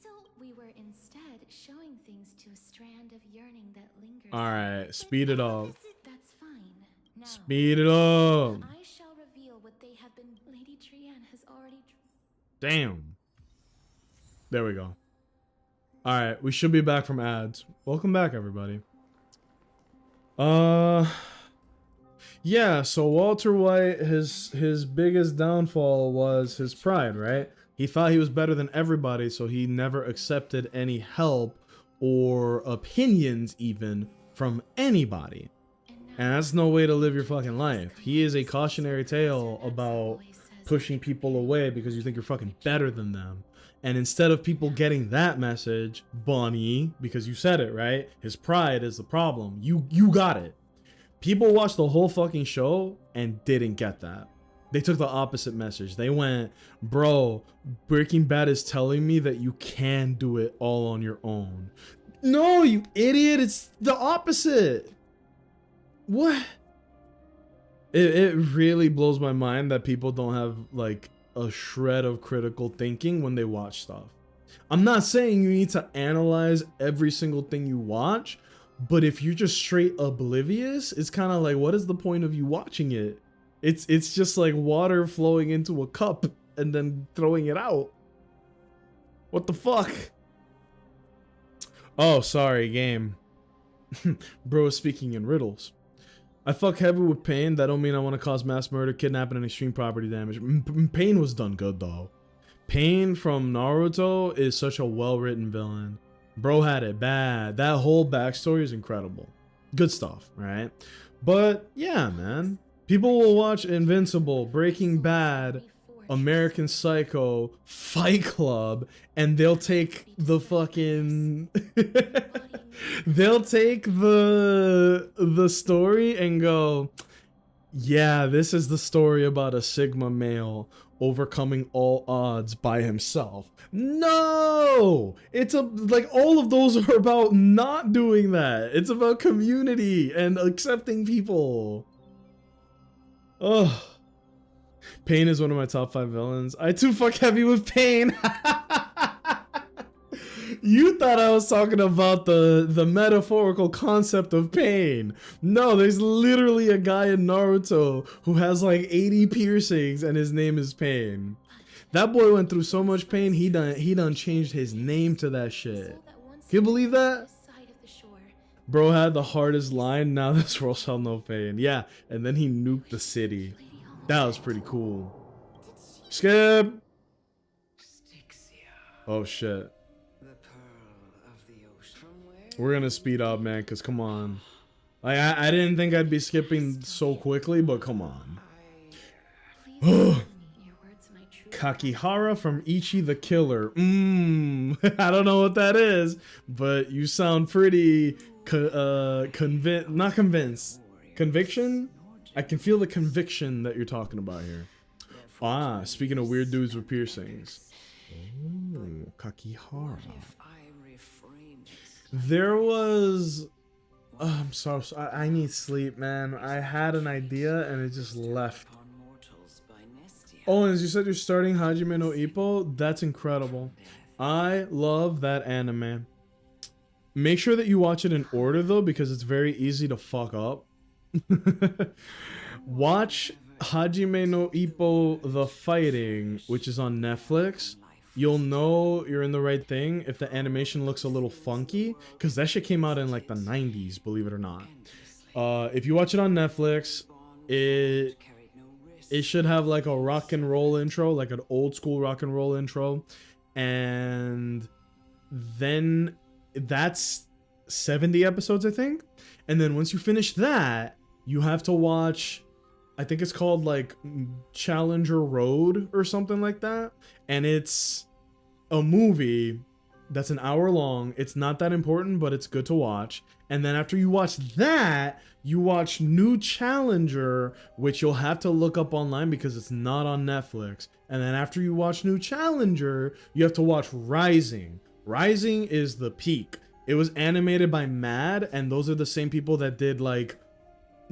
So We were instead showing things to a strand of yearning that lingers. Alright, speed it up. That's fine. Now, Speed it up. I shall reveal what they have been... Lady Trian has already Damn. There we go. Alright, we should be back from ads. Welcome back, everybody. Yeah, so Walter White, his biggest downfall was his pride, right? He thought he was better than everybody, so he never accepted any help or opinions even from anybody. And that's no way to live your fucking life. He is a cautionary tale about pushing people away because you think you're fucking better than them. And instead of people getting that message, Bonnie, because you said it, right? His pride is the problem. You got it. People watched the whole fucking show and didn't get that. They took the opposite message. They went, bro, Breaking Bad is telling me that you can do it all on your own. No, you idiot. It's the opposite. What? It really blows my mind that people don't have like a shred of critical thinking when they watch stuff. I'm not saying you need to analyze every single thing you watch, but if you're just straight oblivious, it's kind of like, what is the point of you watching it? It's just like water flowing into a cup and then throwing it out. What the fuck? Oh, sorry, game. Bro is speaking in riddles. I fuck heavy with Pain. That don't mean I want to cause mass murder, kidnapping, and extreme property damage. Pain was done good, though. Pain from Naruto is such a well-written villain. Bro had it bad. That whole backstory is incredible. Good stuff, right? But, yeah, man. People will watch Invincible, Breaking Bad, American Psycho, Fight Club, and they'll take the fucking... they'll take the story and go, yeah, this is the story about a Sigma male overcoming all odds by himself. No! It's like all of those are about not doing that. It's about community and accepting people. Ugh. Pain is one of my top 5 villains. I too fuck heavy with Pain. You thought I was talking about the metaphorical concept of pain. No, there's literally a guy in Naruto who has like 80 piercings and his name is Pain. That boy went through so much pain, he done changed his name to that shit. Can you believe that? Bro had the hardest line, now this world shall know pain. Yeah, and then he nuked the city. That was pretty cool. Skip! Oh shit. We're gonna speed up, man, because come on. Like, I didn't think I'd be skipping so quickly, but come on. Kakihara from Ichi the Killer. I don't know what that is, but you sound pretty not convinced. Conviction? I can feel the conviction that you're talking about here. Ah, speaking of weird dudes with piercings. Oh, Kakihara. There was... Oh, I'm sorry. I need sleep, man. I had an idea and it just left. Oh, and as you said, you're starting Hajime no Ippo. That's incredible. I love that anime. Make sure that you watch it in order, though, because it's very easy to fuck up. Watch Hajime no Ippo The Fighting, which is on Netflix. You'll know you're in the right thing if the animation looks a little funky, because that shit came out in like the 90s, believe it or not. If you watch it on Netflix, it should have like a rock and roll intro, like an old school rock and roll intro, and then that's 70 episodes, I think. And then once you finish that, you have to watch, I think it's called like Challenger Road or something like that. And it's a movie that's an hour long. It's not that important, but it's good to watch. And then after you watch that, you watch New Challenger, which you'll have to look up online because it's not on Netflix. And then after you watch New Challenger, you have to watch Rising. Rising is the peak. It was animated by Mad, and those are the same people that did like,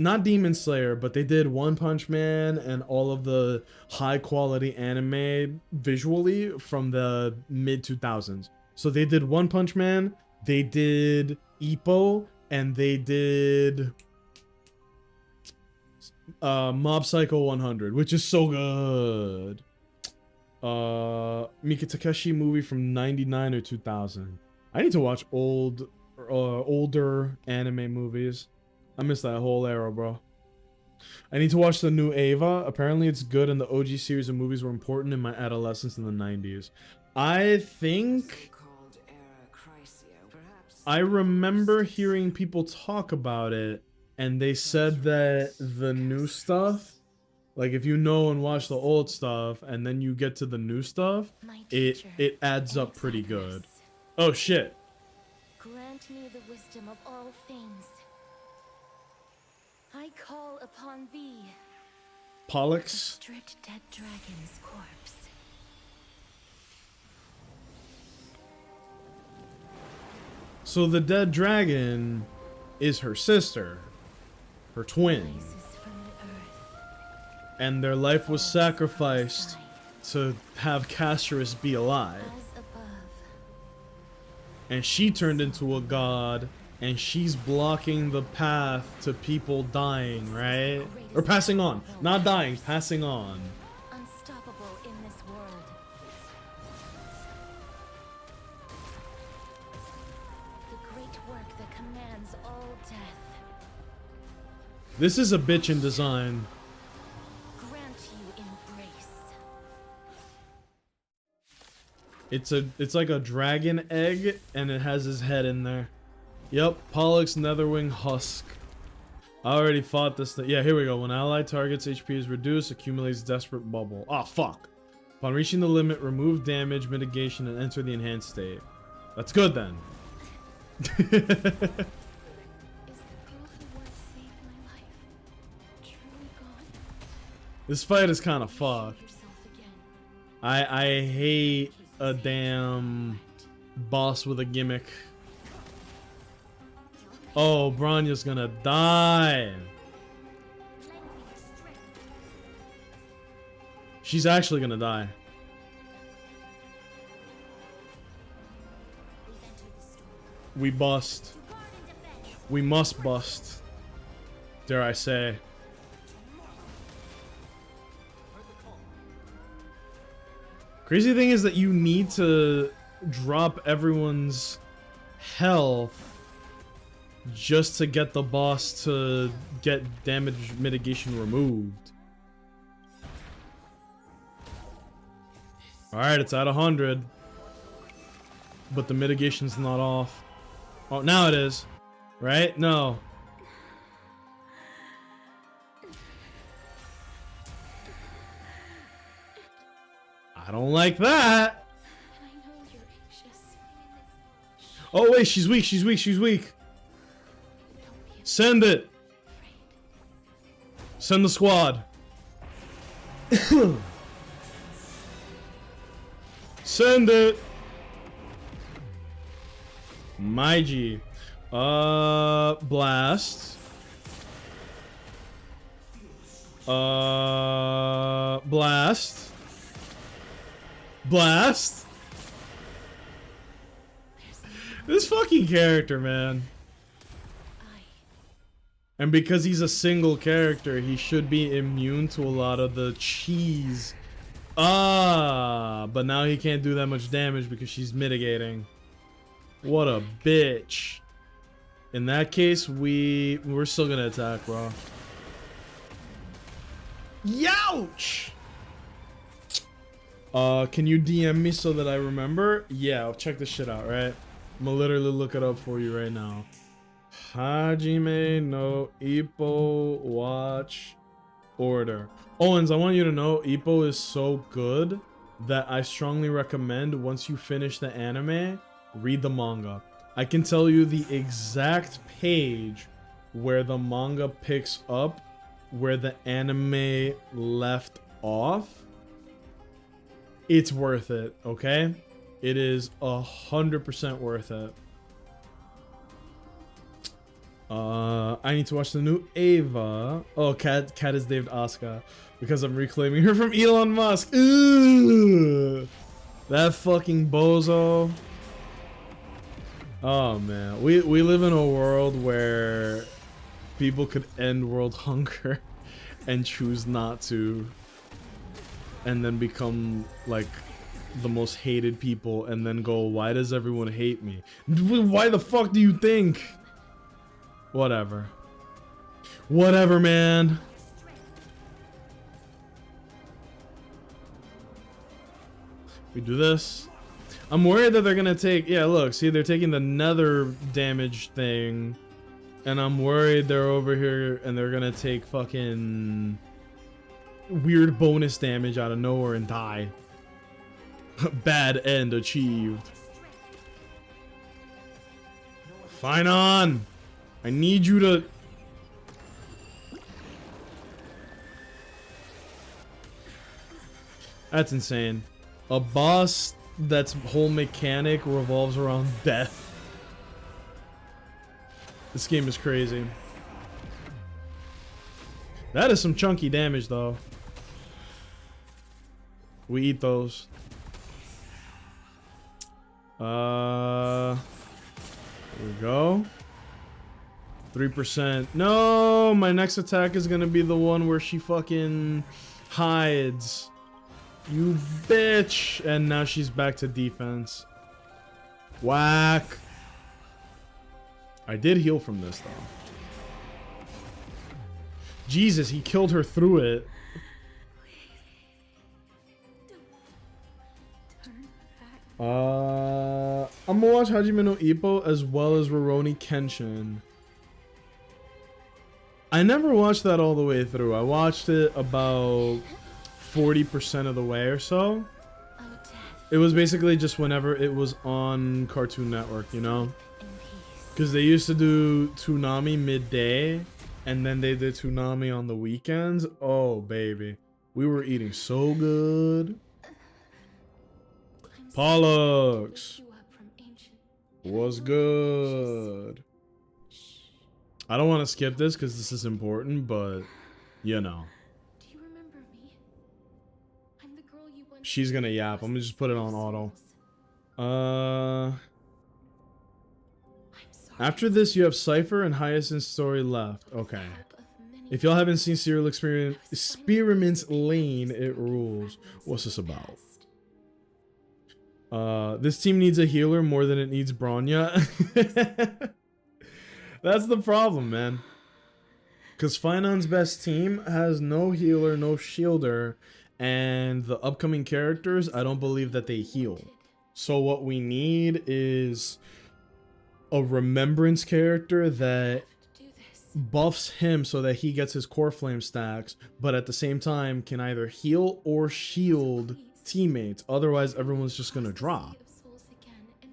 not Demon Slayer, but they did One Punch Man and all of the high quality anime visually from the mid 2000s. So they did One Punch Man, they did Ippo, and they did Mob Psycho 100, which is so good. Mika Takeshi movie from 99 or 2000. I need to watch older anime movies. I missed that whole era, bro. I need to watch the new Ava. Apparently it's good, and the OG series of movies were important in my adolescence in the 90s. I think I remember hearing people talk about it, and they said that the new stuff, like if you know and watch the old stuff and then you get to the new stuff, it adds up pretty good. Oh shit. Grant me the wisdom of all things. I call upon thee. Pollux. Stripped dead dragon's corpse. So the dead dragon is her sister, her twin, Rises from the earth and their life was sacrificed to have Casterus be alive. as above. And she turned into a god, and she's blocking the path to people dying, right? Or passing on. Not dying, passing on. Unstoppable in this world. The great work that commands all death. This is a bitch in design. Grant you embrace. It's like a dragon egg, and it has his head in there. Yep, Pollux Netherwing Husk. I already fought this thing. Yeah, here we go. When allied target's HP is reduced, accumulates Desperate Bubble. Ah, fuck. Upon reaching the limit, remove damage, mitigation, and enter the enhanced state. That's good then. Is the girl who once saved my life truly gone? This fight is kind of fucked. Yourself again. I hate a damn boss with a gimmick. Oh, Bronya's gonna die. She's actually gonna die. We bust. We must bust. Dare I say. Crazy thing is that you need to drop everyone's health just to get the boss to get damage mitigation removed. Alright, it's at 100. But the mitigation's not off. Oh, now it is. Right? No. I don't like that. And I know you're anxious. Oh wait, she's weak, she's weak, she's weak. Don't be Send it. afraid. Send the squad. Send it. My G. Blast. Blast. Blast. This fucking character, man. And because he's a single character, he should be immune to a lot of the cheese. But now he can't do that much damage because she's mitigating. What a bitch. In that case, we're still gonna attack, bro. Youch! Can you DM me so that I remember? Yeah, I'll check this shit out, right? I'm gonna literally look it up for you right now. Hajime no Ippo watch order. Owens, I want you to know Ippo is so good that I strongly recommend once you finish the anime, read the manga. I can tell you the exact page where the manga picks up where the anime left off. It's worth it, okay? It is 100% worth it. I need to watch the new Ava. Oh, Cat is named Asuka because I'm reclaiming her from Elon Musk. Ooh, that fucking bozo. Oh man, we live in a world where people could end world hunger and choose not to. and then become like the most hated people and then go, why does everyone hate me? Why the fuck do you think? Whatever. Whatever, man. We do this. I'm worried that they're gonna take, yeah, look, see, they're taking the nether damage thing, and I'm worried they're over here and they're gonna take fucking weird bonus damage out of nowhere and die. Bad end achieved. Fine on. I need you to. That's insane. A boss that's whole mechanic revolves around death. This game is crazy. That is some chunky damage though. We eat those. Here we go. 3%. No, my next attack is gonna be the one where she fucking hides. You bitch. And now she's back to defense. Whack. I did heal from this though. Jesus, he killed her through it. I'm gonna watch Hajime no Ippo as well as Rurouni Kenshin. I never watched that all the way through. I watched it about 40% of the way or so. It was basically just whenever it was on Cartoon Network, you know? Because they used to do Toonami midday, and then they did Toonami on the weekends. Oh, baby. We were eating so good. Pollux. Was good. I don't want to skip this because this is important, but you know. Do you remember me? I'm the girl you once She's gonna yap. I'm gonna just put it on auto. After this, you have Cypher and Hyacinth's story left. Okay. If y'all haven't seen Serial Experiments Lane, it rules. What's this about? This team needs a healer more than it needs Bronya. That's the problem, man. Because Finon's best team has no healer, no shielder, and the upcoming characters, I don't believe that they heal. So what we need is a remembrance character that buffs him so that he gets his core flame stacks, but at the same time can either heal or shield teammates. Otherwise, everyone's just gonna drop.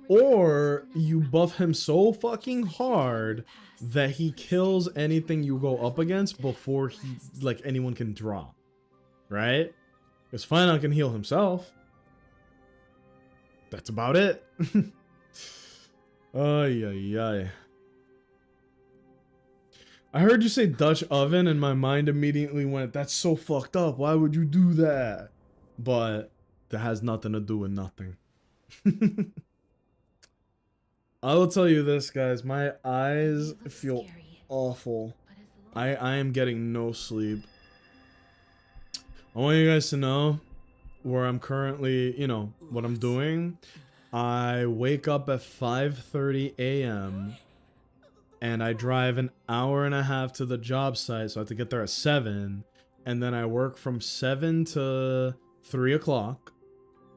Or you buff him so fucking hard that he kills anything you go up against before he, like, anyone can drop. Right? Because Finon can heal himself. That's about it. Ay, ay, ay. I heard you say Dutch oven and my mind immediately went, that's so fucked up. Why would you do that? But that has nothing to do with nothing. I will tell you this, guys. My eyes feel awful. I am getting no sleep. I want you guys to know where I'm currently, you know, what I'm doing. I wake up at 5:30 a.m. and I drive an hour and a half to the job site, so I have to get there at 7. And then I work from 7 to 3 o'clock.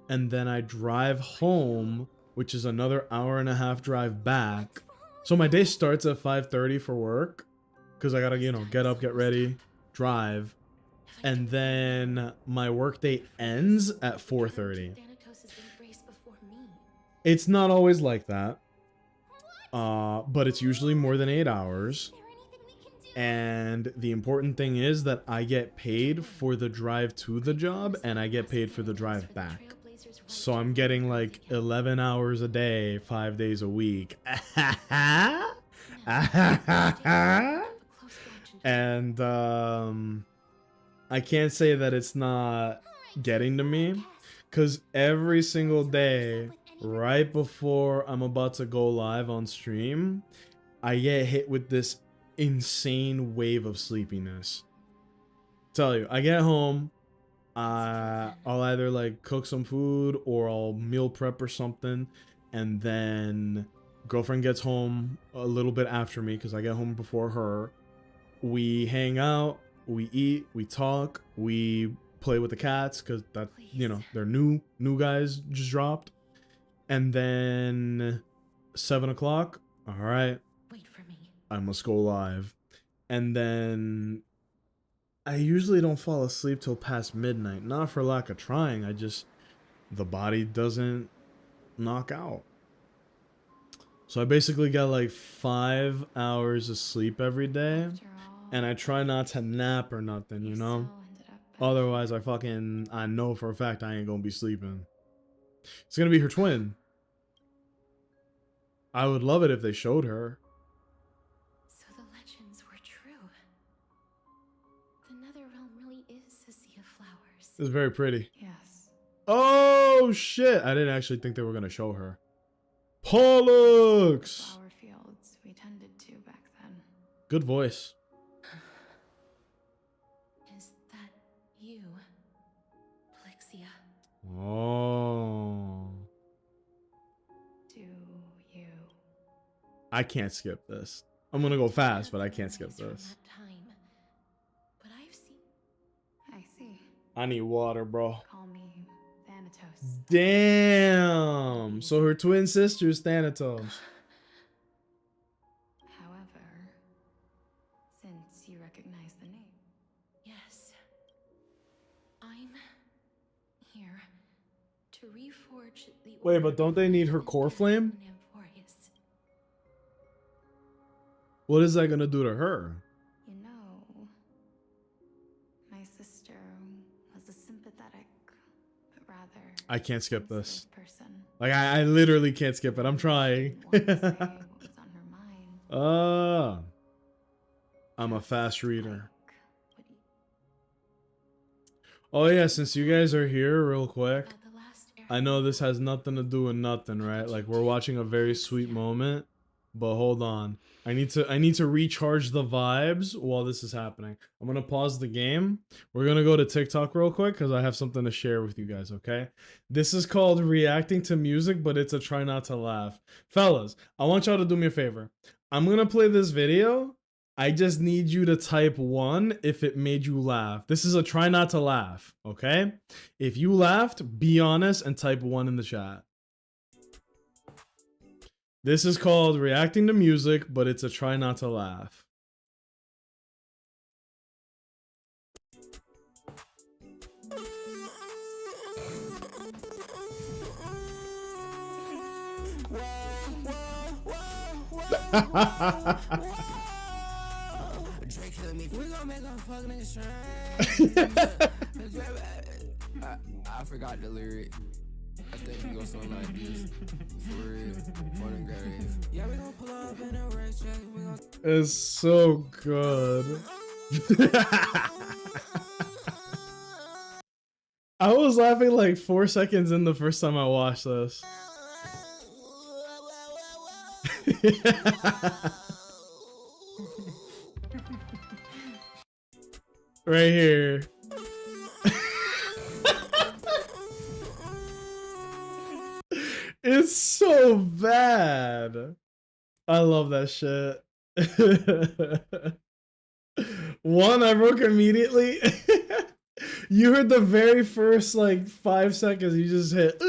And then I drive home, which is another hour and a half drive back. So my day starts at 5:30 for work, because I gotta, you know, get up, get ready, drive. And then my work day ends at 4:30. It's not always like that. But it's usually more than 8 hours. And the important thing is that I get paid for the drive to the job and I get paid for the drive back. So I'm getting like 11 hours a day, 5 days a week. And I can't say that it's not getting to me, because every single day, right before I'm about to go live on stream, I get hit with this insane wave of sleepiness. Tell you, I get home, I'll either like cook some food or I'll meal prep or something, and then girlfriend gets home a little bit after me because I get home before her. We hang out, we eat, we talk, we play with the cats because that, you know, they're new guys just dropped. And then 7 o'clock, all right, Wait for me. I must go live. And then I usually don't fall asleep till past midnight. Not for lack of trying, I just, the body doesn't knock out. So I basically get like 5 hours of sleep every day. After all, And I try not to nap or nothing, you know? so ended up back Otherwise, I know for a fact I ain't gonna be sleeping. It's gonna be her twin. I would love it if they showed her. So the legends were true. The Netherrealm really is a sea of flowers. It's very pretty. Yes. Oh, shit. I didn't actually think they were gonna show her. Pollux! Flower fields we tended to back then. Good voice. Is that you, Plixia? Oh. Do you? I can't skip this. I'm gonna go fast, but I can't skip Memories from this. that time. But I've seen. I see. I need water, bro. Call me Thanatos. Damn. So her twin sister's Thanatos. However, since you recognize the name. Yes. I'm here to reforge the Wait, but don't they need her core flame? Amphorius. What is that gonna do to her? You know, my sister was a sympathetic, but rather I can't skip this. sensitive person. Like I literally can't skip it. I'm trying. Wanted to say what was on her mind. I'm a fast reader. Like what he- Oh yeah, since you guys are here real quick, about the last I know this has nothing to do with nothing, right? Like we're watching a very sweet moment, but hold on. I need to recharge the vibes while this is happening. I'm gonna pause the game. We're gonna go to TikTok real quick because I have something to share with you guys, okay? This is called reacting to music, but it's a try not to laugh. Fellas, I want y'all to do me a favor. I'm gonna play this video. I just need you to type 1 if it made you laugh. This is a try not to laugh, okay? If you laughed, be honest and type 1 in the chat. This is called reacting to music, but it's a try not to laugh. I forgot the lyric. I think it goes something like this. For real. Fun and grave. Yeah, we gon' pull up in a race track. We gon' It's so good. I was laughing like 4 seconds in the first time I watched this. Right here. It's so bad. I love that shit. 1, I broke immediately. You heard the very first like 5 seconds, you just hit.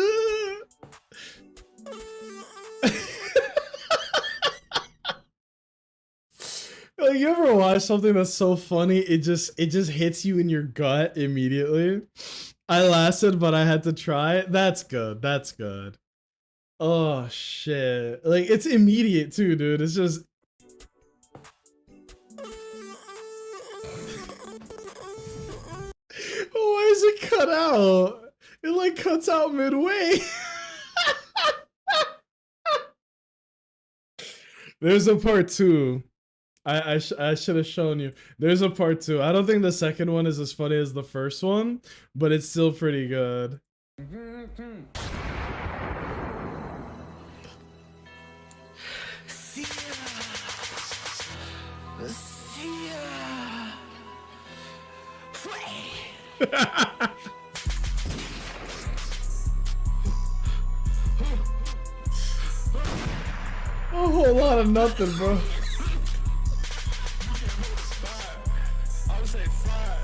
Like, you ever watch something that's so funny, it just hits you in your gut immediately? I lasted, but I had to try it. That's good. That's good. Oh shit. Like, it's immediate too, dude. It's just why is it cut out? It like cuts out midway. There's a part 2. I should have shown you. There's a part 2. I don't think the second one is as funny as the first one, but it's still pretty good. out of nothing, bro. I would say fire.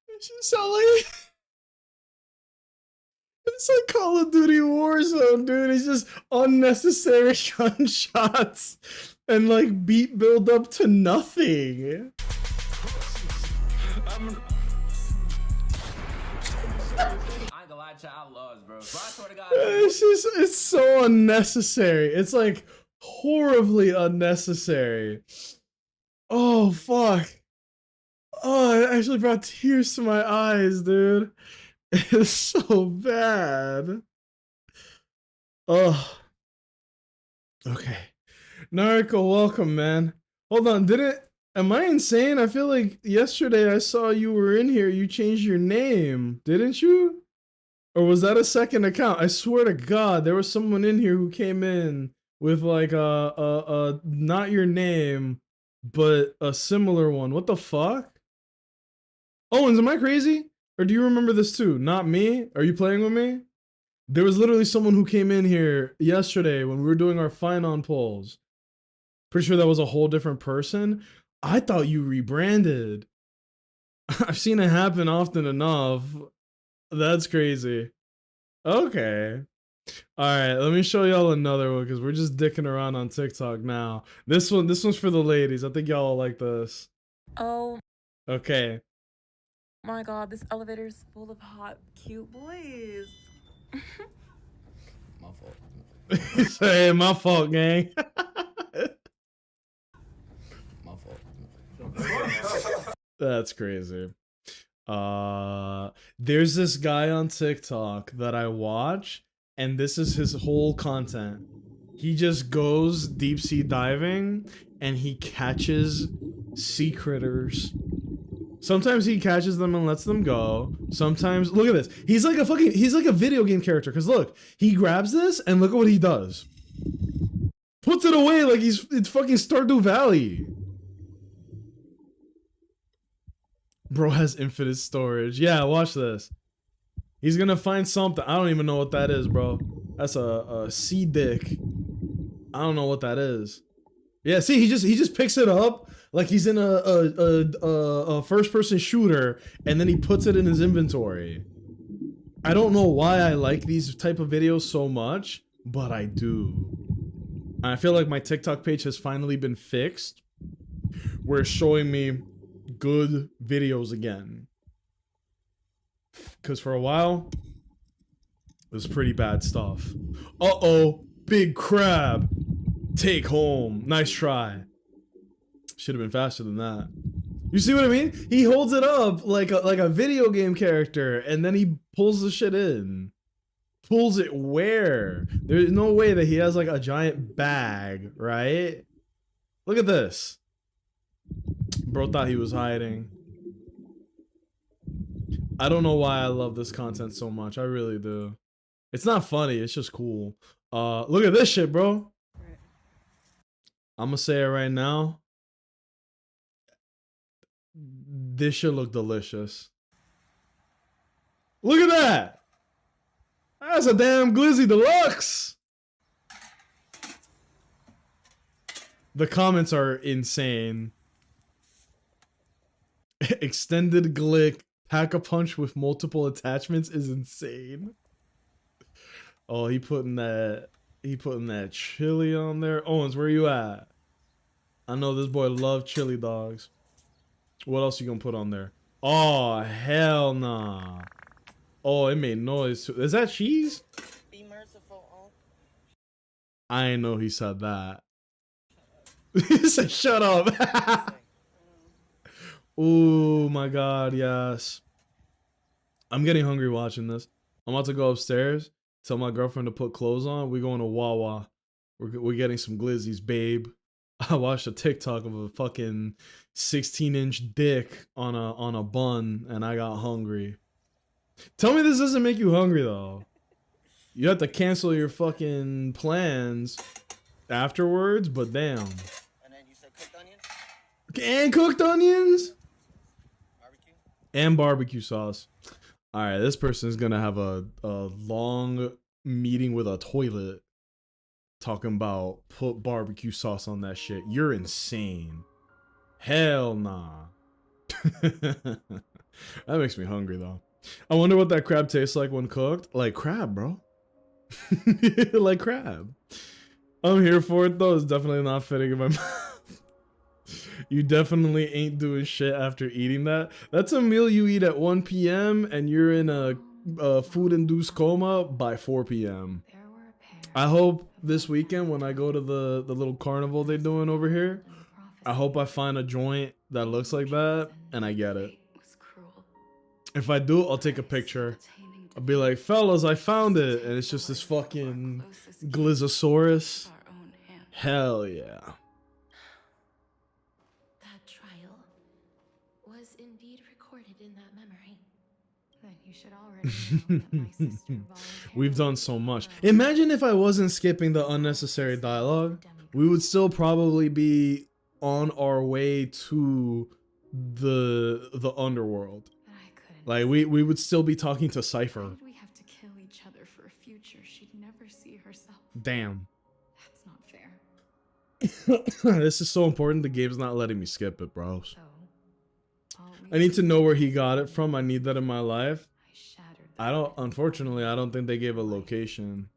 It should sound like it's like Call of Duty Warzone, dude. It's just unnecessary gunshots and like beat build up to nothing. I ain't gonna lie to outlaws, bro. Bro, I swear to God. It's so unnecessary. It's like horribly unnecessary. Oh fuck. Oh, it actually brought tears to my eyes, dude. It's so bad. Oh. Okay. Nariko, welcome, man. Hold on, am I insane? I feel like yesterday I saw you were in here. You changed your name, didn't you? Or was that a second account? I swear to God, there was someone in here who came in with like a not your name, but a similar one. What the fuck? Owens, am I crazy? Or do you remember this too? Not me? Are you playing with me? There was literally someone who came in here yesterday when we were doing our Finon polls. Pretty sure that was a whole different person. I thought you rebranded. I've seen it happen often enough. That's crazy. Okay. Alright, let me show y'all another one because we're just dicking around on TikTok now. This one's for the ladies. I think y'all will like this. Oh Okay. my god, this elevator is full of hot, cute boys. My fault. Hey, my fault, gang. My fault. That's crazy. There's this guy on TikTok that I watch, and this is his whole content. He just goes deep sea diving and he catches sea critters. Sometimes he catches them and lets them go. Sometimes, look at this. He's like a video game character. Cause look, he grabs this and look at what he does. Puts it away like it's fucking Stardew Valley. Bro has infinite storage. Yeah, watch this. He's gonna find something. I don't even know what that is, bro. That's a sea dick. I don't know what that is. Yeah, see, he just picks it up like he's in a first-person shooter, and then he puts it in his inventory. I don't know why I like these type of videos so much, but I do. I feel like my TikTok page has finally been fixed, where it's showing me good videos again. Because for a while, it was pretty bad stuff. Uh-oh, big crab. Take home. Nice try. Should have been faster than that. You see what I mean? He holds it up like a video game character, and then he pulls the shit in. Pulls it where? There's no way that he has like a giant bag, right? Look at this. Bro thought he was hiding. I don't know why I love this content so much. I really do. It's not funny. It's just cool. Look at this shit, bro. I'm gonna say it right now. This should look delicious. Look at that. That's a damn Glizzy Deluxe. The comments are insane. Extended glick. Pack-a-punch with multiple attachments is insane. Oh, he putting that chili on there. Owens, where you at? I know this boy loves chili dogs. What else you gonna put on there? Oh, hell nah. Oh, it made noise too. Is that cheese? Be merciful, I didn't know he said that. He said, shut up. Oh my god, yes. I'm getting hungry watching this. I'm about to go upstairs, tell my girlfriend to put clothes on. We're going to Wawa. We're getting some glizzies, babe. I watched a TikTok of a fucking 16-inch dick on a bun, and I got hungry. Tell me this doesn't make you hungry, though. You have to cancel your fucking plans afterwards, but damn. And then you said cooked onions? And cooked onions? Barbecue? And barbecue sauce. All right, this person is gonna have a long meeting with a toilet talking about put barbecue sauce on that shit. You're insane. Hell nah. That makes me hungry though. I wonder what that crab tastes like when cooked. Like crab, bro. Like crab. I'm here for it though. It's definitely not fitting in my mouth. You definitely ain't doing shit after eating that. That's a meal you eat at 1 p.m. and you're in a food-induced coma by 4 p.m. I hope this weekend when I go to the little carnival they're doing over here, I hope I find a joint that looks like that and I get it. If I do, I'll take a picture. I'll be like, fellas, I found it. And it's just this fucking Glizzosaurus. Hell yeah. That trial was indeed recorded in that memory. Then you should already know that my sister We've done so much. Imagine if I wasn't skipping the unnecessary dialogue. We would still probably be on our way to the underworld. Like we would still be talking to Cypher. We have to kill each other for a future she'd never see herself. Damn. That's not fair. This is so important. The game's not letting me skip it, bro. I need to know where he got it from. I need that in my life. Unfortunately, I don't think they gave a location.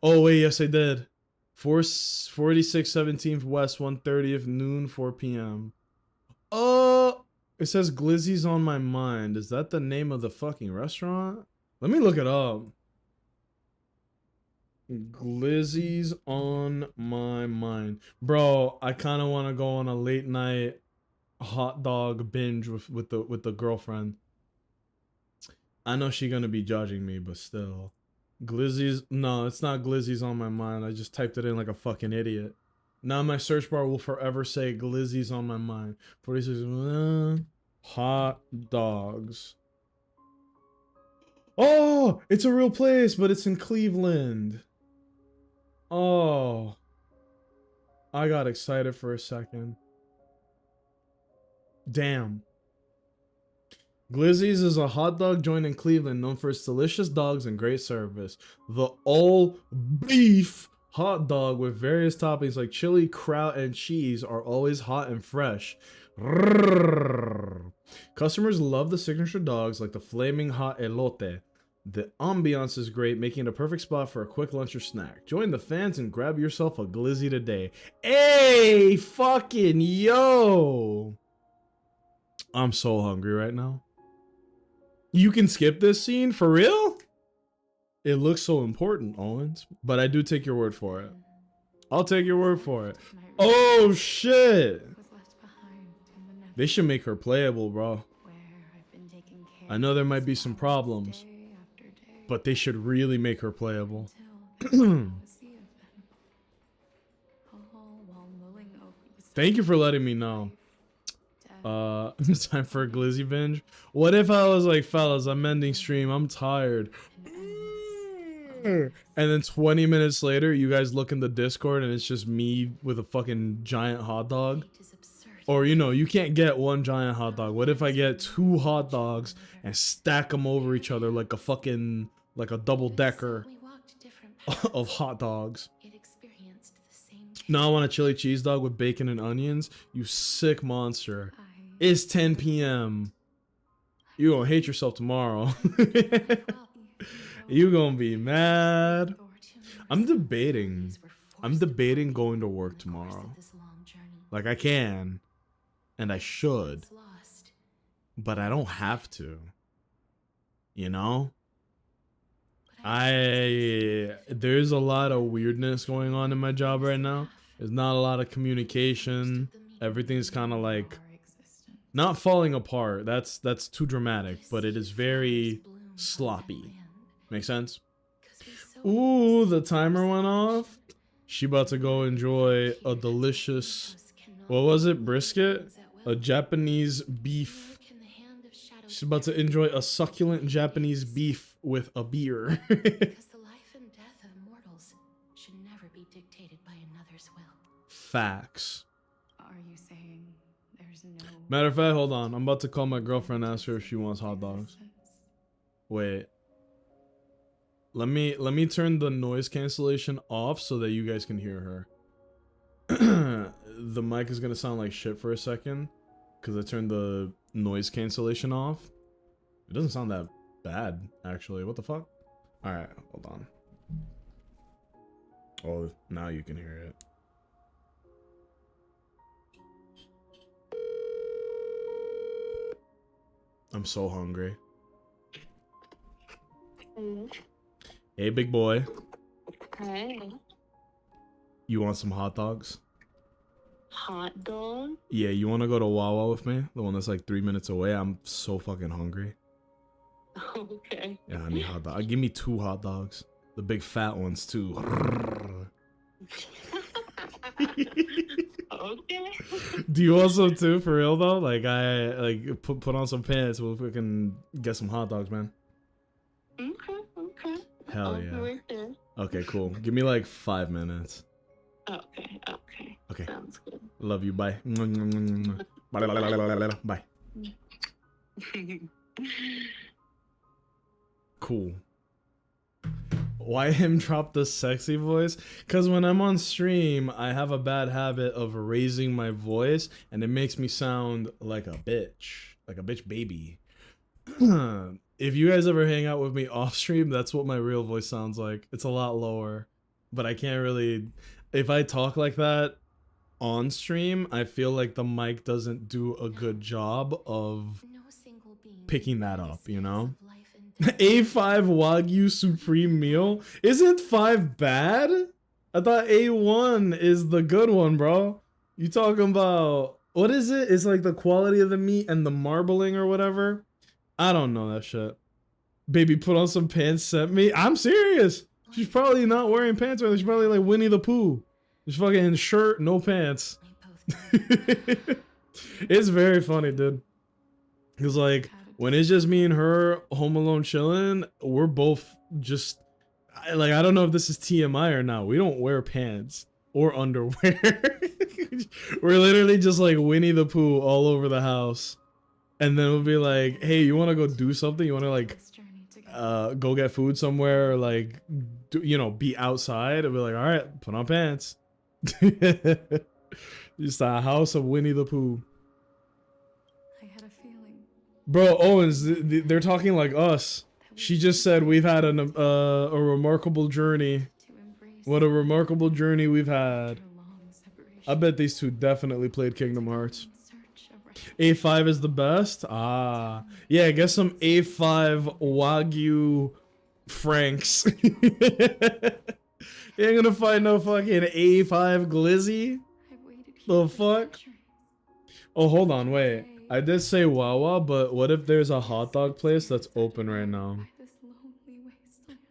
Oh, wait, yes, they did. 46 17th West, 130th, noon, 4 p.m. Oh, it says Glizzy's on my mind. Is that the name of the fucking restaurant? Let me look it up. Glizzy's on my mind. Bro, I kind of want to go on a late night hot dog binge with the girlfriend. I know she's gonna be judging me, but still. Glizzy's, no, it's not Glizzy's on my mind. I just typed it in like a fucking idiot. Now my search bar will forever say Glizzy's on my mind. 46 hot dogs. Oh, it's a real place, but it's in Cleveland. Oh, I got excited for a second. Damn. Glizzy's is a hot dog joint in Cleveland known for its delicious dogs and great service. The all beef hot dog with various toppings like chili, kraut, and cheese are always hot and fresh. Customers love the signature dogs like the flaming hot elote. The ambiance is great, making it a perfect spot for a quick lunch or snack. Join the fans and grab yourself a Glizzy today. Hey, fucking yo! I'm so hungry right now. You can skip this scene? For real? It looks so important, Owens. But I do take your word for it. I'll take your word for it. Oh, shit! They should make her playable, bro. I know there might be some problems, but they should really make her playable. Thank you for letting me know. It's time for a Glizzy binge. What if I was like, fellas, I'm ending stream, I'm tired. And then 20 minutes later, you guys look in the Discord and it's just me with a fucking giant hot dog. Or, you know, you can't get one giant hot dog. What if I get 2 hot dogs and stack them over each other like a fucking, like a double decker of hot dogs? Now I want a chili cheese dog with bacon and onions. You sick monster. It's 10 p.m. You gonna hate yourself tomorrow. You gonna be mad. I'm debating going to work tomorrow. Like I can. And I should. But I don't have to. You know? There's a lot of weirdness going on in my job right now. There's not a lot of communication. Everything's kind of like not falling apart. That's too dramatic, but it is very sloppy. Make sense? Ooh, the timer went off. She about to go enjoy a delicious, what was it? Brisket? A Japanese beef. She's about to enjoy a succulent Japanese beef with a beer. Because the life and death of mortals should never be dictated by another's will. Facts. Are you saying there's no... Matter of fact, hold on. I'm about to call my girlfriend and ask her if she wants hot dogs. Wait. Let me turn the noise cancellation off so that you guys can hear her. The mic is gonna sound like shit for a second because I turned the noise cancellation off. It doesn't sound that bad, actually. What the fuck? Alright, hold on. Oh, now you can hear it. I'm so hungry. Hey, big boy. Hey. You want some hot dogs? Hot dog? Yeah, you want to go to Wawa with me? The one that's like 3 minutes away? I'm so fucking hungry. Okay. Yeah, I need hot dog. Give me 2 hot dogs. The big fat ones, too. Okay. Do you want some too, for real though? Like, put on some pants so we can get some hot dogs, man. Okay. Hell I'll be yeah. right there. Okay, cool. Give me like 5 minutes. Okay. Sounds good. Love you. Bye. Bye. Cool. Why him drop the sexy voice? Because when I'm on stream, I have a bad habit of raising my voice, and it makes me sound like a bitch. Like a bitch baby. If you guys ever hang out with me off stream, that's what my real voice sounds like. It's a lot lower. But I can't really... If I talk like that on stream, I feel like the mic doesn't do a good job of picking that up, you know? A5 Wagyu Supreme Meal? Isn't 5 bad? I thought A1 is the good one, bro. You talking about... What is it? It's like the quality of the meat and the marbling or whatever? I don't know that shit. Baby put on some pants, sent me. I'm serious. She's probably not wearing pants right now. She's probably like Winnie the Pooh. She's fucking in shirt, no pants. It's very funny, dude. Because like, when it's just me and her home alone chilling, we're both just... Like, I don't know if this is TMI or not. We don't wear pants or underwear. We're literally just like Winnie the Pooh all over the house. And then we'll be like, hey, you want to go do something? You want to like go get food somewhere, or like, be outside? And be like, all right, put on pants. Just a house of Winnie the Pooh. I had a feeling. Bro, Owens, they're talking like us. She just said we've had a remarkable journey. What a remarkable journey we've had. I bet these two definitely played Kingdom Hearts. A5 is the best? Ah. Yeah, get some A5 Wagyu Franks. You ain't gonna find no fucking A5 Glizzy? The fuck? Oh, hold on, wait. I did say Wawa, but what if there's a hot dog place that's open right now?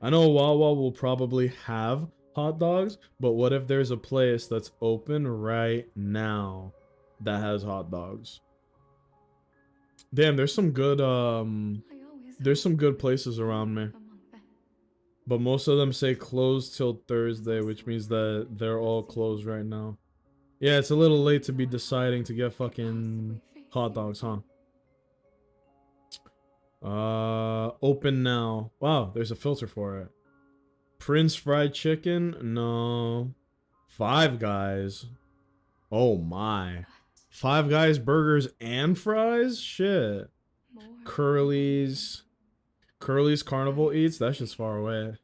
I know Wawa will probably have hot dogs, but what if there's a place that's open right now that has hot dogs? Damn, there's some good places around me. But most of them say closed till Thursday, which means that they're all closed right now. Yeah, it's a little late to be deciding to get fucking hot dogs, huh? Open now. Wow, there's a filter for it. Prince Fried Chicken? No. Five Guys. Oh my. Five Guys burgers and fries? Shit. Curly's Carnival Eats? That's just far away.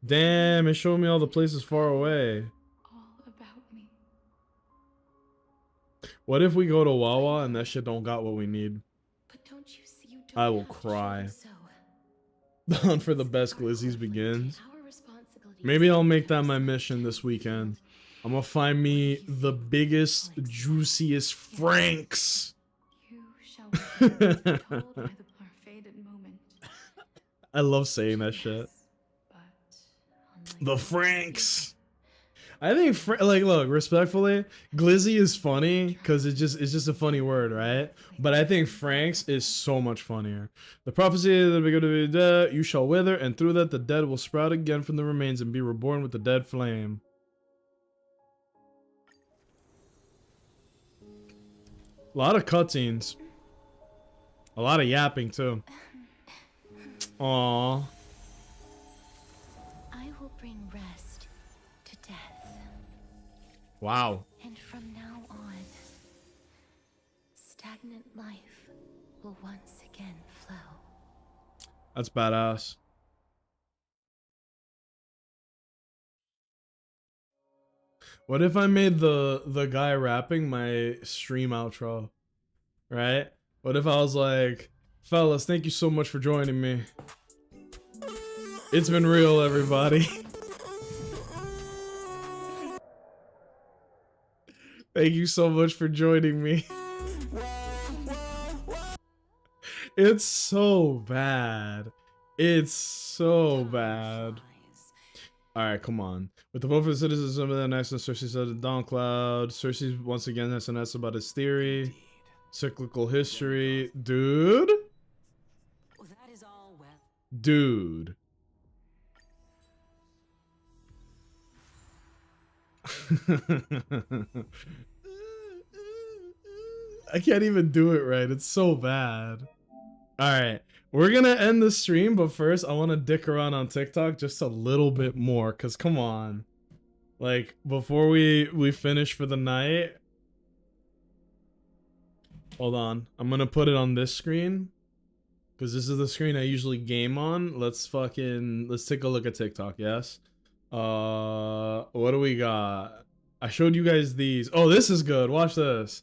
Damn, it showed me all the places far away. What if we go to Wawa and that shit don't got what we need? I will cry. The hunt for the best glizzies begins. Maybe I'll make that my mission this weekend. I'm gonna find me the biggest, juiciest Franks. I love saying that shit. The Franks. I think, like, look, respectfully, glizzy is funny because it's just a funny word, right? But I think Franks is so much funnier. The prophecy that we're going to be dead, you shall wither, and through that the dead will sprout again from the remains and be reborn with the dead flame. A lot of cutscenes. A lot of yapping, too. Aww. I will bring rest to death. Wow. And from now on, stagnant life will once again flow. That's badass. What if I made the guy rapping my stream outro? Right? What if I was like, fellas, thank you so much for joining me. It's been real, everybody. Thank you so much for joining me. It's so bad. It's so bad. Alright, come on. With the vote for the citizens, some of that nice, Cersei said to Dawn Cloud. Cersei once again SNS about his theory. Cyclical history. Dude? Dude. I can't even do it right. It's so bad. Alright. We're gonna end the stream, but first I want to dick around on TikTok just a little bit more, because come on. Like, before we finish for the night. Hold on. I'm gonna put it on this screen. Because this is the screen I usually game on. Let's take a look at TikTok, yes? What do we got? I showed you guys these. Oh, this is good. Watch this.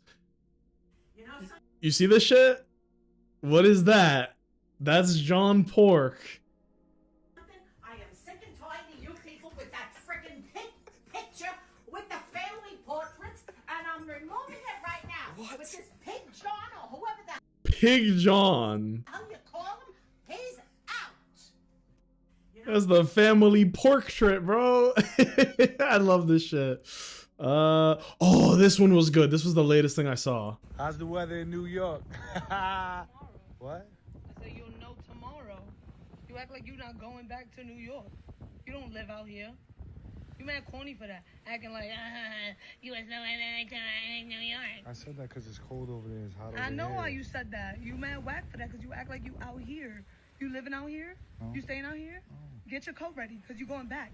You see this shit? What is that? That's John Pork. I am sick and tired of you people with that frickin' picture with the family portraits, and I'm removing it right now. What? With this Pig John or whoever the Pig John. hell you call him, he's out. That's the family portrait, bro. I love this shit. Oh, this one was good. This was the latest thing I saw. How's the weather in New York? What? I said you'll know tomorrow. You act like you're not going back to New York. You don't live out here. You mad corny for that. Acting like, you was no in New York. I said that because it's cold over there. It's hot over I know here. why you said that. You mad whack for that because you act like you out here. You living out here? No. You staying out here? Get your coat ready because you going back.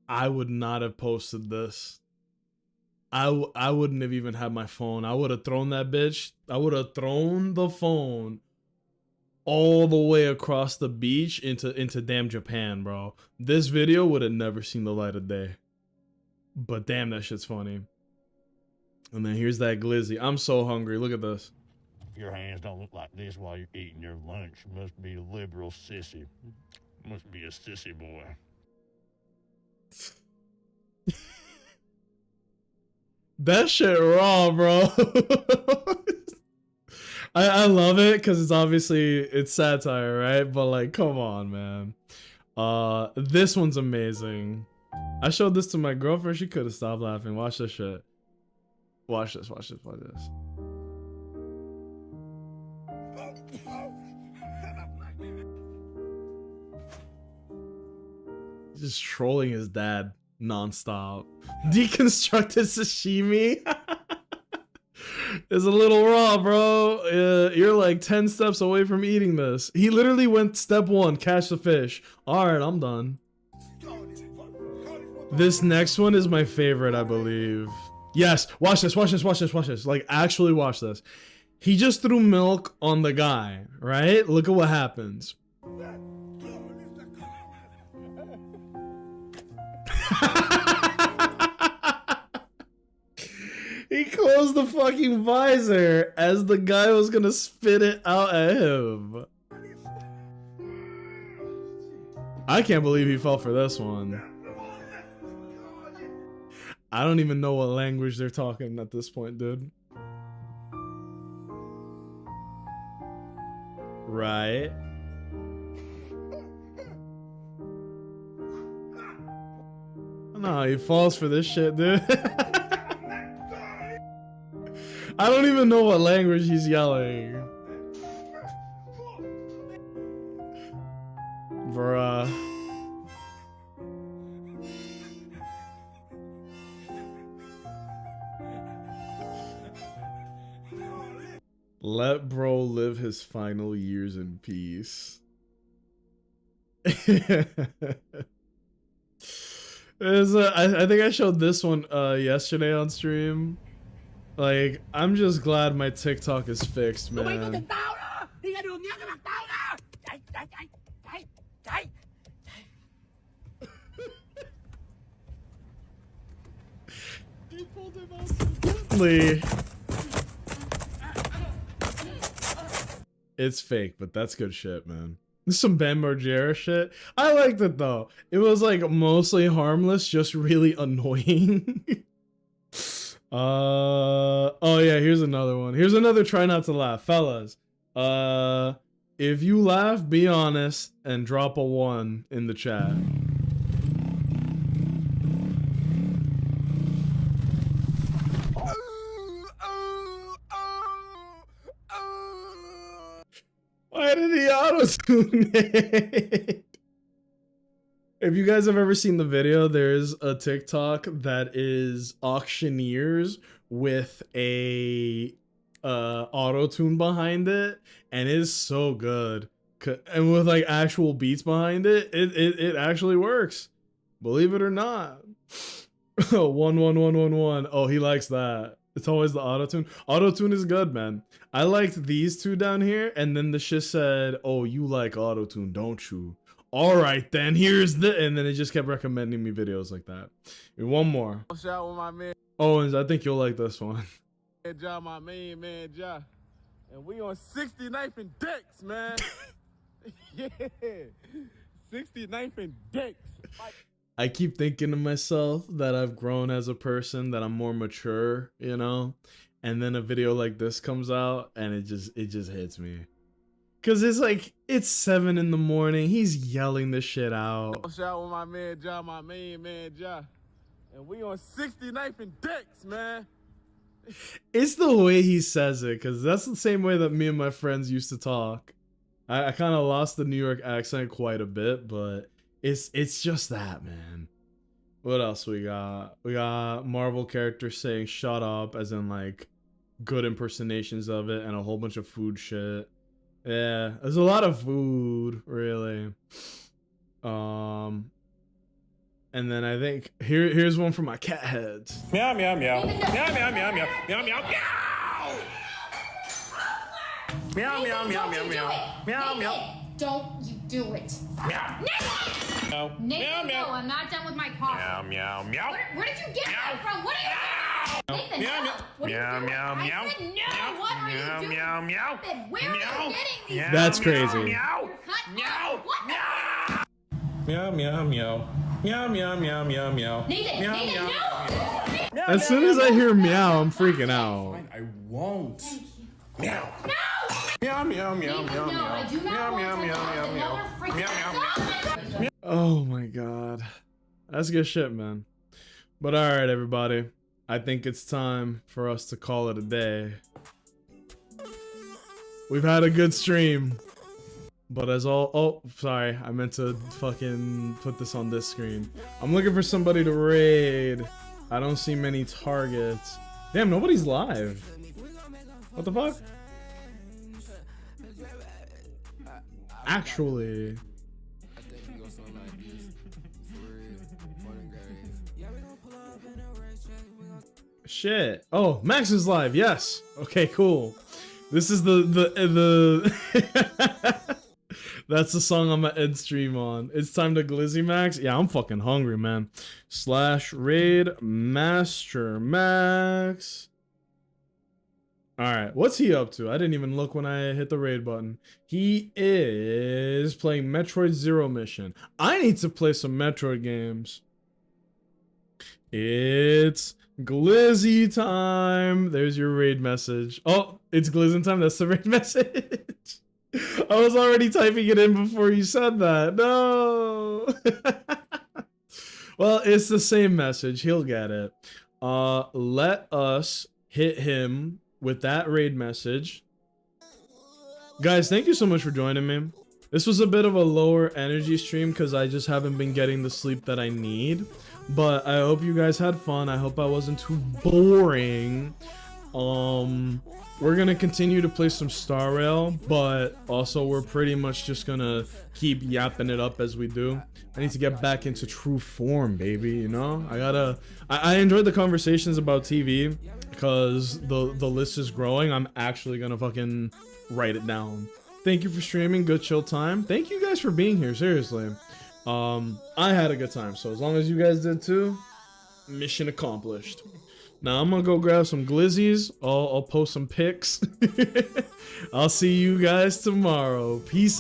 I would not have posted this. I wouldn't have even had my phone. I would have thrown that bitch. I would have thrown the phone all the way across the beach into damn Japan, bro. This video would have never seen the light of day. But damn, that shit's funny. And then here's that glizzy. I'm so hungry. Look at this. Your hands don't look like this while you're eating your lunch. You must be a liberal sissy. Must be a sissy boy. That shit raw, bro. I love it because it's satire, right? But like, come on, man. This one's amazing. I showed this to my girlfriend. She could have stopped laughing. Watch this shit. Watch this. Watch this. Watch this. He's just trolling his dad nonstop. Deconstructed sashimi. It's a little raw, bro. You're like 10 steps away from eating this. He literally went step 1, catch the fish. All right, I'm done. This next one is my favorite, I believe. Yes, watch this, watch this, watch this, watch this. Like, actually watch this. He just threw milk on the guy, right? Look at what happens. He closed the fucking visor as the guy was gonna spit it out at him. I can't believe he fell for this one. I don't even know what language they're talking at this point, dude. Right. No, he falls for this shit, dude. I don't even know what language he's yelling. Bruh. Let bro live his final years in peace. I think I showed this one yesterday on stream. Like, I'm just glad my TikTok is fixed, man. It's fake, but that's good shit, man. This is some Bam Margera shit. I liked it though. It was like mostly harmless, just really annoying. Oh yeah, here's another one. Here's another try not to laugh, fellas. If you laugh, be honest and drop a 1 in the chat. Why did he auto-tune it? If you guys have ever seen the video, there's a TikTok that is auctioneers with a auto-tune behind it, and it is so good. And with like actual beats behind it, it actually works. Believe it or not. 11111. Oh, he likes that. It's always the auto-tune. Auto-tune is good, man. I liked these two down here, and then the shit said, oh, you like auto-tune, don't you? All right, then here's the, and then it just kept recommending me videos like that. And one more. Shout with my man. Owens, I think you'll like this one. Ja, my main man, Ja. And we on 69th and Dex, man. Yeah. 69th and Dex. I keep thinking to myself that I've grown as a person, that I'm more mature, you know? And then a video like this comes out and it just hits me. Cause it's like, it's 7 in the morning, he's yelling this shit out. Shout with my man, Ja, my main man, Ja. And we on 69th and Dex, man. It's the way he says it, cause that's the same way that me and my friends used to talk. I kind of lost the New York accent quite a bit, but it's just that, man. What else we got? We got Marvel characters saying shut up, as in like good impersonations of it, and a whole bunch of food shit. Yeah, there's a lot of food, really. And then I think here's one for my cat heads. Meow meow meow. Meow meow meow meow. Meow meow meow. Meow meow meow meow meow. Meow meow. Don't you do it. Meow. Nathan! Nathan, no, I'm not done with my coffee. Meow meow meow. Where did you get that from? What are you doing? Nathan, no. What are you doing? I said no. What are you doing? Meow meow. Where are you getting these? That's crazy. Meow. Meow. Meow meow meow. Meow meow meow meow meow. Nathan, meow, Nathan, meow. no! As soon as I hear meow, I'm freaking out. I won't. Meow. No! Meow meow meow Nathan, meow no, meow. I do not Meow want meow to meow talk meow meow. another freaking Meow meow. Oh my god. That's good shit, man. But alright, everybody. I think it's time for us to call it a day. We've had a good stream. But as all, oh, sorry, I meant to fucking put this on this screen. I'm looking for somebody to raid. I don't see many targets. Damn, nobody's live. What the fuck? Actually. Shit. Oh, Max is live. Yes. Okay, cool. This is the that's the song I'm gonna end stream on. It's time to Glizzy Max. Yeah, I'm fucking hungry, man. /raid Master Max. Alright, what's he up to? I didn't even look when I hit the raid button. He is playing Metroid Zero Mission. I need to play some Metroid games. It's Glizzy time. There's your raid message. Oh, it's Glizzy time. That's the raid message. I was already typing it in before you said that. No. Well, it's the same message. He'll get it. Let us hit him with that raid message. Guys, thank you so much for joining me. This was a bit of a lower energy stream because I just haven't been getting the sleep that I need. But I hope you guys had fun. I hope I wasn't too boring. We're gonna continue to play some Star Rail, but also we're pretty much just gonna keep yapping it up as we do. I need to get back into true form, baby, you know? I enjoyed the conversations about TV because the list is growing. I'm actually gonna fucking write it down. Thank you for streaming. Good chill time. Thank you guys for being here, seriously. I had a good time, so as long as you guys did too, mission accomplished. Now I'm gonna go grab some glizzies. I'll post some pics. I'll see you guys tomorrow. Peace out.